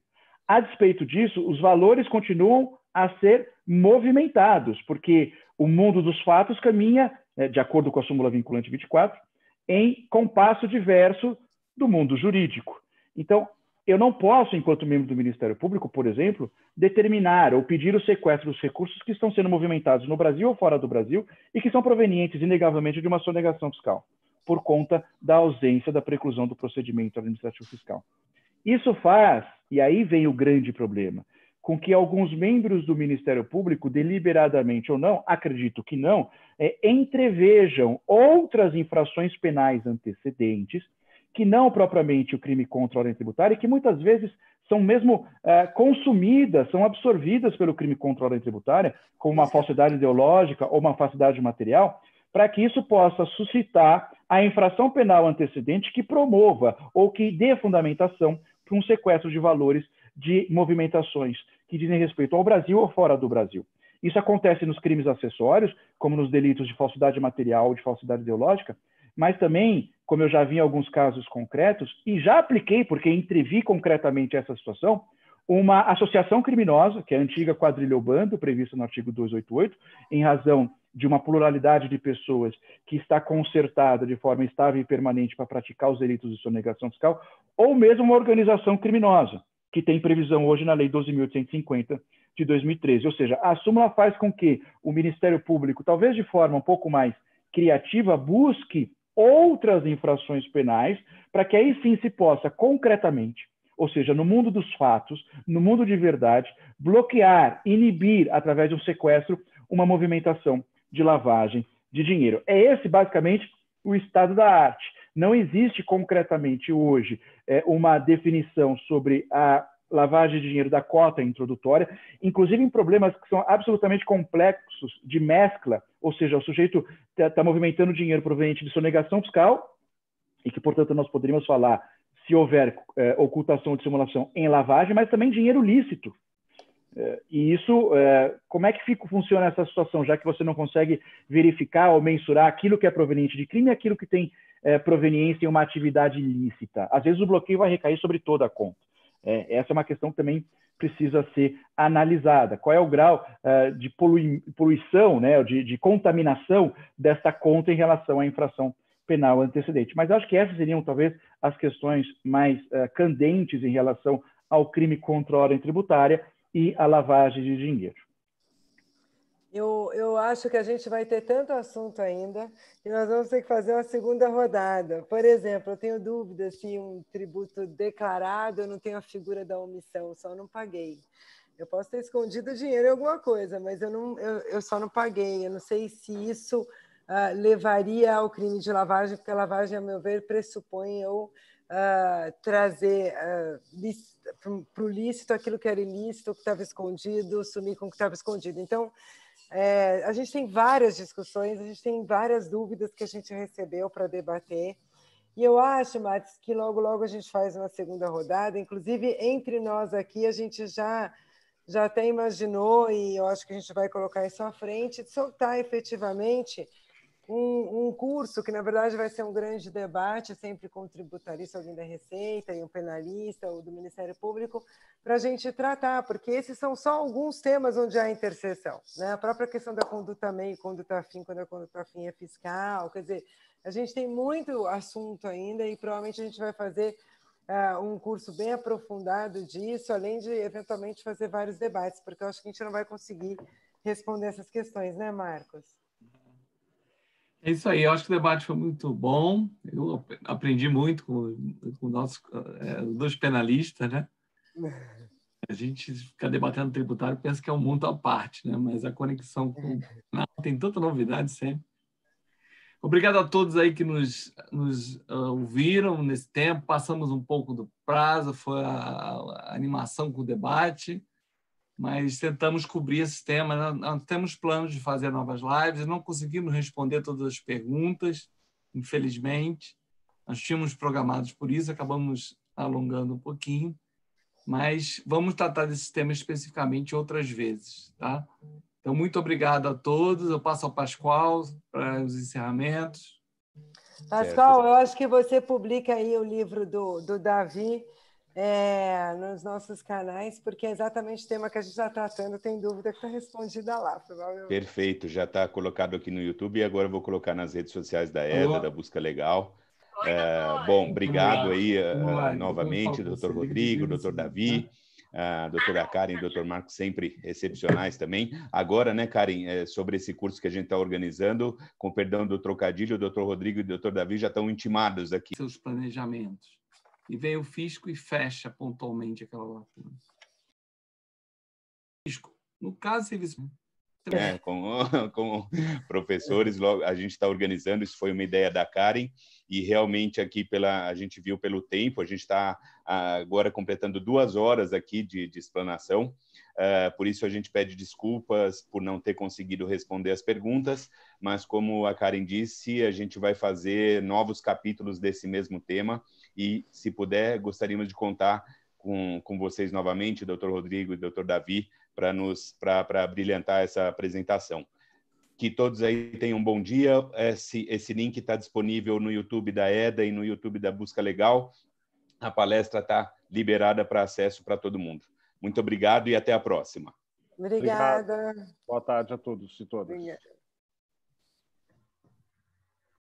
E: A despeito disso, os valores continuam a ser movimentados, porque o mundo dos fatos caminha, de acordo com a súmula vinculante 24, em compasso diverso do mundo jurídico. Então, eu não posso, enquanto membro do Ministério Público, por exemplo, determinar ou pedir o sequestro dos recursos que estão sendo movimentados no Brasil ou fora do Brasil e que são provenientes, inegavelmente, de uma sonegação fiscal, por conta da ausência da preclusão do procedimento administrativo fiscal. Isso faz, e aí vem o grande problema, com que alguns membros do Ministério Público, deliberadamente ou não, acredito que não, entrevejam outras infrações penais antecedentes, que não propriamente o crime contra a ordem tributária, e que muitas vezes são mesmo consumidas, são absorvidas pelo crime contra a ordem tributária, como uma falsidade ideológica ou uma falsidade material, para que isso possa suscitar a infração penal antecedente que promova ou que dê fundamentação para um sequestro de valores de movimentações que dizem respeito ao Brasil ou fora do Brasil. Isso acontece nos crimes acessórios, como nos delitos de falsidade material ou de falsidade ideológica, mas também, como eu já vi em alguns casos concretos, e já apliquei, porque entrevi concretamente essa situação, uma associação criminosa, que é a antiga quadrilha ou bando, prevista no artigo 288, em razão de uma pluralidade de pessoas que está concertada de forma estável e permanente para praticar os delitos de sonegação fiscal, ou mesmo uma organização criminosa, que tem previsão hoje na Lei 12.850 de 2013. Ou seja, a súmula faz com que o Ministério Público, talvez de forma um pouco mais criativa, busque outras infrações penais, para que aí sim se possa concretamente, ou seja, no mundo dos fatos, no mundo de verdade, bloquear, inibir, através de um sequestro, uma movimentação de lavagem de dinheiro. É esse, basicamente, o estado da arte. Não existe concretamente hoje uma definição sobre a lavagem de dinheiro da cota introdutória, inclusive em problemas que são absolutamente complexos de mescla, ou seja, o sujeito está movimentando dinheiro proveniente de sonegação fiscal e que, portanto, nós poderíamos falar, se houver ocultação ou dissimulação, em lavagem, mas também dinheiro lícito. E isso, como é que funciona essa situação, já que você não consegue verificar ou mensurar aquilo que é proveniente de crime e aquilo que tem proveniência em uma atividade ilícita? Às vezes o bloqueio vai recair sobre toda a conta. Essa é uma questão que também precisa ser analisada. Qual é o grau de poluição, né, de contaminação desta conta em relação à infração penal antecedente? Mas acho que essas seriam, talvez, as questões mais candentes em relação ao crime contra a ordem tributária e a lavagem de dinheiro.
C: Eu acho que a gente vai ter tanto assunto ainda que nós vamos ter que fazer uma segunda rodada. Por exemplo, eu tenho dúvida se um tributo declarado, eu não tenho a figura da omissão, só não paguei. Eu posso ter escondido dinheiro em alguma coisa, mas eu só não paguei. Eu não sei se isso levaria ao crime de lavagem, porque a lavagem, a meu ver, pressupõe eu trazer para o lícito aquilo que era ilícito, o que estava escondido, sumir com o que estava escondido. Então, a gente tem várias discussões, a gente tem várias dúvidas que a gente recebeu para debater. E eu acho, Matos, que logo, logo a gente faz uma segunda rodada. Inclusive, entre nós aqui, a gente já até imaginou, e eu acho que a gente vai colocar isso à frente, de soltar efetivamente um curso que, na verdade, vai ser um grande debate, sempre com o tributarista, alguém da Receita, e um penalista, ou do Ministério Público, para a gente tratar, porque esses são só alguns temas onde há interseção, né? A própria questão da conduta meio, conduta fim, quando a conduta fim é fiscal, quer dizer, A gente tem muito assunto ainda e provavelmente a gente vai fazer um curso bem aprofundado disso, além de, eventualmente, fazer vários debates, porque eu acho que a gente não vai conseguir responder essas questões, né, Marcos?
B: É isso aí, eu acho que o debate foi muito bom, eu aprendi muito com nossos dois penalistas, né? A gente fica debatendo tributário, pensa que é um mundo à parte, né? Mas a conexão com... tem tanta novidade sempre. Obrigado a todos aí que nos ouviram nesse tempo. Passamos um pouco do prazo, foi a animação com o debate, mas tentamos cobrir esse tema. Nós temos planos de fazer novas lives, não conseguimos responder todas as perguntas, infelizmente. Nós tínhamos programados por isso, acabamos alongando um pouquinho, mas vamos tratar desse tema especificamente outras vezes, tá? Então, muito obrigado a todos. Eu passo ao Pascoal para os encerramentos.
C: Pascoal, eu acho que você publica aí o livro do Davi nos nossos canais, porque é exatamente o tema que a gente está tratando, tem dúvida que está respondida lá, provavelmente.
A: Perfeito, já está colocado aqui no YouTube e agora eu vou colocar nas redes sociais da EDA, da Busca Legal. Bom, obrigado aí novamente, doutor Rodrigo, doutor Davi, doutora Karen e doutor Marcos, sempre excepcionais também. Agora, né, Karen, sobre esse curso que a gente está organizando, com perdão do trocadilho, o doutor Rodrigo e o doutor Davi já estão intimados aqui.
B: Seus planejamentos. E vem o fisco e fecha pontualmente aquela lacuna. Fisco, no caso, serviço...
A: Com professores, logo a gente está organizando, isso foi uma ideia da Karen, e realmente aqui a gente viu pelo tempo, a gente está agora completando 2 horas aqui de explanação, por isso a gente pede desculpas por não ter conseguido responder as perguntas, mas como a Karen disse, a gente vai fazer novos capítulos desse mesmo tema, e se puder, gostaríamos de contar com vocês novamente, doutor Rodrigo e doutor Davi, para brilhantar essa apresentação. Que todos aí tenham um bom dia. Esse link está disponível no YouTube da EDA e no YouTube da Busca Legal. A palestra está liberada para acesso para todo mundo. Muito obrigado e até a próxima.
C: Obrigada.
D: Obrigado. Boa tarde a todos e todas.
C: Obrigada.